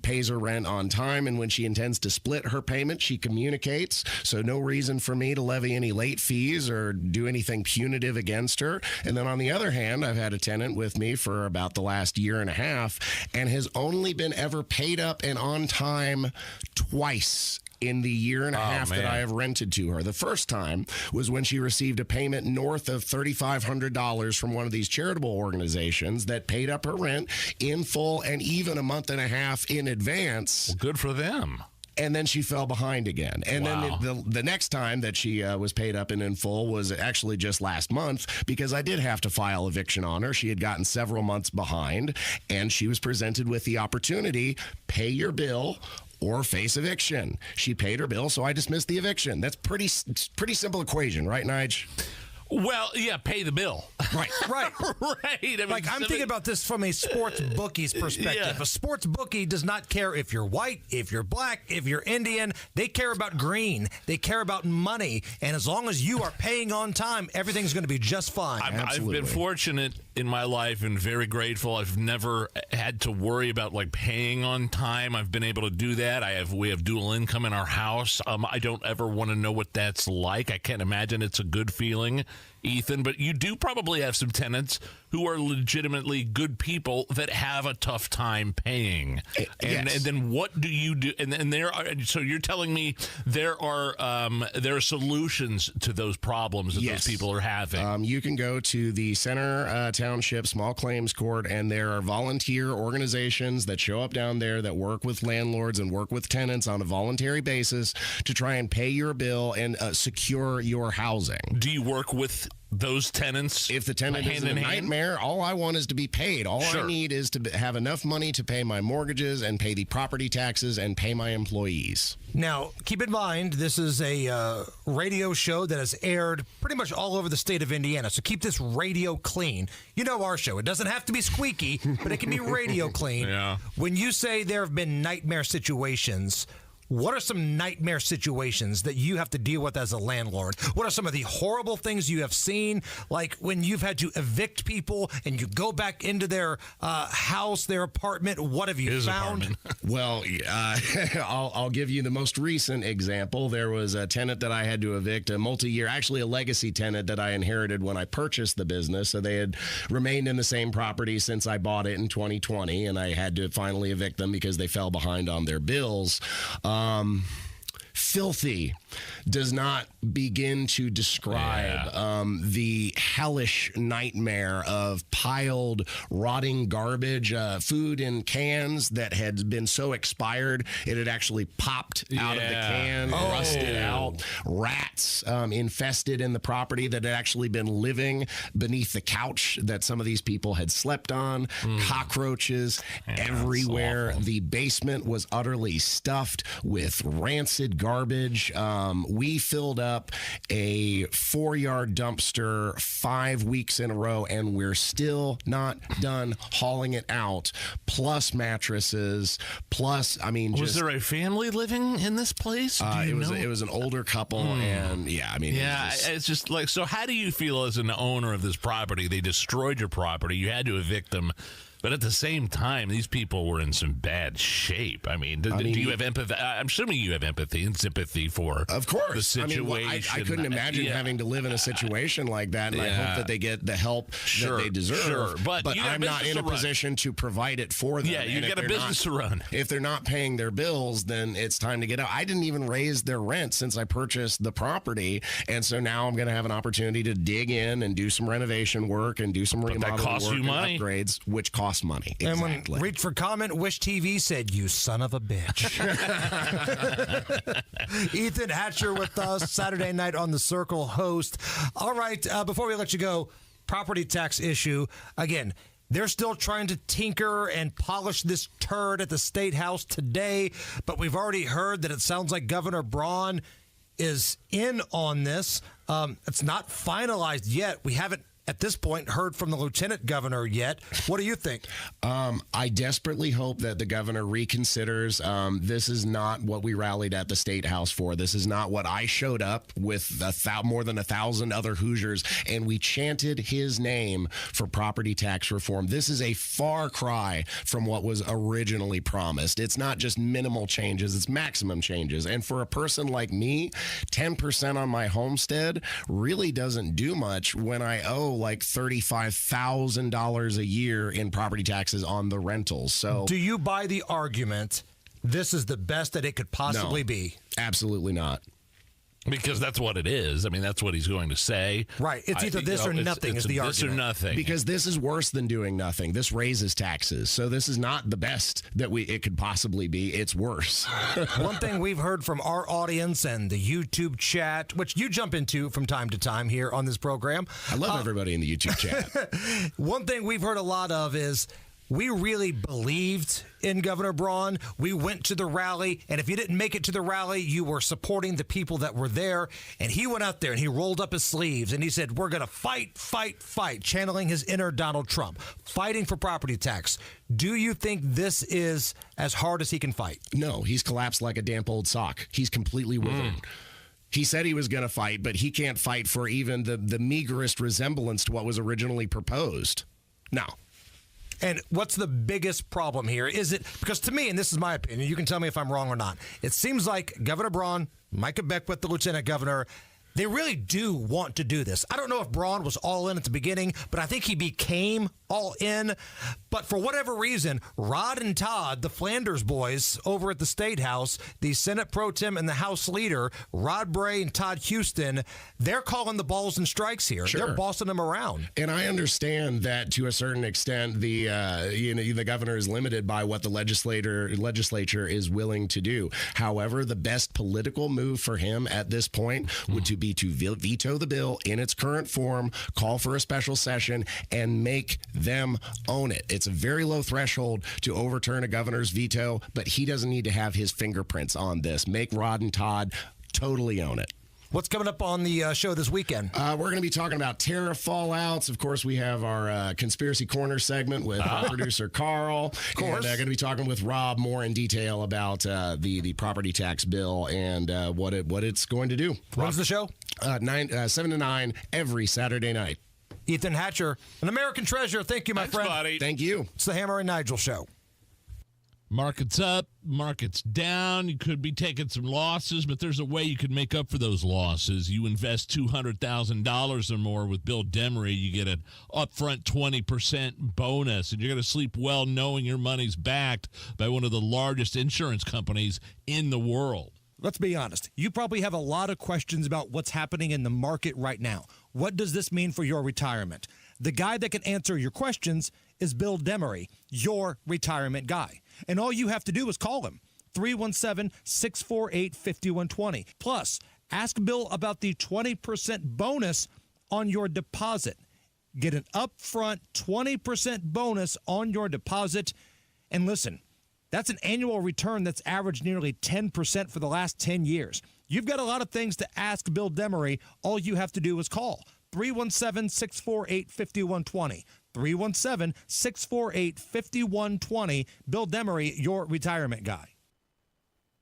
Speaker 2: pays her rent on time, and when she intends to split her payment, she communicates, so no reason for me to levy any late fees or do anything punitive against her. And then on the other hand, I've had a tenant with me for about the last year and a half and has only been ever paid up and on time twice in the year and a half that I have rented to her. The first time was when she received a payment north of $3,500 from one of these charitable organizations that paid up her rent in full and even a month and a half in advance.
Speaker 8: Well, good for them.
Speaker 2: And then she fell behind again. And then the next time that she was paid up and in full was actually just last month, because I did have to file eviction on her. She had gotten several months behind, and she was presented with the opportunity, pay your bill or face eviction. She paid her bill, so I dismissed the eviction. That's pretty simple equation, right, Nige?
Speaker 8: Well, yeah, pay the bill.
Speaker 2: Right.
Speaker 11: Right.
Speaker 8: Right. I mean,
Speaker 11: I'm thinking about this from a sports bookie's perspective.
Speaker 8: Yeah.
Speaker 11: A sports bookie does not care if you're white, if you're black, if you're Indian. They care about green. They care about money. And as long as you are paying on time, everything's going to be just fine.
Speaker 8: I've been fortunate in my life and very grateful. I've never had to worry about paying on time. I've been able to do that. We have dual income in our house. I don't ever want to know what that's like. I can't imagine it's a good feeling, Ethan, but you do probably have some tenants who are legitimately good people that have a tough time paying. And then what do you do? So you're telling me there are solutions to those problems that those people are having.
Speaker 2: You can go to the Center Township Small Claims Court, and there are volunteer organizations that show up down there that work with landlords and work with tenants on a voluntary basis to try and pay your bill and secure your housing.
Speaker 8: Do you work with those tenants.
Speaker 2: If the tenant is a nightmare, all I want is to be paid. All I need is to have enough money to pay my mortgages and pay the property taxes and pay my employees.
Speaker 11: Now, keep in mind, this is a radio show that has aired pretty much all over the state of Indiana, so keep this radio clean. You know our show. It doesn't have to be squeaky, but it can be radio clean.
Speaker 8: Yeah.
Speaker 11: When you say there have been nightmare situations, what are some nightmare situations that you have to deal with as a landlord? What are some of the horrible things you have seen, like when you've had to evict people and you go back into their house, their apartment? What have you found?
Speaker 2: Well, I'll give you the most recent example. There was a tenant that I had to evict, a multi-year, actually a legacy tenant that I inherited when I purchased the business. So they had remained in the same property since I bought it in 2020, and I had to finally evict them because they fell behind on their bills. Filthy does not begin to describe the hellish nightmare of piled, rotting garbage, food in cans that had been so expired it had actually popped out of the can, rusted out, rats infested in the property that had actually been living beneath the couch that some of these people had slept on, cockroaches everywhere. The basement was utterly stuffed with rancid garbage. We filled up a 4-yard dumpster 5 weeks in a row, and we're still not done hauling it out. Plus mattresses, plus, I mean,
Speaker 8: was there a family living in this place?
Speaker 2: It was an older couple, and
Speaker 8: it's just like, so how do you feel as an owner of this property? They destroyed your property. You had to evict them. But at the same time, these people were in some bad shape. I mean, do you have empathy? I'm assuming you have empathy and sympathy for,
Speaker 2: of course,
Speaker 8: the situation.
Speaker 2: I couldn't imagine having to live in a situation like that, and I hope that they get the help that they deserve.
Speaker 8: Sure. But
Speaker 2: I'm not in a position to provide it for them.
Speaker 8: Yeah, you've got a business to run.
Speaker 2: If they're not paying their bills, then it's time to get out. I didn't even raise their rent since I purchased the property, and so now I'm going to have an opportunity to dig in and do some renovation work and do some remodeling work and upgrades, which cost money.
Speaker 11: And when Reach for Comment, Wish TV said, "You son of a bitch." Ethan Hatcher with us, Saturday Night on the Circle host. All right, before we let you go, property tax issue. Again, they're still trying to tinker and polish this turd at the State House today, but we've already heard that it sounds like Governor Braun is in on this. It's not finalized yet. We haven't, at this point, heard from the lieutenant governor yet. What do you think?
Speaker 2: I desperately hope that the governor reconsiders. This is not what we rallied at the State House for. This is not what I showed up with more than 1,000 other Hoosiers, and we chanted his name for property tax reform. This is a far cry from what was originally promised. It's not just minimal changes, it's maximum changes. And for a person like me, 10% on my homestead really doesn't do much when I owe like $35,000 a year in property taxes on the rentals. So,
Speaker 11: do you buy the argument this is the best that it could possibly be?
Speaker 2: Absolutely not.
Speaker 8: Because that's what it is. I mean, that's what he's going to say.
Speaker 11: Right. It's either this or nothing is the argument.
Speaker 8: This or nothing.
Speaker 2: Because this is worse than doing nothing. This raises taxes. So this is not the best that it could possibly be. It's worse.
Speaker 11: One thing we've heard from our audience and the YouTube chat, which you jump into from time to time here on this program.
Speaker 2: I love everybody in the YouTube chat.
Speaker 11: One thing we've heard a lot of is, we really believed in Governor Braun. We went to the rally, and if you didn't make it to the rally, you were supporting the people that were there. And he went out there and he rolled up his sleeves and he said, "We're going to fight, fight, fight," channeling his inner Donald Trump, fighting for property tax. Do you think this is as hard as he can fight?
Speaker 2: No, he's collapsed like a damp old sock. He's completely withered. He said he was going to fight, but he can't fight for even the meagerest resemblance to what was originally proposed. No.
Speaker 11: And what's the biggest problem here? Is it, because to me, and this is my opinion, you can tell me if I'm wrong or not, it seems like Governor Braun, Micah Beckwith, the lieutenant governor, they really do want to do this. I don't know if Braun was all in at the beginning, but I think he became all in. But for whatever reason, Rod and Todd, the Flanders boys over at the State House, the Senate Pro Tem and the House Leader, Rod Bray and Todd Houston, they're calling the balls and strikes here.
Speaker 2: Sure.
Speaker 11: They're bossing them around.
Speaker 2: And I understand that to a certain extent, the governor is limited by what the legislature is willing to do. However, the best political move for him at this point would to be be to veto the bill in its current form, call for a special session, and make them own it. It's a very low threshold to overturn a governor's veto, but he doesn't need to have his fingerprints on this. Make Rod and Todd totally own it.
Speaker 3: What's coming up on the show this weekend?
Speaker 2: We're going to be talking about tariff fallouts. Of course, we have our Conspiracy Corner segment with producer Carl. Of course. And going to be talking with Rob more in detail about the property tax bill and what it's going to do.
Speaker 3: When's the show?
Speaker 2: 7 to 9 every Saturday night.
Speaker 3: Ethan Hatcher, an American treasure. Thank you, my friend.
Speaker 8: Buddy.
Speaker 2: Thank you.
Speaker 3: It's the Hammer and Nigel Show.
Speaker 8: Market's up, market's down. You could be taking some losses, but there's a way you could make up for those losses. You invest $200,000 or more with Bill Demery, you get an upfront 20% bonus, and you're going to sleep well knowing your money's backed by one of the largest insurance companies in the world.
Speaker 3: Let's be honest. You probably have a lot of questions about what's happening in the market right now. What does this mean for your retirement? The guy that can answer your questions is Bill Demery, your retirement guy. And all you have to do is call him, 317-648-5120. Plus, ask Bill about the 20% bonus on your deposit. Get an upfront 20% bonus on your deposit. And listen, that's an annual return that's averaged nearly 10% for the last 10 years. You've got a lot of things to ask Bill Demery. All you have to do is call 317-648-5120. 317-648-5120. Bill Demery, your retirement guy.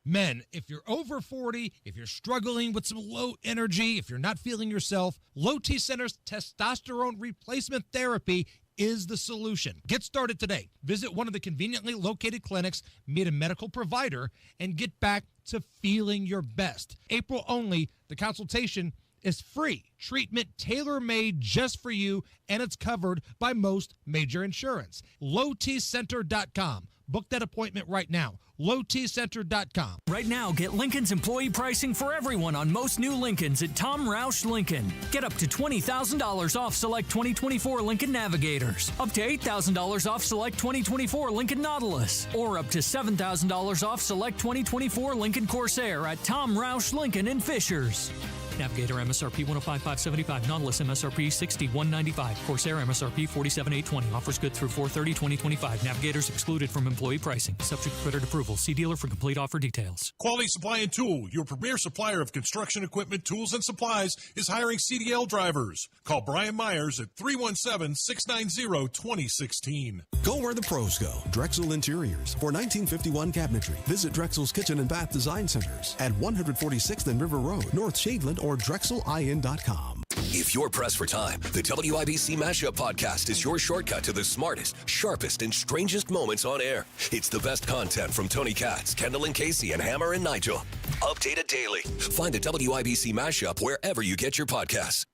Speaker 3: Men, if you're over 40, if you're struggling with some low energy, if you're not feeling yourself, Low T Center's testosterone replacement therapy is the solution. Get started today. Visit one of the conveniently located clinics, meet a medical provider, and get back to feeling your best. April only, the consultation is free. Treatment tailor-made just for you, and it's covered by most major insurance. LowTCenter.com. Book that appointment right now. LowTCenter.com.
Speaker 4: Right now, get Lincoln's employee pricing for everyone on most new Lincolns at Tom Roush Lincoln. Get up to $20,000 off select 2024 Lincoln Navigators, up to $8,000 off select 2024 Lincoln Nautilus, or up to $7,000 off select 2024 Lincoln Corsair at Tom Roush Lincoln in Fishers. Navigator MSRP $105,575, Nautilus MSRP $61,995, Corsair MSRP $47,820. Offers good through 4/30/2025. Navigators excluded from employee pricing. Subject to credit approval. See dealer for complete offer details.
Speaker 5: Quality Supply and Tool, your premier supplier of construction equipment, tools, and supplies, is hiring CDL drivers. Call Brian Myers at 317-690-2016.
Speaker 12: Go where the pros go. Drexel Interiors for 1951 cabinetry. Visit Drexel's Kitchen and Bath Design Centers at 146th and River Road, North Shadeland, or DrexelIN.com.
Speaker 29: If you're pressed for time, the WIBC Mashup Podcast is your shortcut to the smartest, sharpest, and strangest moments on air. It's the best content from Tony Katz, Kendall and Casey, and Hammer and Nigel. Updated daily. Find the WIBC Mashup wherever you get your podcasts.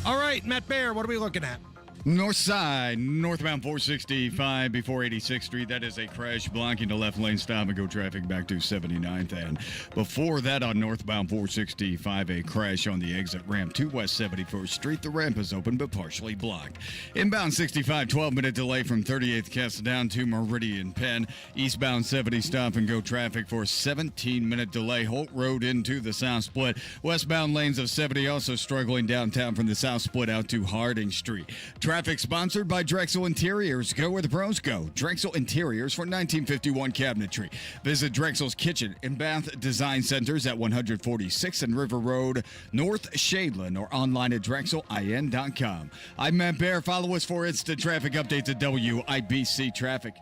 Speaker 3: All right, Matt Bear, what are we looking at?
Speaker 25: North side, northbound 465 before 86th Street. That is a crash blocking the left lane. Stop and go traffic back to 79th. And before that, on northbound 465, a crash on the exit ramp to West 71st Street. The ramp is open but partially blocked. Inbound 65, 12-minute delay from 38th Castle down to Meridian Penn. Eastbound 70, stop and go traffic for 17-minute delay. Holt Road into the south split. Westbound lanes of 70 also struggling downtown from the south split out to Harding Street. Traffic sponsored by Drexel Interiors. Go where the pros go. Drexel Interiors for 1951 cabinetry. Visit Drexel's Kitchen and Bath Design Centers at 146th and River Road, North Shadeland, or online at DrexelIN.com. I'm Matt Bear. Follow us for instant traffic updates at WIBC Traffic.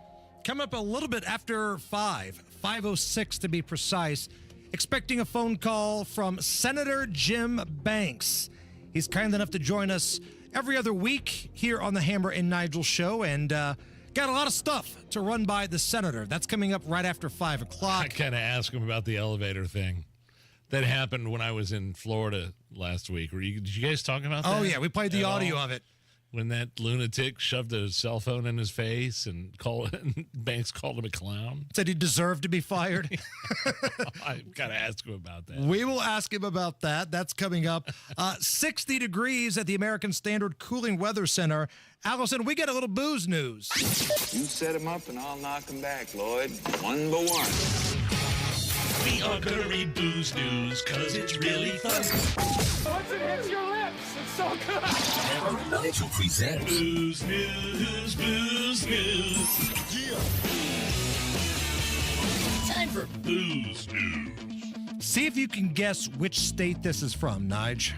Speaker 11: Coming up a little bit after 5:06 to be precise, expecting a phone call from Senator Jim Banks. He's kind enough to join us every other week here on the Hammer and Nigel Show, and got a lot of stuff to run by the senator. That's coming up right after 5 o'clock.
Speaker 8: I kind of asked him about the elevator thing. That happened when I was in Florida last week. Did you guys talk about that?
Speaker 11: Oh, yeah, we played the audio of it.
Speaker 8: When that lunatic shoved a cell phone in his face and Banks called him a clown.
Speaker 11: Said he deserved to be fired.
Speaker 8: I got to ask him about that.
Speaker 11: We will ask him about that. That's coming up. 60 degrees at the American Standard Cooling Weather Center. Allison, we get a little booze news.
Speaker 15: You set him up and I'll knock him back, Lloyd. One by one.
Speaker 8: The Augury Booze News, cause it's really fun.
Speaker 19: Once it hits your lips, it's so good.
Speaker 29: Hammer and Nigel presents
Speaker 8: Booze News, Booze News.
Speaker 29: Yeah. Time for Booze News.
Speaker 11: See if you can guess which state this is from, Nige.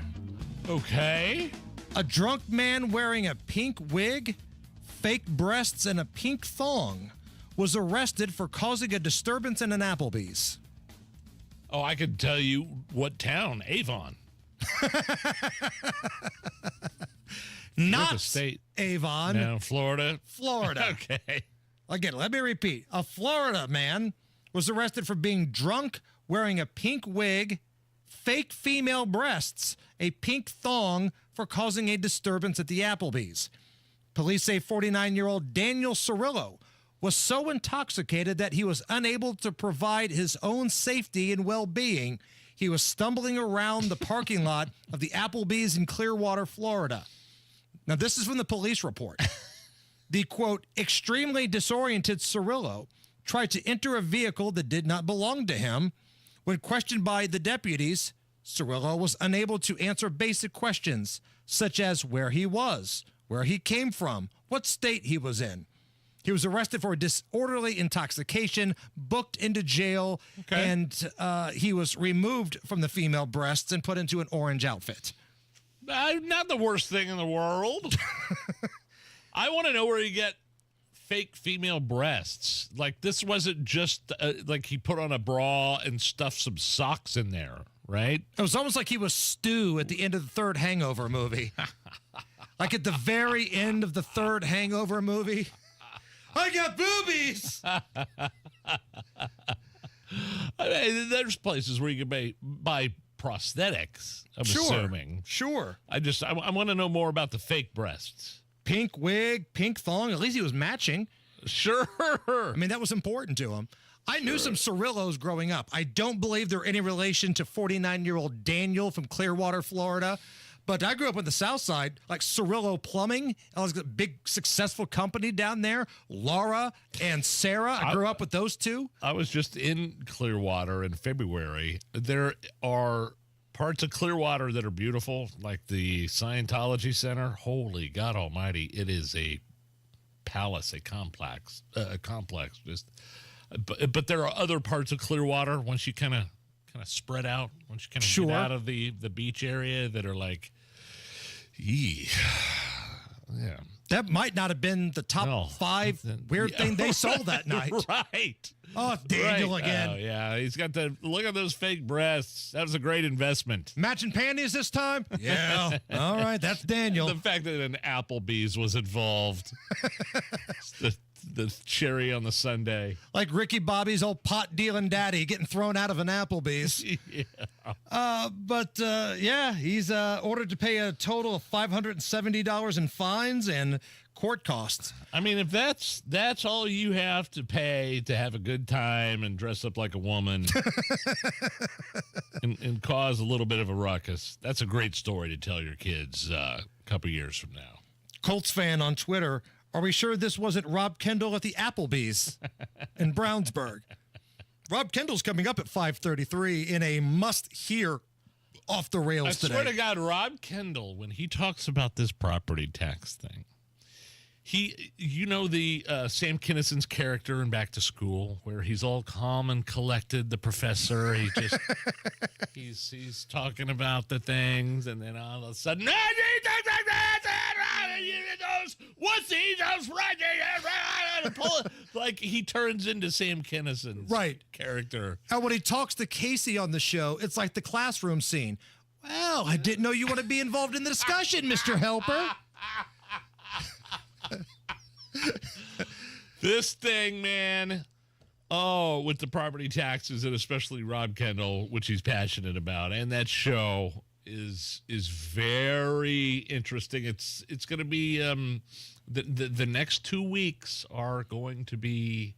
Speaker 8: Okay.
Speaker 11: A drunk man wearing a pink wig, fake breasts, and a pink thong was arrested for causing a disturbance in an Applebee's.
Speaker 8: Oh, I could tell you what town. Avon.
Speaker 11: Not
Speaker 8: the state.
Speaker 11: Avon.
Speaker 8: No, Florida.
Speaker 11: Florida.
Speaker 8: Okay.
Speaker 11: Again, let me repeat. A Florida man was arrested for being drunk, wearing a pink wig, fake female breasts, a pink thong for causing a disturbance at the Applebee's. Police say 49-year-old Daniel Cirillo was so intoxicated that he was unable to provide his own safety and well-being. He was stumbling around the parking lot of the Applebee's in Clearwater, Florida. Now, this is from the police report. The, quote, extremely disoriented Cirillo tried to enter a vehicle that did not belong to him. When questioned by the deputies, Cirillo was unable to answer basic questions, such as where he was, where he came from, what state he was in. He was arrested for disorderly intoxication, booked into jail, and he was removed from the female breasts and put into an orange outfit.
Speaker 8: Not the worst thing in the world. I want to know where you get fake female breasts. Like, this wasn't just like he put on a bra and stuffed some socks in there, right?
Speaker 11: It was almost like he was Stu at the end of the third Hangover movie. Like at the very end of the third Hangover movie. I got boobies!
Speaker 8: I mean, there's places where you can buy prosthetics, I'm assuming.
Speaker 11: Sure.
Speaker 8: I want to know more about the fake breasts.
Speaker 11: Pink wig, pink thong. At least he was matching.
Speaker 8: Sure.
Speaker 11: I mean, that was important to him. I knew some Cirillos growing up. I don't believe they're any relation to 49-year-old Daniel from Clearwater, Florida. But I grew up on the South Side, like Cirillo Plumbing. I was a big, successful company down there. Laura and Sarah. I grew up with those two.
Speaker 8: I was just in Clearwater in February. There are parts of Clearwater that are beautiful, like the Scientology Center. Holy God Almighty! It is a palace, a complex. Just, but there are other parts of Clearwater once you kind of spread out, once you kind of get out of the beach area, that are like, yeah.
Speaker 11: That might not have been the top 5 weird thing they sold that night.
Speaker 8: Right.
Speaker 11: Oh, it's Daniel again.
Speaker 8: Oh, yeah. He's got look at those fake breasts. That was a great investment.
Speaker 11: Matching panties this time? Yeah. All right. That's Daniel.
Speaker 8: The fact that an Applebee's was involved. The cherry on the sundae.
Speaker 11: Like Ricky Bobby's old pot-dealing daddy getting thrown out of an Applebee's. Yeah. He's ordered to pay a total of $570 in fines and court costs.
Speaker 8: I mean, if that's all you have to pay to have a good time and dress up like a woman and cause a little bit of a ruckus, that's a great story to tell your kids a couple years from now.
Speaker 11: Colts fan on Twitter, are we sure this wasn't Rob Kendall at the Applebee's in Brownsburg? Rob Kendall's coming up at 5:33 in a must-hear off the rails today.
Speaker 8: I swear to God, Rob Kendall, when he talks about this property tax thing, the Sam Kinnison's character in Back to School, where he's all calm and collected, the professor, he's talking about the things, and then all of a sudden, like he turns into Sam Kinnison's character.
Speaker 11: And when he talks to Casey on the show, it's like the classroom scene. Well, I didn't know you want to be involved in the discussion, Mr. Helper.
Speaker 8: This thing, man. Oh, with the property taxes, and especially Rob Kendall, which he's passionate about, and that show is very interesting. It's going to be the next 2 weeks are going to be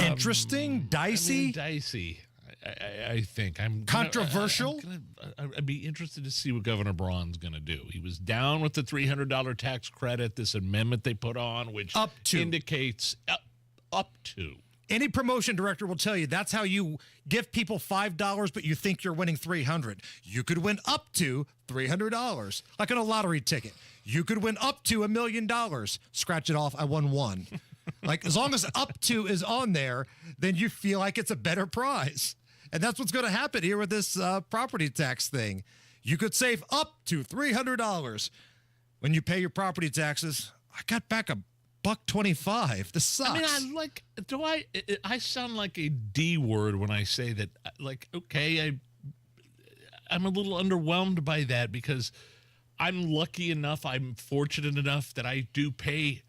Speaker 11: interesting, dicey,
Speaker 8: dicey. I think
Speaker 11: controversial.
Speaker 8: I'd be interested to see what Governor Braun's going to do. He was down with the $300 tax credit, this amendment they put on, which indicates up to
Speaker 11: Any promotion director will tell you that's how you give people $5, but you think you're winning $300. You could win up to $300, like on a lottery ticket. You could win up to $1 million. Scratch it off. I won one. Like, as long as up to is on there, then you feel like it's a better prize. And that's what's going to happen here with this property tax thing. You could save up to $300 when you pay your property taxes. I got back $1.25. This sucks.
Speaker 8: I mean, I sound like a D word when I say that. Like, okay, I'm a little underwhelmed by that because I'm lucky enough, I'm fortunate enough that I do pay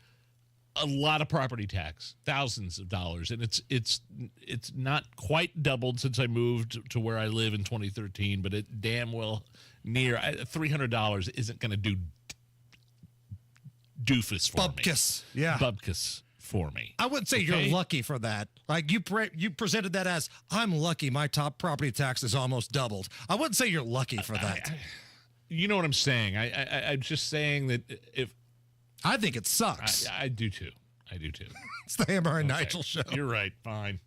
Speaker 8: a lot of property tax, thousands of dollars, and it's not quite doubled since I moved to where I live in 2013, but it damn well near $300 isn't going to do doofus for
Speaker 11: Bubkus.
Speaker 8: me.
Speaker 11: Yeah.
Speaker 8: Bubkus for me.
Speaker 11: I wouldn't say you're lucky for that. Like you presented that as, I'm lucky my top property tax is almost doubled. I wouldn't say you're lucky for that.
Speaker 8: You know what I'm saying. I'm just saying that if
Speaker 11: I think it sucks.
Speaker 8: I do too. I do too.
Speaker 11: It's the Hammer and Nigel show.
Speaker 8: You're right. Fine.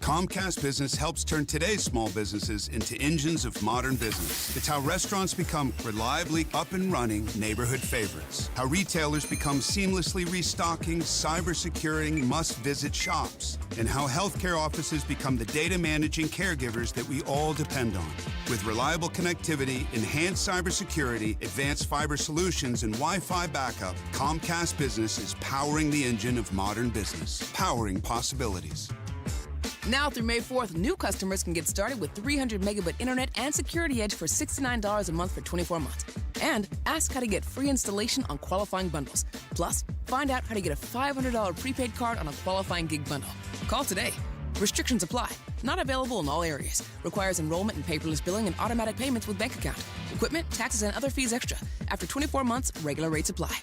Speaker 6: Comcast Business helps turn today's small businesses into engines of modern business. It's how restaurants become reliably up and running neighborhood favorites. How retailers become seamlessly restocking, cyber-securing, must-visit shops. And how healthcare offices become the data managing caregivers that we all depend on. With reliable connectivity, enhanced cybersecurity, advanced fiber solutions, and Wi-Fi backup, Comcast Business is powering the engine of modern business. Powering possibilities.
Speaker 14: Now through May 4th, new customers can get started with 300 megabit internet and Security Edge for $69 a month for 24 months. And ask how to get free installation on qualifying bundles. Plus, find out how to get a $500 prepaid card on a qualifying gig bundle. Call today. Restrictions apply. Not available in all areas. Requires enrollment in paperless billing and automatic payments with bank account. Equipment, taxes, and other fees extra. After 24 months, regular rates apply.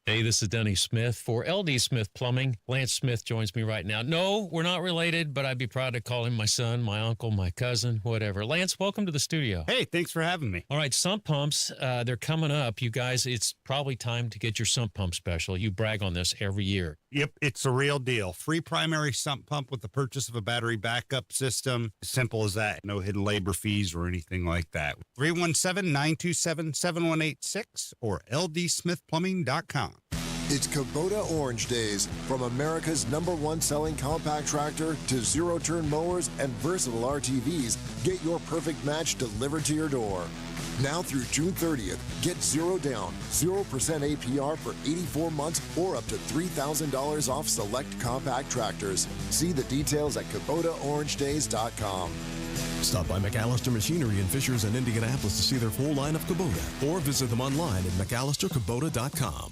Speaker 15: Hey, this is Denny Smith for LD Smith Plumbing. Lance Smith joins me right now. No, we're not related, but I'd be proud to call him my son, my uncle, my cousin, whatever. Lance, welcome to the studio.
Speaker 18: Hey, thanks for having me.
Speaker 15: All right, sump pumps, they're coming up. You guys, it's probably time to get your sump pump special. You brag on this every year.
Speaker 18: Yep, it's a real deal. Free primary sump pump with the purchase of a battery backup system. As simple as that. No hidden labor fees or anything like that. 317-927-7186 or ldsmithplumbing.com.
Speaker 20: It's Kubota Orange Days. From America's #1 selling compact tractor to zero-turn mowers and versatile RTVs, get your perfect match delivered to your door. Now through June 30th, get zero down, 0% APR for 84 months or up to $3,000 off select compact tractors. See the details at KubotaOrangeDays.com.
Speaker 12: Stop by McAllister Machinery in Fishers and Indianapolis to see their full line of Kubota or visit them online at McAllisterKubota.com.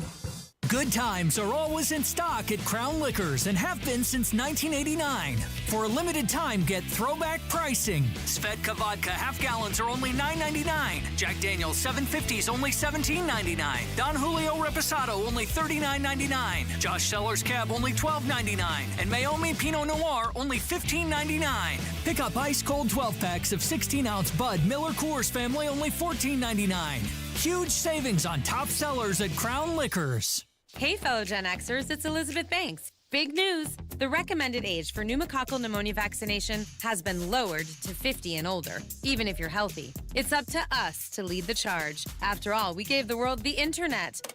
Speaker 4: Good times are always in stock at Crown Liquors and have been since 1989. For a limited time, get throwback pricing. Svedka vodka half gallons are only $9.99. Jack Daniel's 750s only $17.99. Don Julio Reposado only $39.99. Josh Seller's Cab only $12.99. And Maomi Pinot Noir only $15.99. Pick up ice cold 12 packs of 16-ounce Bud Miller Coors Family only $14.99. Huge savings on top sellers at Crown Liquors.
Speaker 24: Hey, fellow Gen Xers, it's Elizabeth Banks. Big news! The recommended age for pneumococcal pneumonia vaccination has been lowered to 50 and older, even if you're healthy. It's up to us to lead the charge. After all, we gave the world the internet.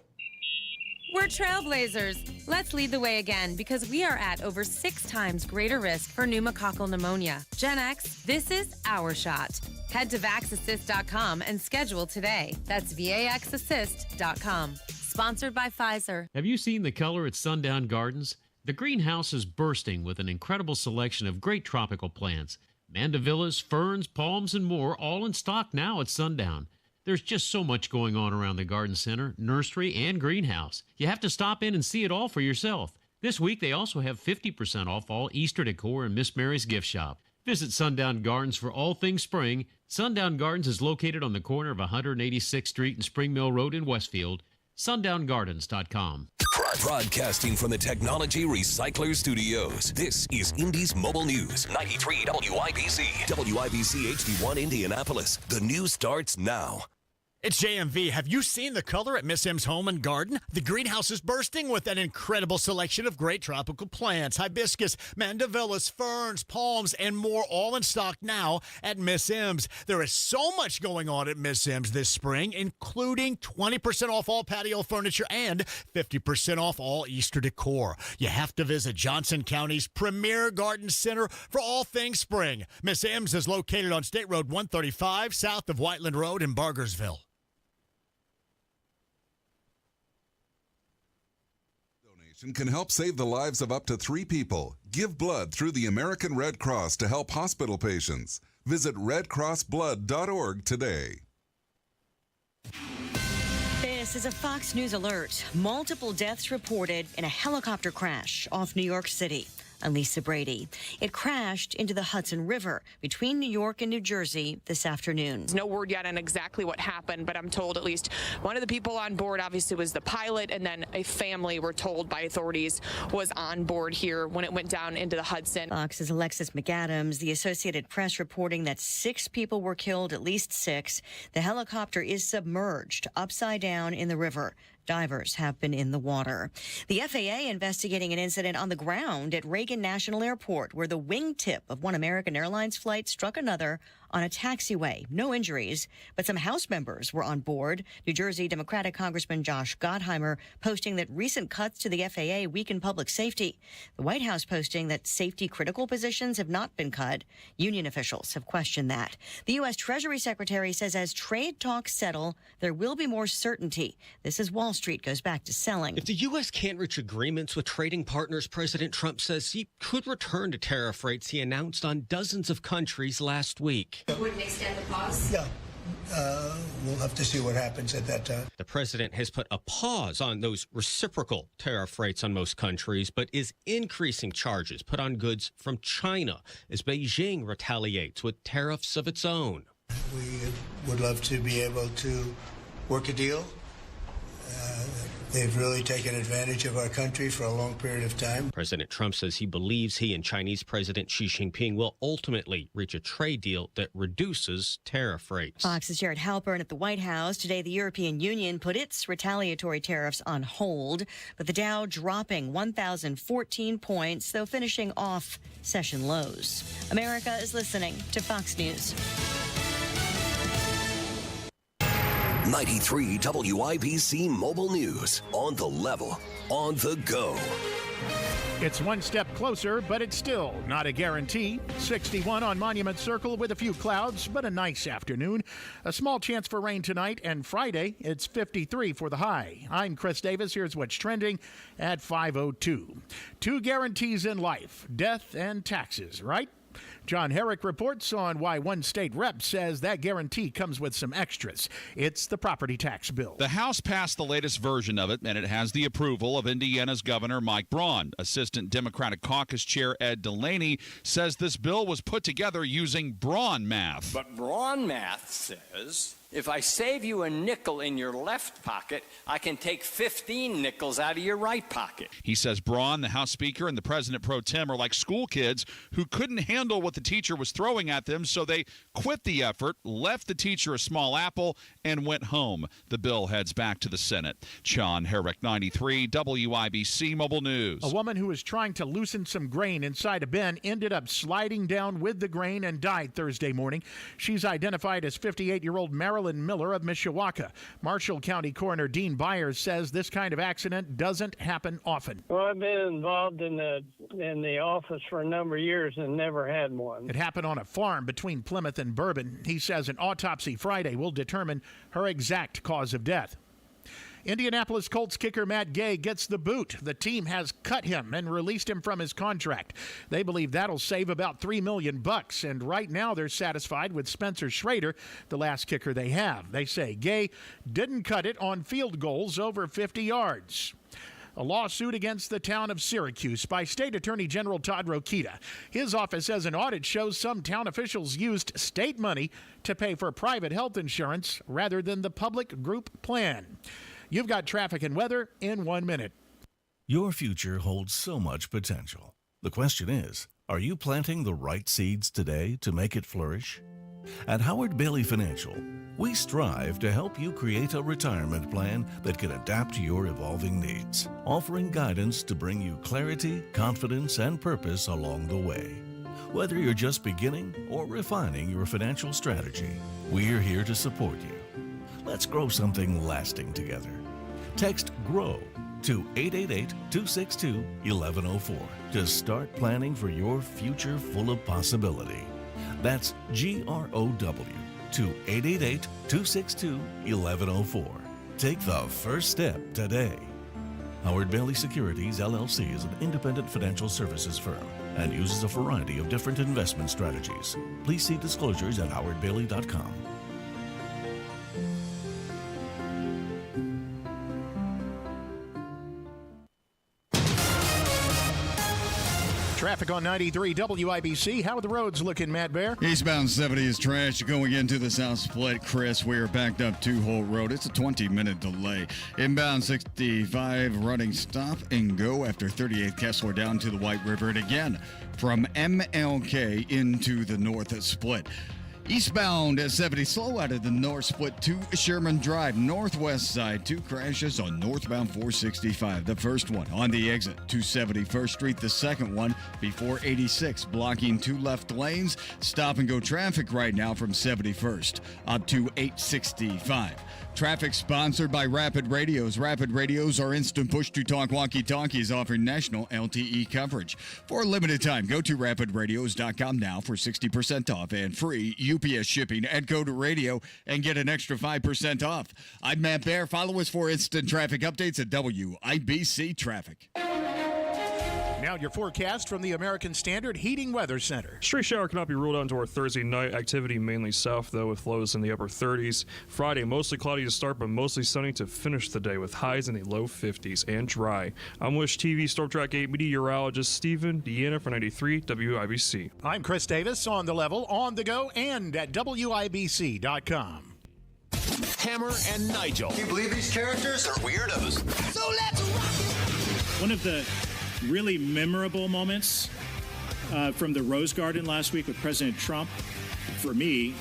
Speaker 24: We're trailblazers. Let's lead the way again because we are at over 6 times greater risk for pneumococcal pneumonia. Gen X, this is our shot. Head to VaxAssist.com and schedule today. That's VaxAssist.com. Sponsored by Pfizer.
Speaker 21: Have you seen the color at Sundown Gardens? The greenhouse is bursting with an incredible selection of great tropical plants. Mandevillas, ferns, palms, and more, all in stock now at Sundown. There's just so much going on around the garden center, nursery, and greenhouse. You have to stop in and see it all for yourself. This week, they also have 50% off all Easter decor in Miss Mary's gift shop. Visit Sundown Gardens for all things spring. Sundown Gardens is located on the corner of 186th Street and Spring Mill Road in Westfield. SundownGardens.com.
Speaker 29: Broadcasting from the Technology Recycler Studios, this is Indy's Mobile News, 93 WIBC. WIBC HD1 Indianapolis. The news starts now.
Speaker 7: It's JMV. Have you seen the color at Miss M's Home and Garden? The greenhouse is bursting with an incredible selection of great tropical plants, hibiscus, mandevillas, ferns, palms, and more, all in stock now at Miss M's. There is so much going on at Miss M's this spring, including 20% off all patio furniture and 50% off all Easter decor. You have to visit Johnson County's premier garden center for all things spring. Miss M's is located on State Road 135, south of Whiteland Road in Bargersville.
Speaker 9: Can help save the lives of up to 3 people. Give blood through the American Red Cross to help hospital patients. Visit redcrossblood.org today.
Speaker 10: This is a Fox News alert. Multiple deaths reported in a helicopter crash off New York City. I'm Lisa Brady. It crashed into the Hudson River between New York and New Jersey this afternoon.
Speaker 13: There's no word yet on exactly what happened, but I'm told at least one of the people on board obviously was the pilot, and then a family, we're told by authorities, was on board here when it went down into the Hudson.
Speaker 10: Fox's Alexis McAdams, the Associated Press reporting that 6 people were killed, at least 6. The helicopter is submerged upside down in the river. Divers have been in the water. The FAA investigating an incident on the ground at Reagan National Airport where the wingtip of one American Airlines flight struck another on a taxiway. No injuries, but some House members were on board. New Jersey Democratic Congressman Josh Gottheimer posting that recent cuts to the FAA weaken public safety. The White House posting that safety-critical positions have not been cut. Union officials have questioned that. The U.S. Treasury Secretary says as trade talks settle, there will be more certainty. This is Wall Street goes back to selling.
Speaker 16: If the U.S. can't reach agreements with trading partners, President Trump says he could return to tariff rates he announced on dozens of countries last week.
Speaker 22: Wouldn't extend the pause?
Speaker 23: Yeah. We'll have to see what happens at that time.
Speaker 16: The president has put a pause on those reciprocal tariff rates on most countries, but is increasing charges put on goods from China as Beijing retaliates with tariffs of its own.
Speaker 23: We would love to be able to work a deal. They've really taken advantage of our country for a long period of time.
Speaker 16: President Trump says he believes he and Chinese President Xi Jinping will ultimately reach a trade deal that reduces tariff rates.
Speaker 10: Fox's Jared Halpern at the White House. Today, the European Union put its retaliatory tariffs on hold, but the Dow dropping 1,014 points, though finishing off session lows. America is listening to Fox News.
Speaker 29: 93 WIBC Mobile News. On the level, on the go.
Speaker 1: It's one step closer, but it's still not a guarantee. 61 on Monument Circle with a few clouds, but a nice afternoon. A small chance for rain tonight, and Friday, it's 53 for the high. I'm Chris Davis. Here's what's trending at 5:02. 2 guarantees in life, death and taxes, right? John Herrick reports on why one state rep says that guarantee comes with some extras. It's the property tax bill.
Speaker 27: The House passed the latest version of it, and it has the approval of Indiana's Governor Mike Braun. Assistant Democratic Caucus Chair Ed Delaney says this bill was put together using Braun math.
Speaker 28: But Braun math says if I save you a nickel in your left pocket, I can take 15 nickels out of your right pocket.
Speaker 27: He says Braun, the House Speaker, and the President Pro Tem are like school kids who couldn't handle what the teacher was throwing at them, so they quit the effort, left the teacher a small apple, and went home. The bill heads back to the Senate. John Herrick, 93 WIBC Mobile News.
Speaker 1: A woman who was trying to loosen some grain inside a bin ended up sliding down with the grain and died Thursday morning. She's identified as 58-year-old Marilyn Miller of Mishawaka. Marshall County Coroner Dean Byers says this kind of accident doesn't happen often.
Speaker 30: Well, I've been involved in the office for a number of years and never had one.
Speaker 1: It happened on a farm between Plymouth and Bourbon. He says an autopsy Friday will determine her exact cause of death. Indianapolis Colts kicker Matt Gay gets the boot. The team has cut him and released him from his contract. They believe that'll save about $3 million, and right now they're satisfied with Spencer Schrader, the last kicker they have. They say Gay didn't cut it on field goals over 50 yards. A lawsuit against the town of Syracuse by State Attorney General Todd Rokita. His office says an audit shows some town officials used state money to pay for private health insurance rather than the public group plan. You've got traffic and weather in 1 minute.
Speaker 31: Your future holds so much potential. The question is, are you planting the right seeds today to make it flourish? At Howard Bailey Financial, We strive to help you create a retirement plan that can adapt to your evolving needs, offering guidance to bring you clarity, confidence, and purpose along the way. Whether you're just beginning or refining your financial strategy, we're here to support you. Let's grow something lasting together. Text GROW to 888-262-1104 to start planning for your future full of possibility. That's GROW to 888-262-1104. Take the first step today. Howard Bailey Securities, LLC is an independent financial services firm and uses a variety of different investment strategies. Please see disclosures at howardbailey.com.
Speaker 1: Traffic on 93 WIBC. How are the roads looking, Matt Bear?
Speaker 2: Eastbound 70 is trash going into the South Split. Chris, we are backed up to Holt Road. It's a 20-minute delay. Inbound 65 running stop and go after 38th Kessler down to the White River. And again, from MLK into the North Split. Eastbound at 70, slow out of the North Split to Sherman Drive, northwest side. 2 crashes on northbound 465. The first one on the exit to 71st Street. The second one before 86, blocking 2 left lanes. Stop and go traffic right now from 71st up to 865. Traffic sponsored by Rapid Radios. Rapid Radios are instant push-to-talk walkie-talkies offering national LTE coverage. For a limited time, go to rapidradios.com now for 60% off and free UPS shipping and go to radio and get an extra 5% off. I'm Matt Bear. Follow us for instant traffic updates at WIBC Traffic.
Speaker 1: Now your forecast from the American Standard Heating Weather Center.
Speaker 3: Stray shower cannot be ruled out until our Thursday night. Activity mainly south, though, with lows in the upper 30s. Friday, mostly cloudy to start, but mostly sunny to finish the day with highs in the low 50s and dry. I'm Wish TV Storm Track 8 meteorologist Stephen Deanna for 93 WIBC.
Speaker 1: I'm Chris Davis, on the level, on the go, and at WIBC.com.
Speaker 5: Hammer and Nigel.
Speaker 6: Can you believe these characters are weirdos? So let's rock it!
Speaker 8: One of the really memorable moments from the Rose Garden last week with President Trump, for me,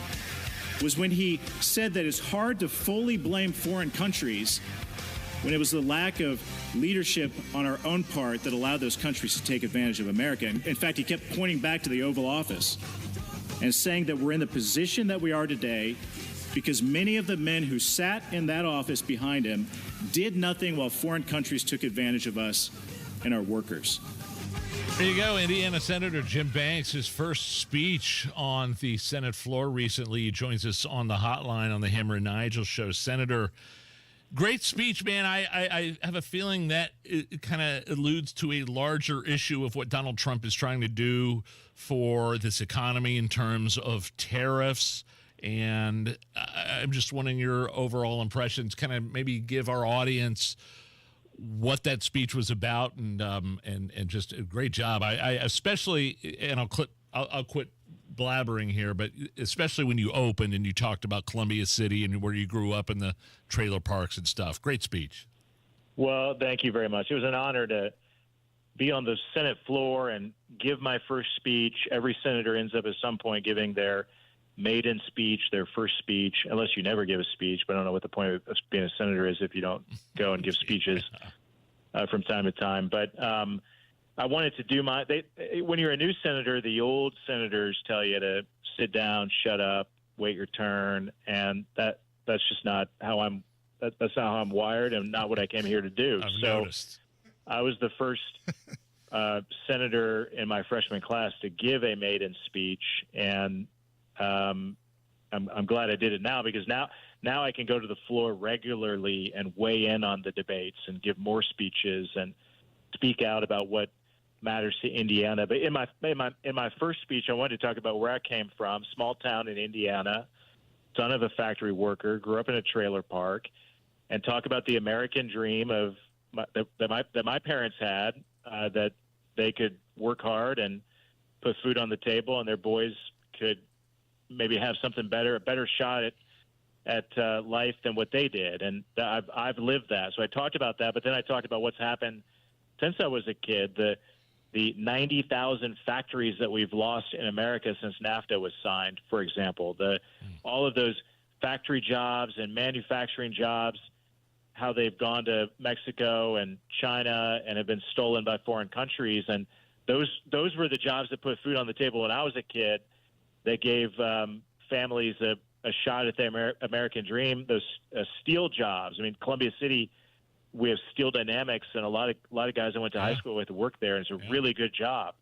Speaker 8: was when he said that it's hard to fully blame foreign countries when it was the lack of leadership on our own part that allowed those countries to take advantage of America. In fact, he kept pointing back to the Oval Office and saying that we're in the position that we are today because many of the men who sat in that office behind him did nothing while foreign countries took advantage of us and our workers.
Speaker 11: There you go. Indiana Senator Jim Banks, his first speech on the Senate floor recently. He joins us on the hotline on the Hammer and Nigel show. Senator, great speech, man. I have a feeling that it kind of alludes to a larger issue of what Donald Trump is trying to do for this economy in terms of tariffs. And I'm just wondering your overall impressions, kind of maybe give our audience what that speech was about, and just a great job. I especially, and I'll quit blabbering here, but especially when you opened and you talked about Columbia City and where you grew up in the trailer parks and stuff. Great speech.
Speaker 17: Well, thank you very much. It was an honor to be on the Senate floor and give my first speech. Every senator ends up at some point giving their maiden speech, their first speech, unless you never give a speech. But I don't know what the point of being a senator is if you don't go and give speeches from time to time. But I wanted to do when you're a new senator, the old senators tell you to sit down, shut up, wait your turn. And that's just not how that's not how I'm wired and not what I came here to do.
Speaker 11: I've noticed.
Speaker 17: I was the first senator in my freshman class to give a maiden speech, and I'm glad I did it now, because now I can go to the floor regularly and weigh in on the debates and give more speeches and speak out about what matters to Indiana. But in my first speech, I wanted to talk about where I came from, small town in Indiana, son of a factory worker, grew up in a trailer park, and talk about the American dream that my parents had, that they could work hard and put food on the table, and their boys could maybe have something better, a better shot at life than what they did. And I've lived that. So I talked about that, but then I talked about what's happened since I was a kid, the 90,000 factories that we've lost in America since NAFTA was signed, for example, all of those factory jobs and manufacturing jobs, how they've gone to Mexico and China and have been stolen by foreign countries. And those were the jobs that put food on the table when I was a kid, that gave families a shot at the American dream. Those steel jobs. I mean, Columbia City, we have Steel Dynamics, and a lot of guys I went to high school with work there, and it's a really good job.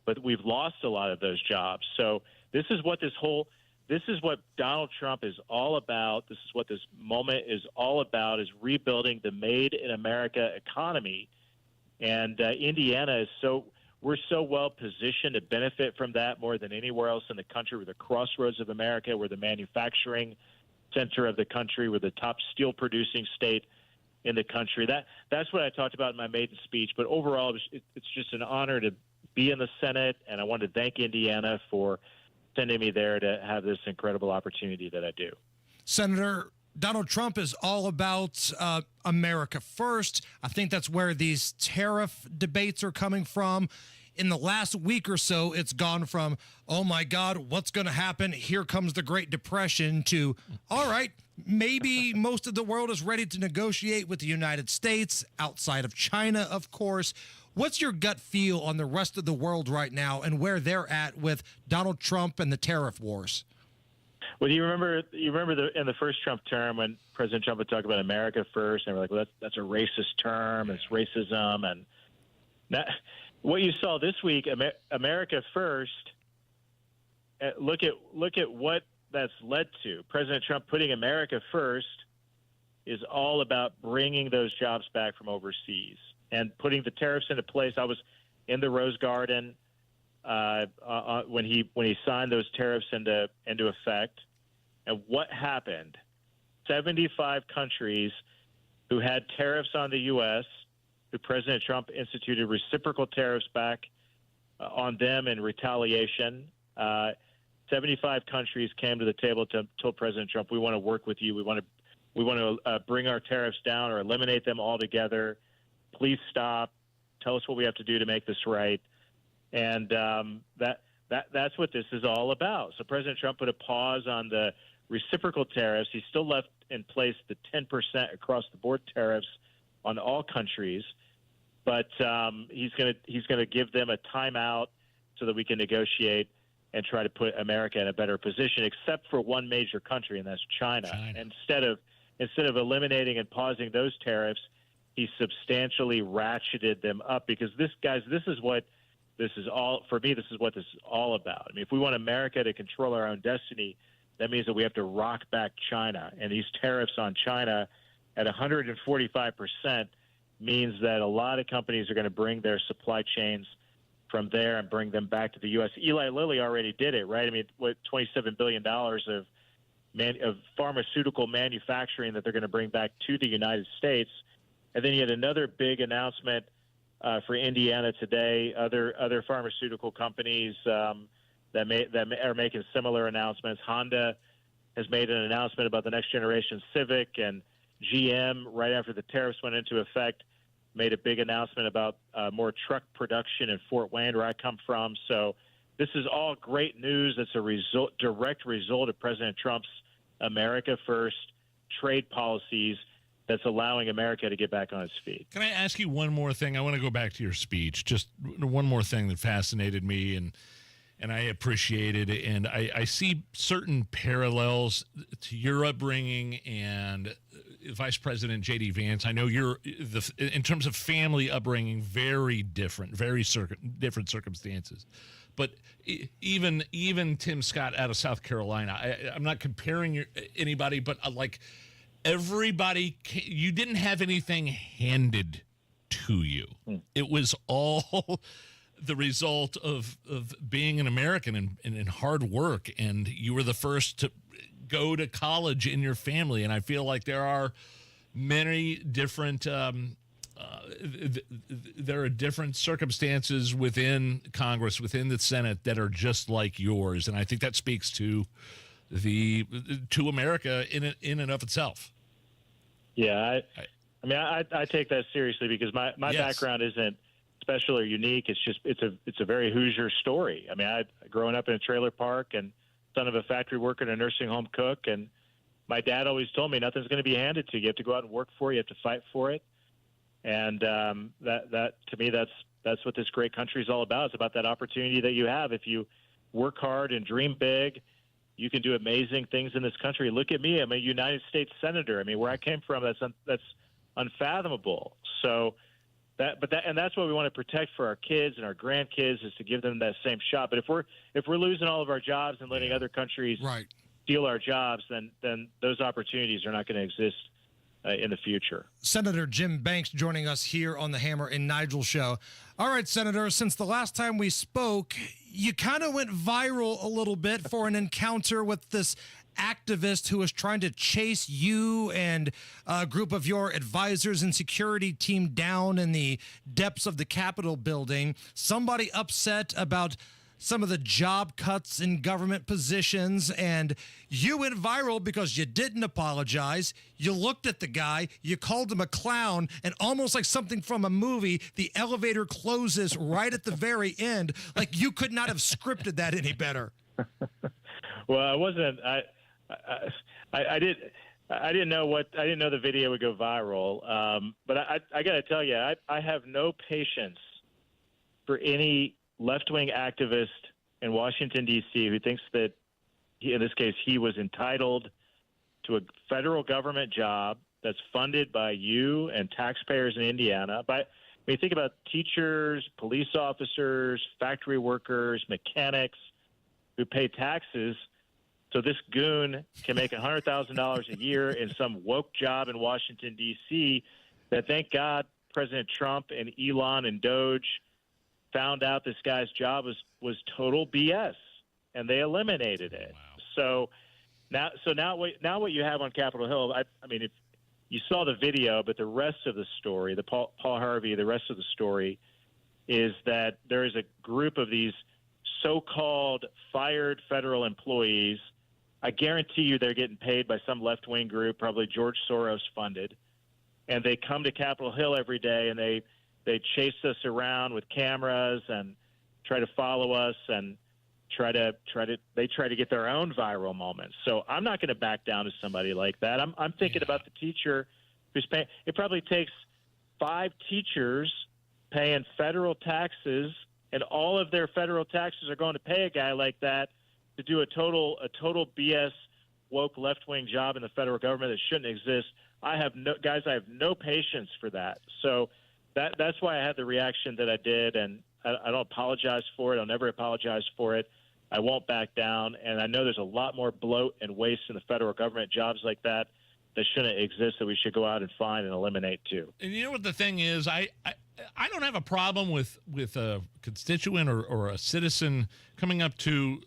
Speaker 17: But we've lost a lot of those jobs. So this is what Donald Trump is all about. This is what this moment is all about, is rebuilding the Made in America economy. And Indiana we're so well positioned to benefit from that more than anywhere else in the country. We're the crossroads of America. We're the manufacturing center of the country. We're the top steel producing state in the country. That's what I talked about in my maiden speech. But overall, it's just an honor to be in the Senate, and I want to thank Indiana for sending me there to have this incredible opportunity that I do.
Speaker 4: Senator, Donald Trump is all about America first. I think that's where these tariff debates are coming from. In the last week or so, it's gone from, oh my God, what's going to happen? Here comes the Great Depression, to, all right, maybe most of the world is ready to negotiate with the United States, outside of China, of course. What's your gut feel on the rest of the world right now and where they're at with Donald Trump and the tariff wars?
Speaker 17: Well, you remember in the first Trump term when President Trump would talk about America first, and they were like, well, that's a racist term. It's racism. And what you saw this week, America first, look at what that's led to. President Trump putting America first is all about bringing those jobs back from overseas and putting the tariffs into place. I was in the Rose Garden when he signed those tariffs into effect. And what happened? 75 countries who had tariffs on the U.S., who President Trump instituted reciprocal tariffs back on them in retaliation. 75 countries came to the table to told President Trump, we want to work with you. We want to bring our tariffs down or eliminate them altogether. Please stop. Tell us what we have to do to make this right. And that's what this is all about. So President Trump put a pause on the reciprocal tariffs. He still left in place the 10% across the board tariffs on all countries, but he's going to give them a timeout so that we can negotiate and try to put America in a better position, except for one major country, and that's China. Instead of eliminating and pausing those tariffs, he substantially ratcheted them up, because this is what this is all about. I mean, if we want America to control our own destiny, that means that we have to rock back China. And these tariffs on China at 145% means that a lot of companies are going to bring their supply chains from there and bring them back to the U.S. Eli Lilly already did it, right? I mean, what, $27 billion of pharmaceutical manufacturing that they're going to bring back to the United States. And then you had another big announcement for Indiana today. Other pharmaceutical companies that are making similar announcements. Honda has made an announcement about the next generation Civic, and GM, right after the tariffs went into effect, made a big announcement about more truck production in Fort Wayne, where I come from. So this is all great news. It's a direct result of President Trump's America First trade policies that's allowing America to get back on its feet.
Speaker 11: Can I ask you one more thing? I want to go back to your speech. Just one more thing that fascinated me and I appreciated it. And I see certain parallels to your upbringing and Vice President J.D. Vance. I know you're, in terms of family upbringing, very different, different circumstances. But even Tim Scott out of South Carolina, I'm not comparing anybody, but like everybody, you didn't have anything handed to you. It was all the result of being an American and hard work, and you were the first to go to college in your family. And I feel like there are many different there are different circumstances within Congress, within the Senate, that are just like yours, and I think that speaks to America in and of itself.
Speaker 17: Yeah, I mean I take that seriously, because my background isn't special or unique. It's just it's a very Hoosier story. I mean, growing up in a trailer park and son of a factory worker and a nursing home cook, and my dad always told me nothing's going to be handed to you. You have to go out and work for it. You have to fight for it. And that to me, that's what this great country is all about. It's about that opportunity that you have. If you work hard and dream big, you can do amazing things in this country. Look at me. I'm a United States Senator. I mean, where I came from, that's unfathomable. So that's what we want to protect for our kids and our grandkids, is to give them that same shot. But if we're losing all of our jobs and letting other countries steal our jobs, then those opportunities are not going to exist in the future.
Speaker 4: Senator Jim Banks joining us here on the Hammer and Nigel show. All right, Senator, since the last time we spoke, you kind of went viral a little bit for an encounter with this activist who was trying to chase you and a group of your advisors and security team down in the depths of the Capitol building. Somebody upset about some of the job cuts in government positions, and you went viral because you didn't apologize. You looked at the guy, you called him a clown, and almost like something from a movie, the elevator closes right at the very end. Like, you could not have scripted that any better.
Speaker 17: Well, I wasn't. I didn't know the video would go viral. But I got to tell you, I have no patience for any left-wing activist in Washington, D.C. who thinks that, in this case, he was entitled to a federal government job that's funded by you and taxpayers in Indiana. But when you think about teachers, police officers, factory workers, mechanics who pay taxes, so this goon can make $100,000 a year in some woke job in Washington, D.C., that, thank God, President Trump and Elon and Doge found out this guy's job was total BS, and they eliminated it. Wow. So now what you have on Capitol Hill, I mean, if you saw the video, but the rest of the story, the Paul Harvey, the rest of the story is that there is a group of these so-called fired federal employees. I guarantee you they're getting paid by some left-wing group, probably George Soros funded, and they come to Capitol Hill every day and they chase us around with cameras and try to follow us and try to get their own viral moments. So I'm not going to back down to somebody like that. I'm thinking about the teacher who's paying. It probably takes 5 teachers paying federal taxes, and all of their federal taxes are going to pay a guy like that to do a total BS woke left-wing job in the federal government that shouldn't exist. I have no patience for that. So that's why I had the reaction that I did, and I don't apologize for it. I'll never apologize for it. I won't back down, and I know there's a lot more bloat and waste in the federal government, jobs like that shouldn't exist, that we should go out and find and eliminate too.
Speaker 11: And you know what the thing is? I don't have a problem with a constituent or a citizen coming up to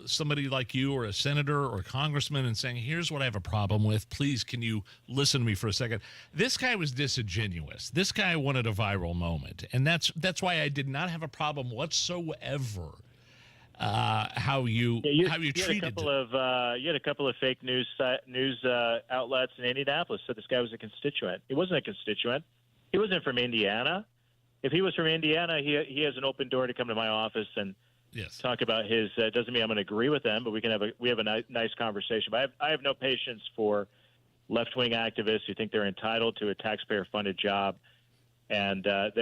Speaker 11: somebody like you or a senator or a congressman and saying, here's what I have a problem with. Please, can you listen to me for a second? This guy was disingenuous. This guy wanted a viral moment. And that's why I did not have a problem whatsoever how you treated it.
Speaker 17: You had a couple of fake news outlets in Indianapolis said this guy was a constituent. He wasn't a constituent. He wasn't from Indiana. If he was from Indiana, he has an open door to come to my office and talk about his. Doesn't mean I'm going to agree with them, but we have a nice conversation. But I have no patience for left-wing activists who think they're entitled to a taxpayer-funded job. And let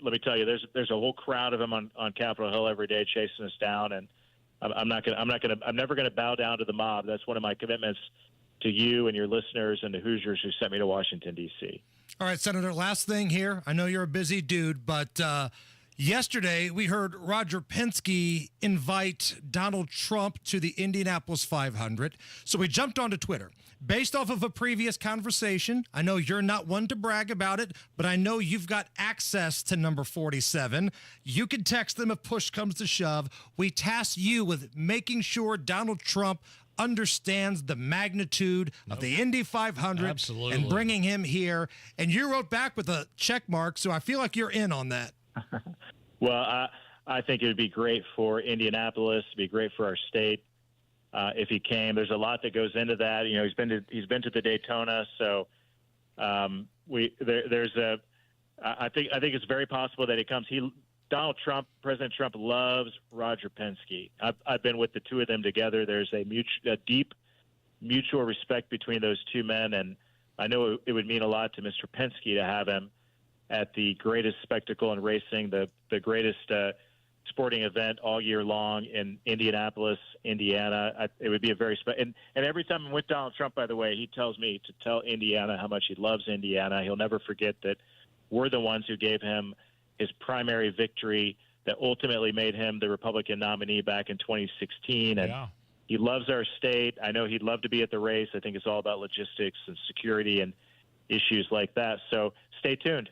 Speaker 17: me tell you, there's a whole crowd of them on Capitol Hill every day chasing us down. And I'm never going to bow down to the mob. That's one of my commitments to you and your listeners and the Hoosiers who sent me to Washington, D.C.
Speaker 4: All right, Senator, last thing here. I know you're a busy dude, but yesterday we heard Roger Penske invite Donald Trump to the Indianapolis 500. So we jumped onto Twitter. Based off of a previous conversation, I know you're not one to brag about it, but I know you've got access to number 47. You can text them if push comes to shove. We task you with making sure Donald Trump understands the magnitude of the Indy 500 and bringing him here. And you wrote back with a check mark, so I feel like you're in on that.
Speaker 17: Well, I think it would be great for Indianapolis, it'd be great for our state if he came. There's a lot that goes into that. You know, he's been to the Daytona, so I think it's very possible that he comes. President Trump loves Roger Penske. I've been with the two of them together. There's a deep mutual respect between those two men. And I know it would mean a lot to Mr. Penske to have him at the greatest spectacle in racing, the greatest sporting event all year long in Indianapolis, Indiana. It would be a very special. And every time I'm with Donald Trump, by the way, he tells me to tell Indiana how much he loves Indiana. He'll never forget that we're the ones who gave him his primary victory that ultimately made him the Republican nominee back in 2016. And he loves our state. I know he'd love to be at the race. I think it's all about logistics and security and issues like that. So stay tuned.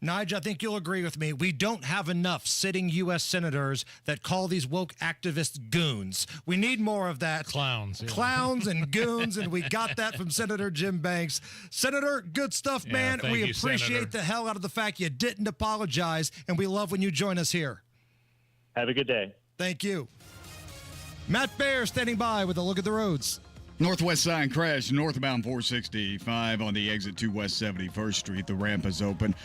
Speaker 4: Nigel, I think you'll agree with me. We don't have enough sitting U.S. senators that call these woke activists goons. We need more of that.
Speaker 11: Clowns. Yeah.
Speaker 4: Clowns and goons, and we got that from Senator Jim Banks. Senator, good stuff, man. We appreciate the hell out of the fact you didn't apologize, and we love when you join us here.
Speaker 17: Have a good day.
Speaker 4: Thank you. Matt Baer standing by with a look at the roads.
Speaker 2: Northwest side crash, northbound 465 on the exit to West 71st Street. The ramp is open.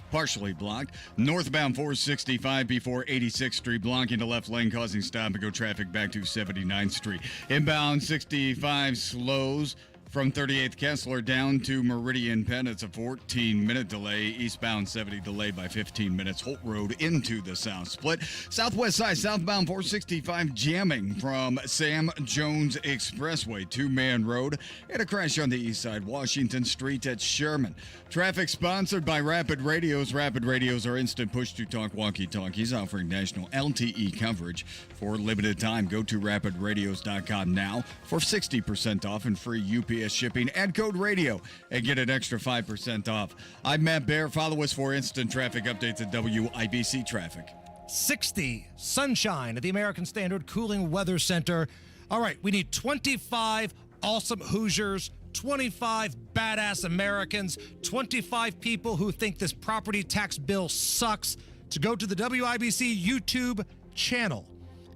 Speaker 2: Partially blocked. Northbound 465 before 86th Street, blocking the left lane, causing stop-and-go traffic back to 79th Street. Inbound 65 slows from 38th Kessler down to Meridian Penn. It's a 14-minute delay. Eastbound 70 delayed by 15 minutes. Holt Road into the South Split. Southwest side, southbound 465 jamming from Sam Jones Expressway to Man Road. And a crash on the east side, Washington Street at Sherman. Traffic sponsored by Rapid Radios. Rapid Radios are instant push-to-talk walkie-talkies offering national LTE coverage for limited time. Go to rapidradios.com now for 60% off and free UPS shipping. Add code radio and get an extra 5% off. I'm Matt Baer. Follow us for instant traffic updates at WIBC Traffic.
Speaker 4: 60, sunshine at the American Standard Cooling Weather Center. All right, we need 25 awesome Hoosiers, 25 badass Americans, 25 people who think this property tax bill sucks to go to the WIBC YouTube channel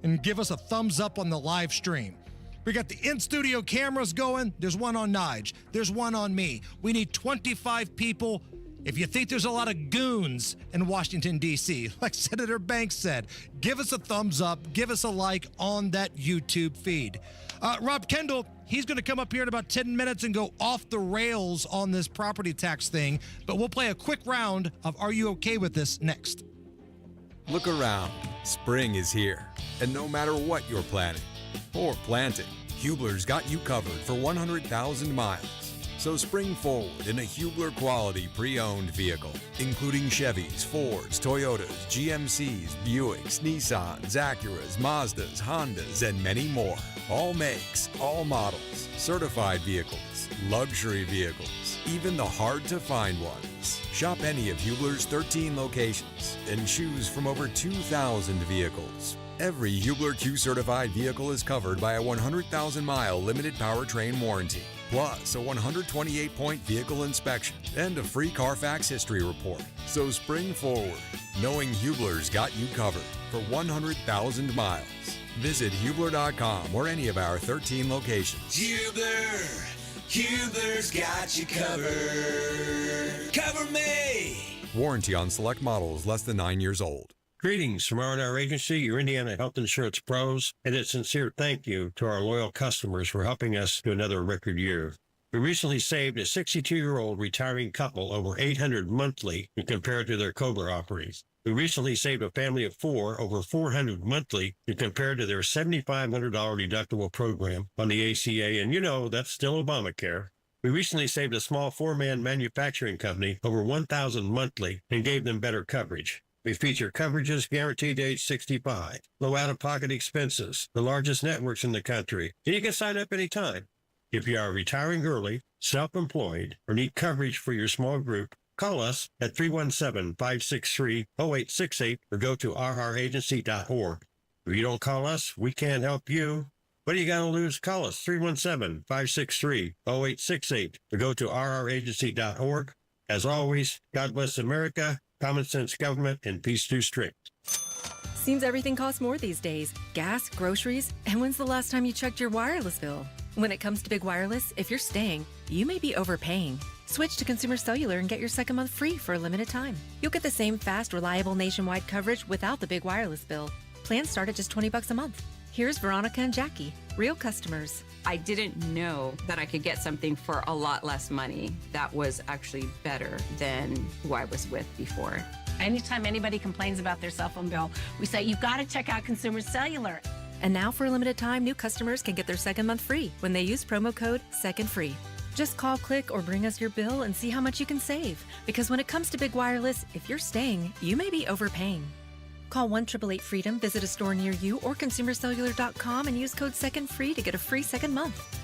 Speaker 4: and give us a thumbs up on the live stream. We got the in-studio cameras going. There's one on Nige. There's one on me. We need 25 people. If you think there's a lot of goons in Washington, D.C., like Senator Banks said, give us a thumbs up, give us a like on that YouTube feed. Rob Kendall, he's going to come up here in about 10 minutes and go off the rails on this property tax thing, but we'll play a quick round of Are You Okay With This next.
Speaker 12: Look around. Spring is here, and no matter what you're planning or planting, Hubler's got you covered for 100,000 miles. So spring forward in a Hubler quality pre-owned vehicle, including Chevys, Fords, Toyotas, GMCs, Buicks, Nissans, Acuras, Mazdas, Hondas, and many more. All makes, all models, certified vehicles, luxury vehicles, even the hard-to-find ones. Shop any of Hubler's 13 locations and choose from over 2,000 vehicles. Every Hubler Q-certified vehicle is covered by a 100,000-mile limited powertrain warranty, plus a 128-point vehicle inspection and a free Carfax history report. So spring forward, knowing Hubler's got you covered for 100,000 miles. Visit Hubler.com or any of our 13 locations.
Speaker 6: Hubler's got you covered. Cover me!
Speaker 12: Warranty on select models less than 9 years old.
Speaker 14: Greetings from R&R Agency, your Indiana health insurance pros, and a sincere thank you to our loyal customers for helping us to another record year. We recently saved a 62-year-old retiring couple over $800 monthly when compared to their COBRA offerings. We recently saved a family of 4 over $400 monthly when compared to their $7,500 deductible program on the ACA, and you know that's still Obamacare. We recently saved a small 4-man manufacturing company over $1,000 monthly and gave them better coverage. We feature coverages guaranteed to age 65, low out-of-pocket expenses, the largest networks in the country, and you can sign up anytime. If you are retiring early, self-employed, or need coverage for your small group, call us at 317-563-0868 or go to rragency.org. If you don't call us, we can't help you. What are you going to lose? Call us 317-563-0868 or go to rragency.org. As always, God bless America, common sense government, and peace too strict.
Speaker 15: Seems everything costs more these days. Gas, groceries, and when's the last time you checked your wireless bill? When it comes to Big Wireless, if you're staying, you may be overpaying. Switch to Consumer Cellular and get your second month free for a limited time. You'll get the same fast, reliable nationwide coverage without the big wireless bill. Plans start at just $20 a month. Here's Veronica and Jackie, real customers.
Speaker 7: I didn't know that I could get something for a lot less money that was actually better than who I was with before.
Speaker 9: Anytime anybody complains about their cell phone bill, we say, you've got to check out Consumer Cellular.
Speaker 15: And now for a limited time, new customers can get their second month free when they use promo code SECONDFREE. Just call, click, or bring us your bill and see how much you can save. Because when it comes to big wireless, if you're staying, you may be overpaying. Call 1-888-FREEDOM, visit a store near you, or consumercellular.com and use code SECONDFREE to get a free second month.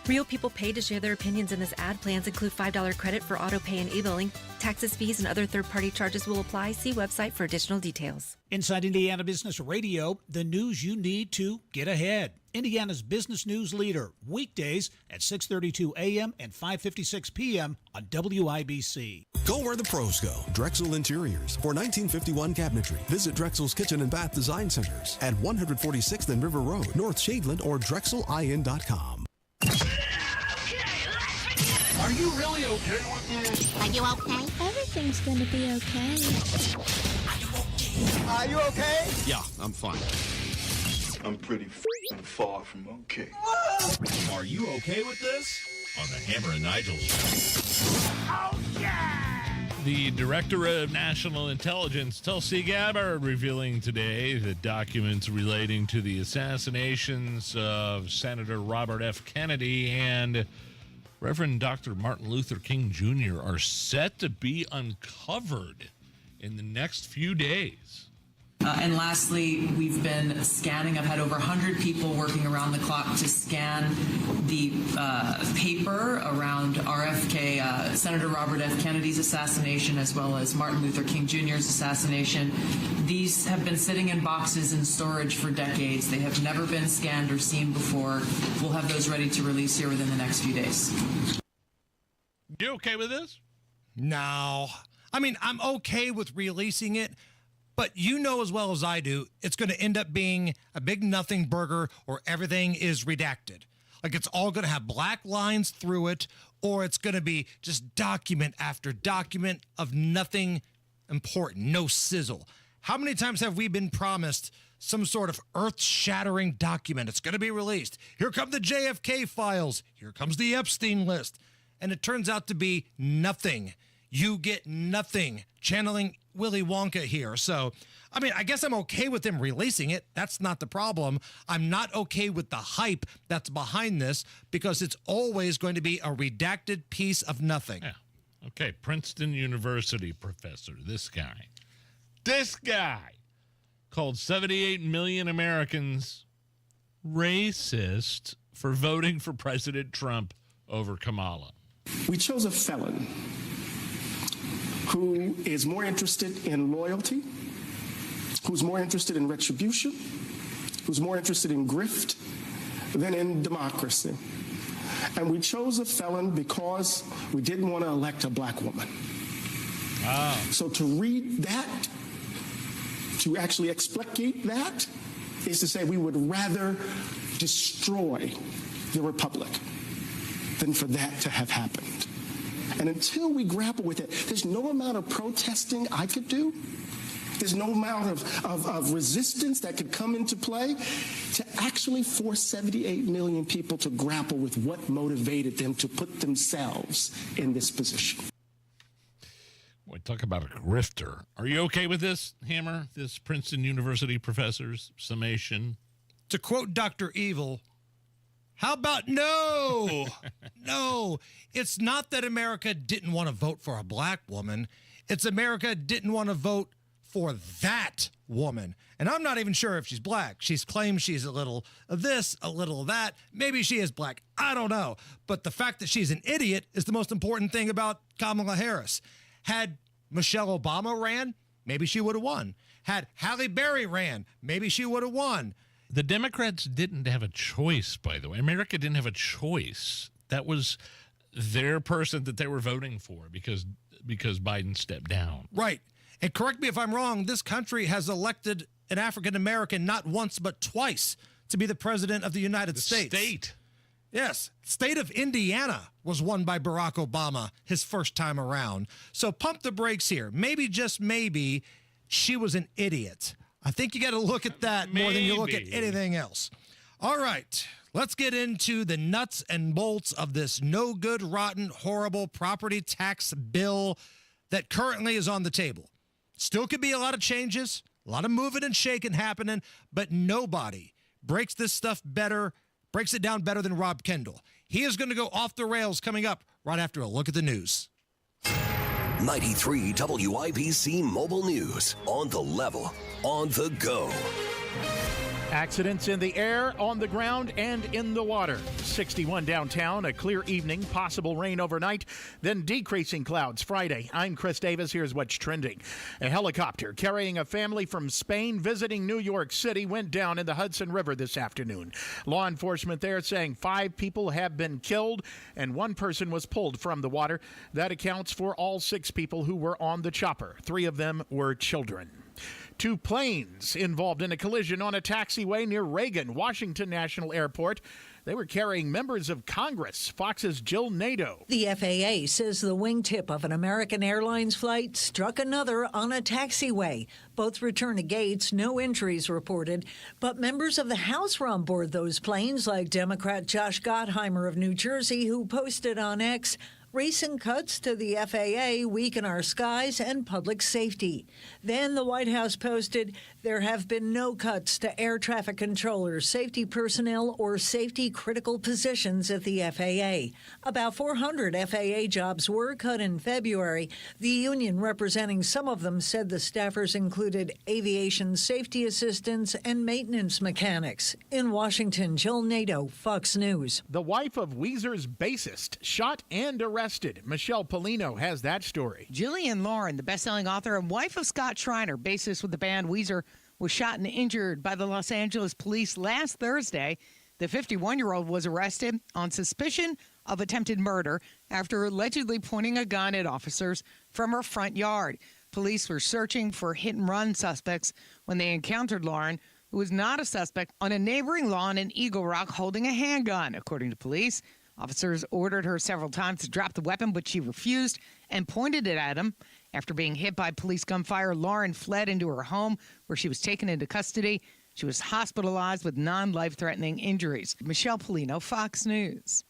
Speaker 15: Real people paid to share their opinions in this ad. Plans include $5 credit for auto pay and e-billing. Taxes, fees, and other third-party charges will apply. See website for additional details.
Speaker 13: Inside Indiana Business Radio, the news you need to get ahead. Indiana's business news leader, weekdays at 6:32 a.m. and 5:56 p.m. on WIBC.
Speaker 18: Go where the pros go. Drexel Interiors. For 1951 cabinetry, visit Drexel's Kitchen and Bath Design Centers at 146th and River Road, North Shadeland, or drexelin.com.
Speaker 6: Are you really okay with this?
Speaker 19: Are you okay? Everything's gonna be okay.
Speaker 6: Are you okay?
Speaker 18: Yeah, I'm fine.
Speaker 6: I'm pretty far from okay.
Speaker 5: Are you okay with this? On the Hammer and Nigel show.
Speaker 6: Oh, yeah!
Speaker 11: The Director of National Intelligence, Tulsi Gabbard, revealing today that documents relating to the assassinations of Senator Robert F. Kennedy and Reverend Dr. Martin Luther King Jr. are set to be uncovered in the next few days.
Speaker 20: And lastly, we've been scanning. I've had over 100 people working around the clock to scan the paper around RFK, Senator Robert F. Kennedy's assassination, as well as Martin Luther King Jr.'s assassination. These have been sitting in boxes in storage for decades. They have never been scanned or seen before. We'll have those ready to release here within the next few days.
Speaker 11: You okay with this?
Speaker 4: No. I mean, I'm okay with releasing it. But you know as well as I do, it's going to end up being a big nothing burger or everything is redacted. Like it's all going to have black lines through it, or it's going to be just document after document of nothing important, no sizzle. How many times have we been promised some sort of earth-shattering document? It's going to be released. Here come the JFK files. Here comes the Epstein list. And it turns out to be nothing. You get nothing. Channeling Willy Wonka here. So, I mean, I guess I'm okay with them releasing it. That's not the problem. I'm not okay with the hype that's behind this because it's always going to be a redacted piece of nothing.
Speaker 11: Yeah. Okay, Princeton University professor, this guy called 78 million Americans racist for voting for President Trump over Kamala.
Speaker 21: We chose a felon who is more interested in loyalty, who's more interested in retribution, who's more interested in grift than in democracy. And we chose a felon because we didn't want to elect a black woman.
Speaker 11: Wow.
Speaker 21: So to read that, to actually explicate that, is to say we would rather destroy the republic than for that to have happened. And until we grapple with it, there's no amount of protesting I could do. There's no amount of resistance that could come into play to actually force 78 million people to grapple with what motivated them to put themselves in this position.
Speaker 11: Boy, talk about a grifter. Are you okay with this, Hammer? This Princeton University professor's summation?
Speaker 4: To quote Dr. Evil, how about no? No, it's not that America didn't want to vote for a black woman. It's America didn't want to vote for that woman. And I'm not even sure if she's black. She's claimed she's a little of this, a little of that. Maybe she is black. I don't know. But the fact that she's an idiot is the most important thing about Kamala Harris. Had Michelle Obama ran, maybe she would have won. Had Halle Berry ran, maybe she would have won.
Speaker 11: The Democrats didn't have a choice, by the way. America didn't have a choice. That was their person that they were voting for because Biden stepped down.
Speaker 4: Right. And correct me if I'm wrong, this country has elected an African American not once but twice to be the president of the United States.
Speaker 11: State.
Speaker 4: Yes. State of Indiana was won by Barack Obama his first time around. So pump the brakes here. Maybe, just maybe, she was an idiot. I think you got to look at that more than you look at
Speaker 11: Maybe.
Speaker 4: anything else. All right, let's get into the nuts and bolts of this no good, rotten, horrible property tax bill that currently is on the table. Still could be a lot of changes, a lot of moving and shaking happening, but nobody breaks this stuff better, breaks it down better than Rob Kendall. He is going to go off the rails coming up right after a look at the news.
Speaker 10: 93 WIBC Mobile News. On the level, on the go.
Speaker 1: Accidents in the air, on the ground, and in the water. 61 downtown, a clear evening, possible rain overnight, then decreasing clouds Friday. I'm Chris Davis. Here's what's trending. A helicopter carrying a family from Spain visiting New York City went down in the Hudson River this afternoon. Law enforcement there saying 5 people have been killed and 1 person was pulled from the water. That accounts for all 6 people who were on the chopper. 3 of them were children. 2 planes involved in a collision on a taxiway near Reagan Washington National Airport. They were carrying members of Congress. Fox's Jill Nadeau.
Speaker 16: The FAA says the wingtip of an American Airlines flight struck another on a taxiway. Both returned to gates, no injuries reported. But members of the House were on board those planes, like Democrat Josh Gottheimer of New Jersey, who posted on X, "Recent cuts to the FAA weaken our skies and public safety." Then the White House posted, "There have been no cuts to air traffic controllers, safety personnel, or safety critical positions at the FAA." About 400 FAA jobs were cut in February. The union representing some of them said the staffers included aviation safety assistants and maintenance mechanics. In Washington, Jill Nadeau, Fox News.
Speaker 1: The wife of Weezer's bassist shot and arrested. Michelle Polino has that story.
Speaker 22: Jillian Lauren, the best-selling author and wife of Scott Schreiner, bassist with the band Weezer, was shot and injured by the Los Angeles police last Thursday. The 51-year-old was arrested on suspicion of attempted murder after allegedly pointing a gun at officers from her front yard. Police were searching for hit-and-run suspects when they encountered Lauren, who was not a suspect, on a neighboring lawn in Eagle Rock holding a handgun, according to police. Officers ordered her several times to drop the weapon, but she refused and pointed it at him. After being hit by police gunfire, Lauren fled into her home, where she was taken into custody. She was hospitalized with non-life-threatening injuries. Michelle Polino, Fox News.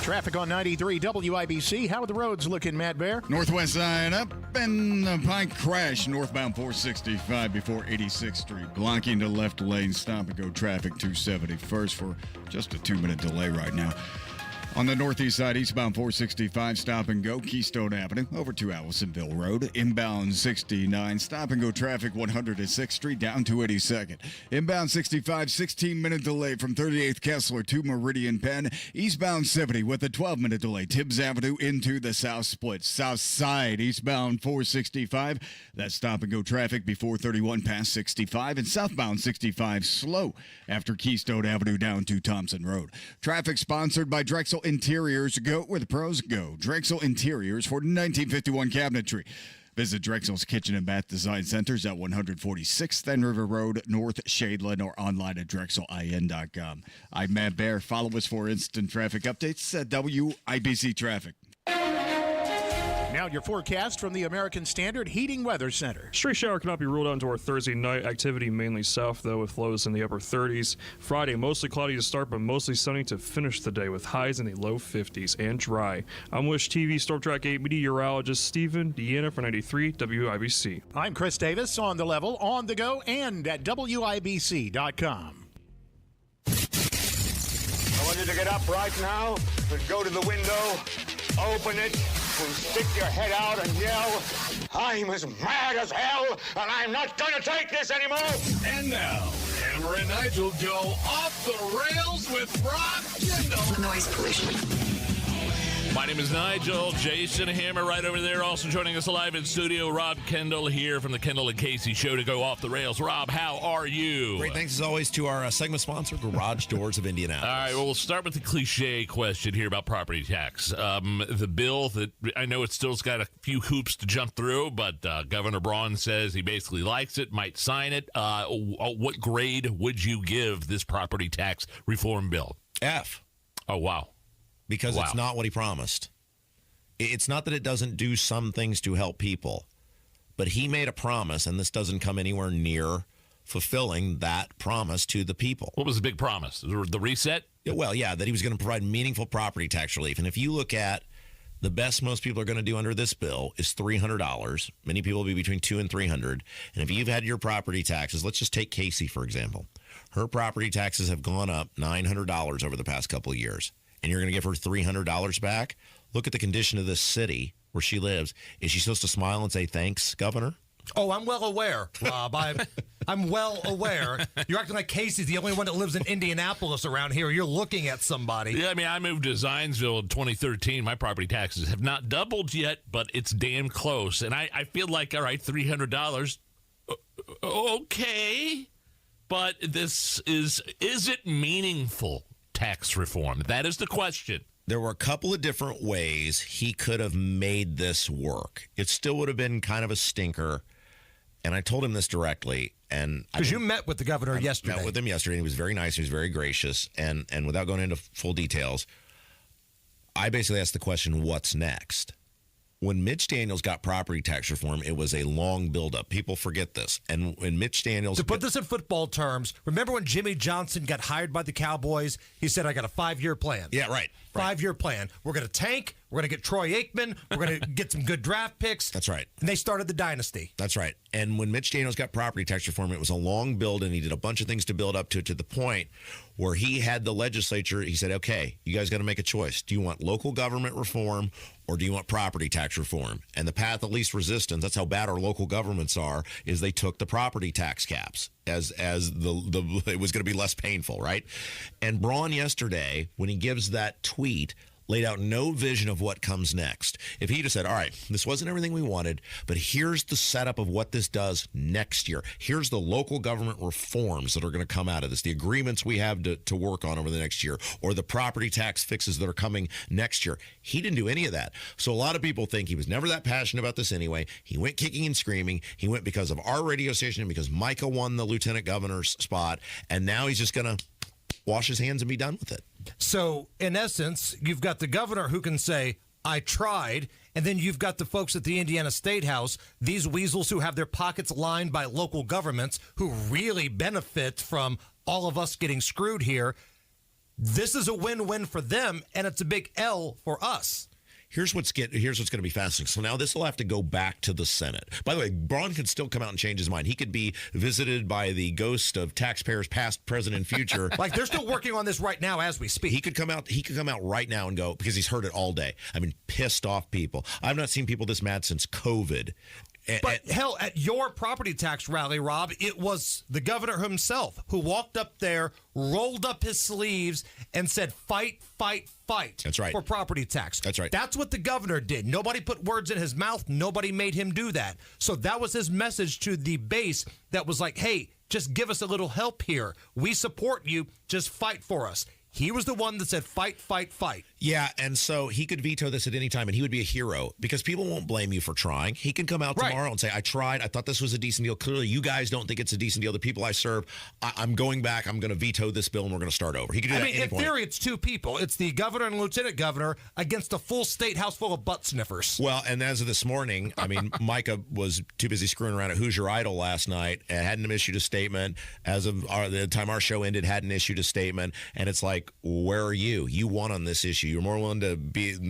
Speaker 1: Traffic on 93 WIBC. How are the roads looking, Matt Bear?
Speaker 2: Northwest side up, and the Pike crash northbound 465 before 86th Street, blocking the left lane. Stop and go traffic 271st for just a 2-minute delay right now. On the northeast side, eastbound 465, stop and go, Keystone Avenue, over to Allisonville Road. Inbound 69, stop and go traffic 106th Street down to 82nd. Inbound 65, 16-minute delay from 38th Kessler to Meridian Penn. Eastbound 70 with a 12-minute delay, Tibbs Avenue into the South Split. South side, eastbound 465, that stop and go traffic before 31 past 65. And southbound 65, slow after Keystone Avenue down to Thompson Road. Traffic sponsored by Drexel Interiors. Go where the pros go. Drexel Interiors for 1951 cabinetry. Visit Drexel's Kitchen and Bath Design Centers at 146th and River Road, North Shadeland, or online at drexelin.com. I'm Matt Bear. Follow us for instant traffic updates at WIBC Traffic.
Speaker 1: Now your forecast from the American Standard Heating Weather Center.
Speaker 3: Stray shower cannot be ruled out until our Thursday night. Activity mainly south, though, with lows in the upper 30s. Friday, mostly cloudy to start, but mostly sunny to finish the day with highs in the low 50s and dry. I'm Wish TV Storm Track 8 meteorologist Stephen Deanna for 93 WIBC.
Speaker 1: I'm Chris Davis, on the level, on the go, and at WIBC.com.
Speaker 23: I want you to get up right now and go to the window, open it, and stick your head out and yell, "I'm as mad as hell, and I'm not going to take this anymore!"
Speaker 5: And now, Hammer and Nigel go off the rails with Rob Kendall.
Speaker 20: Noise pollution.
Speaker 11: My name is Nigel. Jason Hammer right over there. Also joining us live in studio, Rob Kendall here from the Kendall and Casey Show to go off the rails. Rob, how are you?
Speaker 24: Great. Thanks as always to our segment sponsor, Garage Doors of Indianapolis.
Speaker 11: All right. Well, we'll start with the cliche question here about property tax. The bill that I know it still's got a few hoops to jump through, but Governor Braun says he basically likes it, might sign it. What grade would you give this property tax reform bill?
Speaker 24: F.
Speaker 11: Oh, wow.
Speaker 24: Because it's not what he promised. It's not that it doesn't do some things to help people, But he made a promise, and this doesn't come anywhere near fulfilling that promise to the people.
Speaker 11: What was the big promise? The reset?
Speaker 24: Well, yeah, that he was going to provide meaningful property tax relief. And if you look at the best most people are going to do under this bill is $300. Many people will be between $200 and $300. And if you've had your property taxes, let's just take Casey, for example. Her property taxes have gone up $900 over the past couple of years. And you're going to give her $300 back? Look at the condition of this city where she lives. Is she supposed to smile and say, thanks, Governor?
Speaker 4: Oh, I'm well aware, Rob. I'm well aware. You're acting like Casey's the only one that lives in Indianapolis around here. You're looking at somebody.
Speaker 11: Yeah, I mean, I moved to Zionsville in 2013. My property taxes have not doubled yet, but it's damn close. And I feel like, all right, $300, okay. But this is it meaningful tax reform? That is the question.
Speaker 24: There were a couple of different ways he could have made this work. It still would have been kind of a stinker. And I told him this directly.
Speaker 4: Because you met with the governor yesterday.
Speaker 24: I met with him yesterday. He was very nice. He was very gracious. And without going into full details, I basically asked the question, what's next? When Mitch Daniels got property tax reform, it was a long buildup. People forget this. And when Mitch Daniels...
Speaker 4: To put this in football terms, remember when Jimmy Johnson got hired by the Cowboys? He said, I got a 5-year plan.
Speaker 24: Yeah, right.
Speaker 4: 5-year plan. We're going to tank. We're going to get Troy Aikman. We're going to get some good draft picks.
Speaker 24: That's right.
Speaker 4: And they started the dynasty.
Speaker 24: That's right. And when Mitch Daniels got property tax reform, it was a long build, and he did a bunch of things to build up to the point where he had the legislature. He said, okay, you guys got to make a choice. Do you want local government reform or do you want property tax reform? And the path of least resistance, that's how bad our local governments are, is they took the property tax caps as the it was going to be less painful, right? And Braun yesterday, when he gives that tweet, laid out no vision of what comes next. If he just said, all right, this wasn't everything we wanted, but here's the setup of what this does next year. Here's the local government reforms that are going to come out of this, the agreements we have to work on over the next year, or the property tax fixes that are coming next year. He didn't do any of that. So a lot of people think he was never that passionate about this anyway. He went kicking and screaming. He went because of our radio station and because Micah won the lieutenant governor's spot, and now he's just going to wash his hands and be done with it.
Speaker 4: So, in essence, you've got the governor who can say, I tried, and then you've got the folks at the Indiana State House, these weasels who have their pockets lined by local governments who really benefit from all of us getting screwed here. This is a win-win for them, and it's a big L for us.
Speaker 24: Here's what's going to be fascinating. So now this will have to go back to the Senate. By the way, Braun could still come out and change his mind. He could be visited by the ghost of taxpayers past, present, and future.
Speaker 4: Like they're still working on this right now as we speak.
Speaker 24: He could come out right now and go, because he's heard it all day. I mean, pissed off people. I've not seen people this mad since COVID.
Speaker 4: But hell, at your property tax rally, Rob, it was the governor himself who walked up there, rolled up his sleeves, and said, fight, fight, fight.
Speaker 24: That's right.
Speaker 4: For property tax.
Speaker 24: That's right.
Speaker 4: That's what the governor did. Nobody put words in his mouth. Nobody made him do that. So that was his message to the base that was like, hey, just give us a little help here. We support you. Just fight for us. He was the one that said, fight, fight, fight.
Speaker 24: Yeah, and so he could veto this at any time, and he would be a hero because people won't blame you for trying. He can come out tomorrow and say, I tried. I thought this was a decent deal. Clearly, you guys don't think it's a decent deal. The people I serve, I'm going back. I'm going to veto this bill, and we're going to start over. He could do that at any point.
Speaker 4: In theory, it's two people. It's the governor and lieutenant governor against a full state house full of butt sniffers.
Speaker 24: Well, and as of this morning, I mean, Micah was too busy screwing around at Who's Your Idol last night and hadn't issued a statement. As of the time our show ended, hadn't issued a statement. And it's like, where are you? You won on this issue. You're more willing to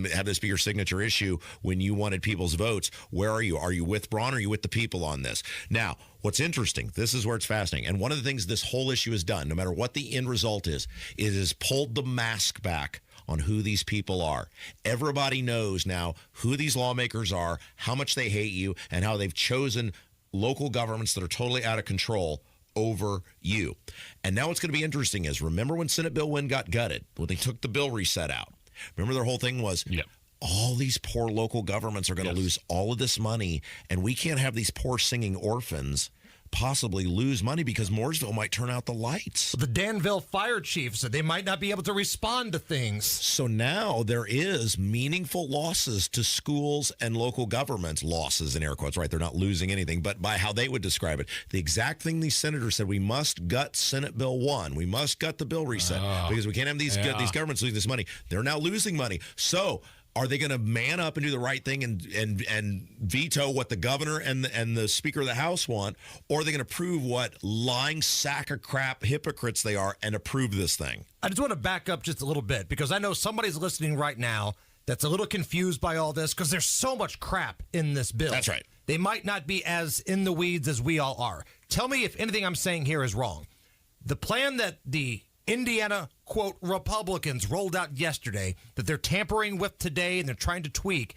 Speaker 24: have this be your signature issue when you wanted people's votes. Where are you? Are you with Braun or are you with the people on this? Now, what's interesting, this is where it's fascinating. And one of the things this whole issue has done, no matter what the end result is, it has pulled the mask back on who these people are. Everybody knows now who these lawmakers are, how much they hate you, and how they've chosen local governments that are totally out of control over you. And now what's going to be interesting is, remember when Senate Bill 1 got gutted, when they took the bill reset out? Remember their whole thing was, all these poor local governments are going to lose all of this money, and we can't have these poor singing orphans possibly lose money because Mooresville might turn out the lights.
Speaker 4: The Danville fire chief said they might not be able to respond to things.
Speaker 24: So now there is meaningful losses to schools and local governments. Losses in air quotes, right? They're not losing anything, but by how they would describe it. The exact thing these senators said, we must gut Senate Bill 1. We must gut the bill reset because we can't have these governments losing this money. They're now losing money. So Are they going to man up and do the right thing and veto what the governor and the Speaker of the House want? Or are they going to prove what lying sack of crap hypocrites they are and approve this thing?
Speaker 8: I just want to back up just a little bit because I know somebody's listening right now that's a little confused by all this because there's so much crap in this bill.
Speaker 24: That's right.
Speaker 8: They might not be as in the weeds as we all are. Tell me if anything I'm saying here is wrong. The plan that the Indiana, quote, Republicans rolled out yesterday that they're tampering with today and they're trying to tweak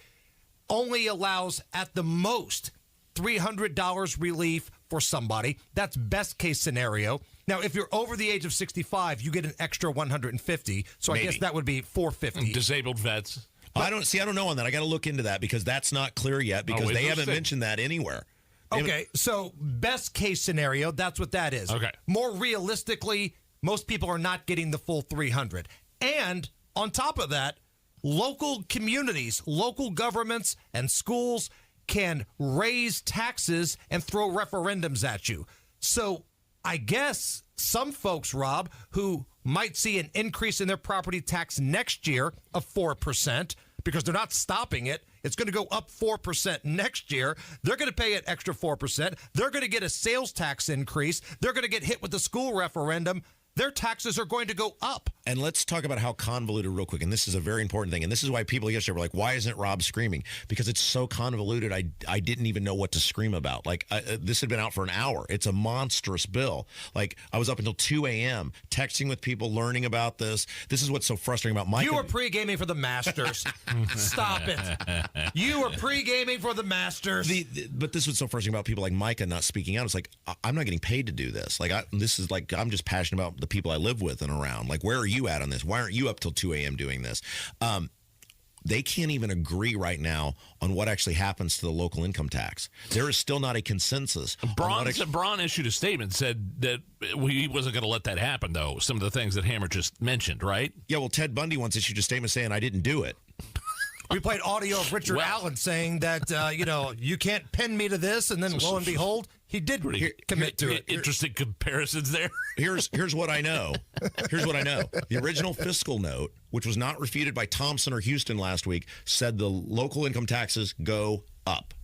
Speaker 8: only allows at the most $300 relief for somebody. That's best case scenario. Now, if you're over the age of 65, you get an extra $150. So I guess that would be $450.
Speaker 11: Disabled vets.
Speaker 24: I don't know on that. I got to look into that because that's not clear yet because they haven't mentioned that anywhere.
Speaker 8: Okay, so best case scenario, that's what that is.
Speaker 11: Okay.
Speaker 8: More realistically, most people are not getting the full $300. And on top of that, local communities, local governments, and schools can raise taxes and throw referendums at you. So I guess some folks, Rob, who might see an increase in their property tax next year of 4%, because they're not stopping it. It's going to go up 4% next year. They're going to pay an extra 4%. They're going to get a sales tax increase. They're going to get hit with the school referendum. Their taxes are going to go up.
Speaker 24: And let's talk about how convoluted real quick. And this is a very important thing. And this is why people yesterday were like, why isn't Rob screaming? Because it's so convoluted. I didn't even know what to scream about. Like this had been out for an hour. It's a monstrous bill. Like I was up until 2 a.m. texting with people, learning about this. This is what's so frustrating about Mike.
Speaker 8: You were pre-gaming for the Masters. Stop it. You were pre-gaming for the Masters.
Speaker 24: But this was so frustrating about people like Micah not speaking out. It's like, I'm not getting paid to do this. Like this is like, I'm just passionate about the people I live with and around. Like, where are you at on this? Why aren't you up till 2 a.m. doing this? They can't even agree right now on what actually happens to the local income tax. There is still not a consensus.
Speaker 11: Braun issued a statement, said that he wasn't going to let that happen, though. Some of the things that Hammer just mentioned, right?
Speaker 24: Yeah, well, Ted Bundy once issued a statement saying, I didn't do it.
Speaker 8: We played audio of Richard Allen saying that, you can't pin me to this, and then lo and behold, he did commit to it.
Speaker 11: Interesting comparisons there.
Speaker 24: Here's what I know. Here's what I know. The original fiscal note, which was not refuted by Thompson or Houston last week, said the local income taxes go up.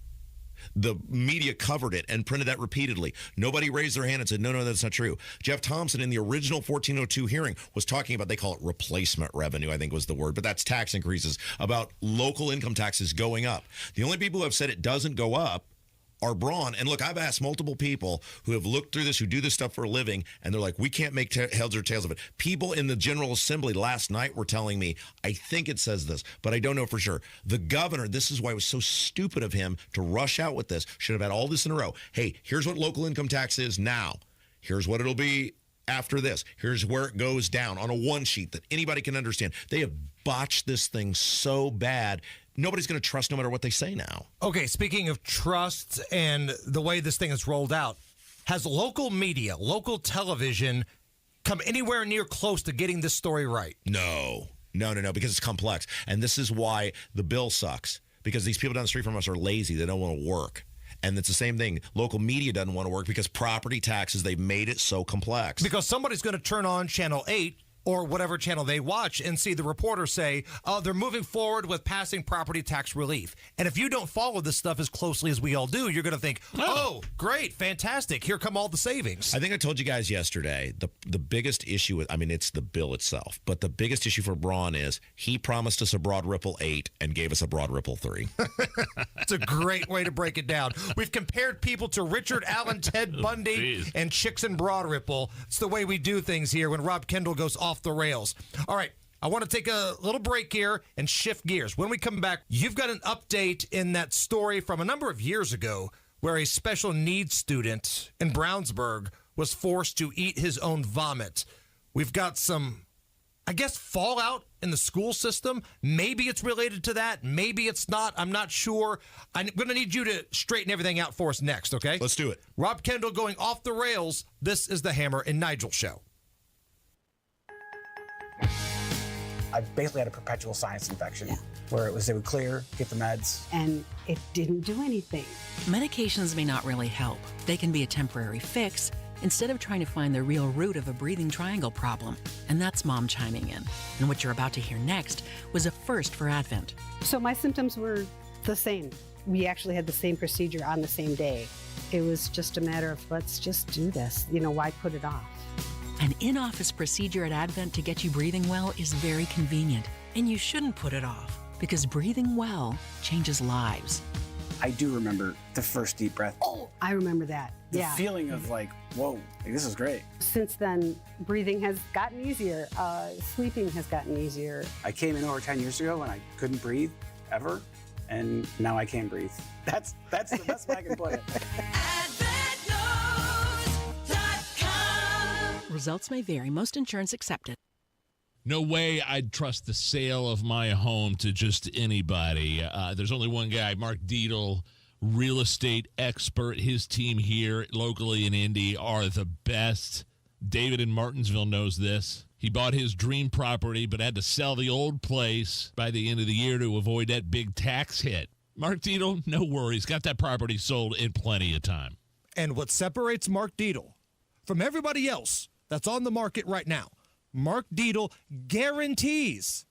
Speaker 24: The media covered it and printed that repeatedly. Nobody raised their hand and said, no, that's not true. Jeff Thompson in the original 1402 hearing was talking about, they call it replacement revenue, I think was the word, but that's tax increases, about local income taxes going up. The only people who have said it doesn't go up are Braun. And look, I've asked multiple people who have looked through this, who do this stuff for a living, and they're like, we can't make heads or tails of it. People in the General Assembly last night were telling me, I think it says this, but I don't know for sure. The governor, this is why it was so stupid of him to rush out with this, should have had all this in a row. Hey, here's what local income tax is now. Here's what it'll be after this. Here's where it goes down on a one sheet that anybody can understand. They have botched this thing so bad. Nobody's going to trust no matter what they say now.
Speaker 8: Okay, speaking of trust and the way this thing is rolled out, has local media, local television come anywhere near close to getting this story right?
Speaker 24: No, because it's complex. And this is why the bill sucks, because these people down the street from us are lazy. They don't want to work. And it's the same thing. Local media doesn't want to work because property taxes, they've made it so complex.
Speaker 8: Because somebody's going to turn on Channel 8 or whatever channel they watch and see the reporter say, oh, they're moving forward with passing property tax relief. And if you don't follow this stuff as closely as we all do, you're going to think, oh, great, fantastic. Here come all the savings.
Speaker 24: I think I told you guys yesterday, the biggest issue with, it's the bill itself, but the biggest issue for Braun is he promised us a Broad Ripple 8 and gave us a Broad Ripple 3.
Speaker 8: That's a great way to break it down. We've compared people to Richard Allen, Ted Bundy, and chicks in Broad Ripple. It's the way we do things here when Rob Kendall goes off the rails. All right, I want to take a little break here and shift gears. When we come back, you've got an update in that story from a number of years ago where a special needs student in Brownsburg was forced to eat his own vomit. We've got some, I guess, fallout in the school system. Maybe it's related to that. Maybe it's not. I'm not sure. I'm going to need you to straighten everything out for us next, okay?
Speaker 24: Let's do it.
Speaker 8: Rob Kendall going off the rails. This is the Hammer and Nigel Show.
Speaker 12: I basically had a perpetual sinus infection where they would clear, get the meds.
Speaker 14: And it didn't do anything.
Speaker 17: Medications may not really help. They can be a temporary fix,
Speaker 7: instead of trying to find the real root of a breathing triangle problem. And that's Mom chiming in. And what you're about to hear next was a first for Advent.
Speaker 9: So my symptoms were the same. We actually had the same procedure on the same day. It was just a matter of, let's just do this. Why put it off?
Speaker 7: An in-office procedure at Advent to get you breathing well is very convenient, and you shouldn't put it off, because breathing well changes lives.
Speaker 12: I do remember the first deep breath.
Speaker 9: Oh, I remember that.
Speaker 12: The feeling of whoa, this is great.
Speaker 9: Since then, breathing has gotten easier. Sleeping has gotten easier.
Speaker 12: I came in over 10 years ago and I couldn't breathe ever, and now I can breathe. That's the best way I can put it.
Speaker 7: Results may vary. Most insurance accepted.
Speaker 11: No way I'd trust the sale of my home to just anybody. There's only one guy, Mark Dietl, real estate expert. His team here locally in Indy are the best. David in Martinsville knows this. He bought his dream property but had to sell the old place by the end of the year to avoid that big tax hit. Mark Dietl, no worries. Got that property sold in plenty of time.
Speaker 4: And what separates Mark Dietl from everybody else that's on the market right now, Mark Dietl guarantees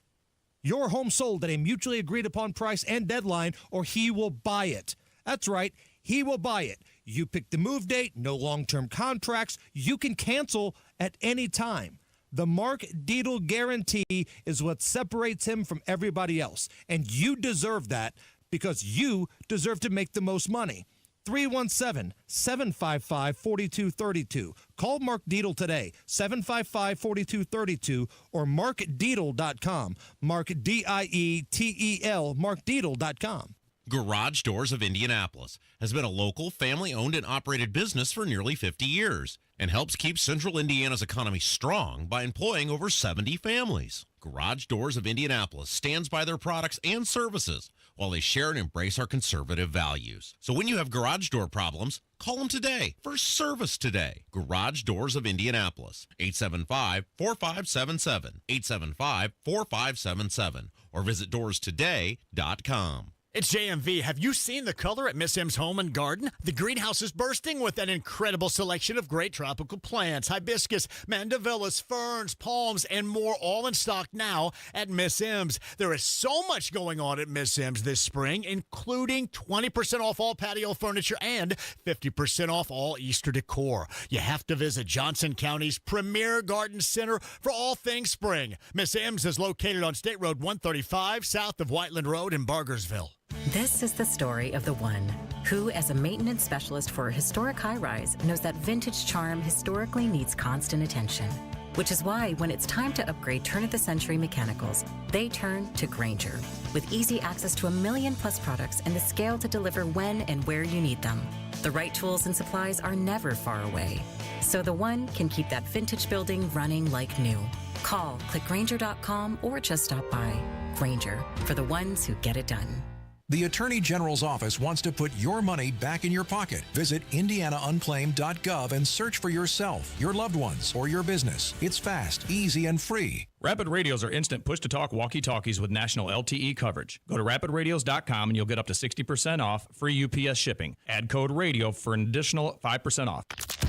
Speaker 4: your home sold at a mutually agreed upon price and deadline, or he will buy it. That's right, he will buy it. You pick the move date, no long-term contracts. You can cancel at any time. The Mark Dietl guarantee is what separates him from everybody else. And you deserve that, because you deserve to make the most money. 317-755-4232. Call Mark Dietl today, 755-4232, or markdietl.com. Mark, D-I-E-T-E-L, markdietl.com.
Speaker 14: Garage Doors of Indianapolis has been a local, family-owned and operated business for nearly 50 years and helps keep central Indiana's economy strong by employing over 70 families. Garage Doors of Indianapolis stands by their products and services while they share and embrace our conservative values. So when you have garage door problems, call them today for service today. Garage Doors of Indianapolis, 875-4577, 875-4577, or visit doorstoday.com.
Speaker 17: It's JMV. Have you seen the color at Miss M's Home and Garden? The greenhouse is bursting with an incredible selection of great tropical plants, hibiscus, mandevillas, ferns, palms, and more, all in stock now at Miss M's. There is so much going on at Miss M's this spring, including 20% off all patio furniture and 50% off all Easter decor. You have to visit Johnson County's premier garden center for all things spring. Miss M's is located on State Road 135, south of Whiteland Road in Bargersville.
Speaker 15: This is the story of the one who, as a maintenance specialist for a historic high-rise, knows that vintage charm historically needs constant attention. Which is why, when it's time to upgrade turn-of-the-century mechanicals, they turn to Grainger. With easy access to 1 million-plus products and the scale to deliver when and where you need them. The right tools and supplies are never far away. So the one can keep that vintage building running like new. Call, click Grainger.com, or just stop by. Grainger, for the ones who get it done.
Speaker 25: The Attorney General's office wants to put your money back in your pocket. Visit indianaunclaimed.gov and search for yourself, your loved ones, or your business. It's fast, easy, and free.
Speaker 26: Rapid Radios are instant push-to-talk walkie-talkies with national LTE coverage. Go to rapidradios.com and you'll get up to 60% off, free UPS shipping. Add code RADIO for an additional 5% off.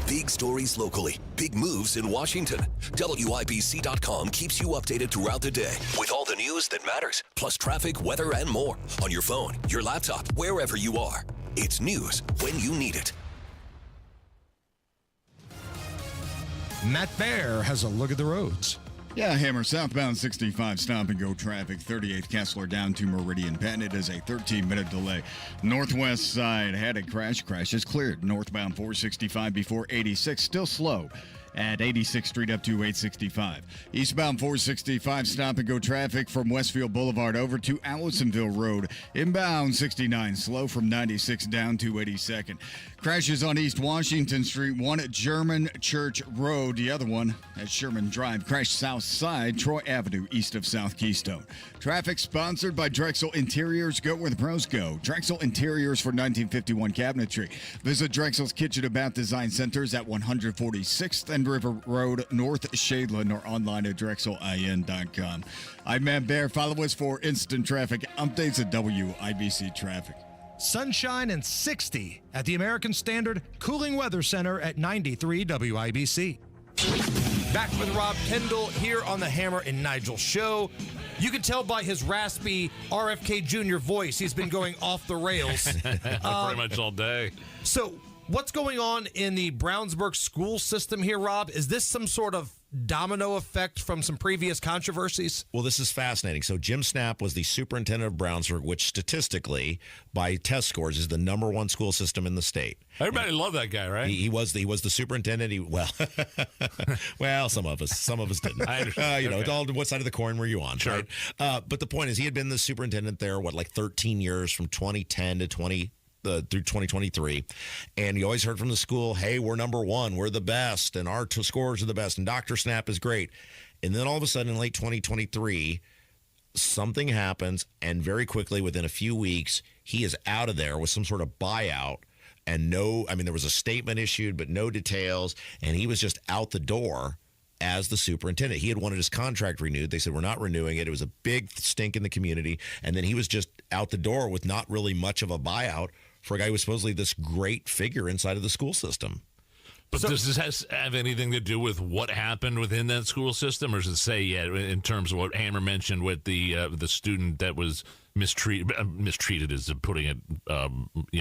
Speaker 10: Big stories locally, big moves in Washington. WIBC.com keeps you updated throughout the day with all the news that matters, plus traffic, weather, and more on your phone, your laptop, wherever you are. It's news when you need it.
Speaker 4: Matt Bear has a look at the roads.
Speaker 2: Yeah, Hammer, southbound 65, stop-and-go traffic, 38th Kessler down to Meridian Penn. It is a 13-minute delay. Northwest side had a crash. Crash is cleared. Northbound 465 before 86, still slow at 86th Street up to 865. Eastbound 465, stop-and-go traffic from Westfield Boulevard over to Allisonville Road. Inbound 69, slow from 96 down to 82nd. Crashes on East Washington Street, one at German Church Road, the other one at Sherman Drive. Crash south side, Troy Avenue, east of South Keystone. Traffic sponsored by Drexel Interiors. Go where the pros go. Drexel Interiors for 1951 cabinetry. Visit Drexel's Kitchen and Bath Design Centers at 146th and River Road, North Shadeland, or online at drexelin.com. I'm Matt Bear. Follow us for instant traffic updates at WIBC Traffic.
Speaker 4: Sunshine and 60 at the American Standard Cooling Weather Center at 93 WIBC.
Speaker 8: Back with Rob Kendall here on the Hammer and Nigel show. You can tell by his raspy RFK Jr. voice, he's been going off the rails.
Speaker 11: Pretty much all day.
Speaker 8: So what's going on in the Brownsburg school system here, Rob? Is this some sort of domino effect from some previous controversies?
Speaker 24: Well, this is fascinating. So Jim Snap was the superintendent of Brownsburg, which statistically, by test scores, is the number one school system in the state.
Speaker 11: Everybody loved that guy, right?
Speaker 24: He was the superintendent. Well, some of us didn't.
Speaker 11: I understand.
Speaker 24: It's all what side of the coin were you on?
Speaker 11: Sure.
Speaker 24: Right? But the point is, he had been the superintendent there, 13 years, from 2010 to through 2023, and you always heard from the school, hey, we're number one, we're the best, and our scores are the best, and Dr. Snap is great. And then all of a sudden in late 2023, something happens, and very quickly, within a few weeks, he is out of there with some sort of buyout, and there was a statement issued, but no details, and he was just out the door as the superintendent. He had wanted his contract renewed. They said, we're not renewing it. It was a big stink in the community, and then he was just out the door with not really much of a buyout for a guy who was supposedly this great figure inside of the school system.
Speaker 11: But does this have anything to do with what happened within that school system, or does it say, in terms of what Hammer mentioned with the student that was mistreated is putting it,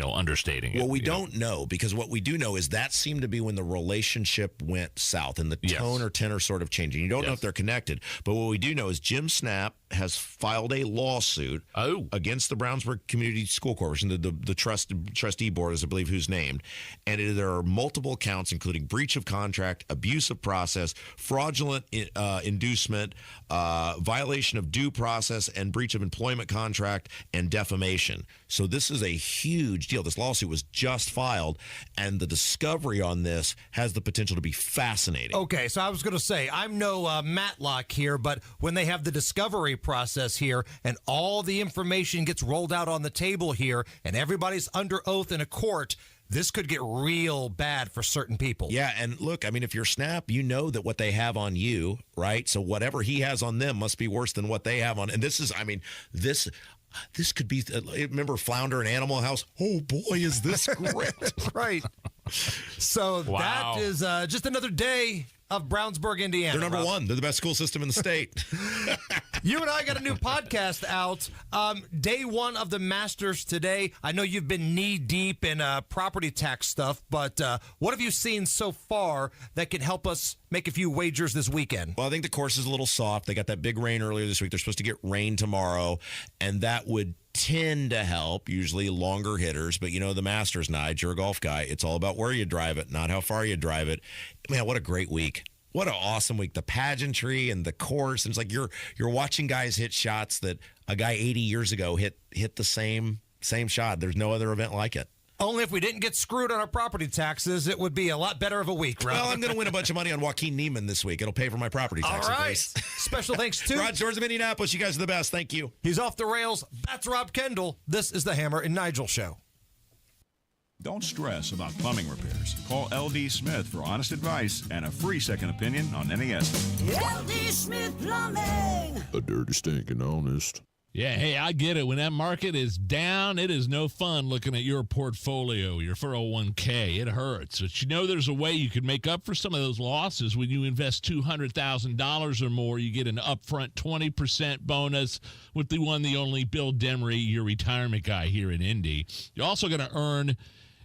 Speaker 11: understating it?
Speaker 24: Well, we don't know, because what we do know is that seemed to be when the relationship went south and the tone or tenor sort of changing. You don't know if they're connected, but what we do know is Jim Snap has filed a lawsuit against the Brownsburg Community School Corporation, the trustee board, as I believe who's named, and there are multiple counts, including breach of contract, abuse of process, fraudulent inducement, violation of due process, and breach of employment contract, and defamation. So this is a huge deal. This lawsuit was just filed, and the discovery on this has the potential to be fascinating.
Speaker 8: Okay, so I was going to say, I'm no Matlock here, but when they have the discovery process here and all the information gets rolled out on the table here and everybody's under oath in a court, this could get real bad for certain people.
Speaker 24: Yeah, and look, if you're Snap, you know that what they have on you, right? So whatever he has on them must be worse than what they have on. And this is, this could be, remember Flounder and Animal House? Oh boy, is this great.
Speaker 8: Right. So that is just another day of Brownsburg, Indiana.
Speaker 24: They're number one. They're the best school system in the state.
Speaker 8: You and I got a new podcast out. Day one of the Masters today. I know you've been knee deep in property tax stuff, but what have you seen so far that can help us make a few wagers this weekend?
Speaker 24: Well, I think the course is a little soft. They got that big rain earlier this week. They're supposed to get rain tomorrow, and that would tend to help, usually longer hitters. But the Masters, Nigel, you're a golf guy. It's all about where you drive it, not how far you drive it. Man, what a great week. What an awesome week. The pageantry and the course. And it's like you're watching guys hit shots that a guy 80 years ago hit the same shot. There's no other event like it.
Speaker 8: Only if we didn't get screwed on our property taxes, it would be a lot better of a week, right?
Speaker 24: Well, I'm going to win a bunch of money on Joaquin Neiman this week. It'll pay for my property taxes.
Speaker 8: All right. Special thanks to
Speaker 24: Rod Shores of Indianapolis. You guys are the best. Thank you.
Speaker 8: He's off the rails. That's Rob Kendall. This is the Hammer and Nigel Show.
Speaker 6: Don't stress about plumbing repairs. Call LD Smith for honest advice and a free second opinion on any estimate.
Speaker 13: LD Smith Plumbing.
Speaker 16: A dirty, stinking honest.
Speaker 11: Yeah, hey, I get it. When that market is down, it is no fun looking at your portfolio, your 401k. It hurts. But there's a way you can make up for some of those losses. When you invest $200,000 or more, you get an upfront 20% bonus with the only Bill Demery, your retirement guy here in Indy. You're also going to earn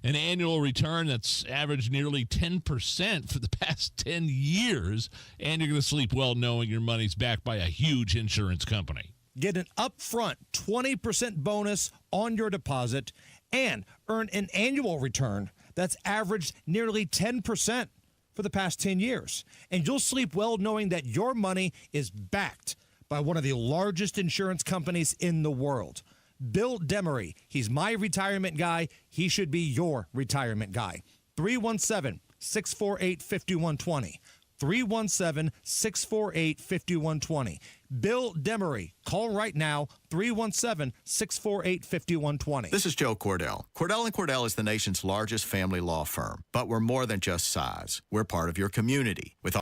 Speaker 11: an annual return that's averaged nearly 10% for the past 10 years, and you're going to sleep well knowing your money's backed by a huge insurance company.
Speaker 8: Get an upfront 20% bonus on your deposit and earn an annual return that's averaged nearly 10% for the past 10 years. And you'll sleep well knowing that your money is backed by one of the largest insurance companies in the world. Bill Demery, he's my retirement guy. He should be your retirement guy. 317-648-5120. 317-648-5120. Bill Demery. Call right now, 317-648-5120.
Speaker 18: This is Joe Cordell. Cordell & Cordell is the nation's largest family law firm, but we're more than just size. We're part of your community. With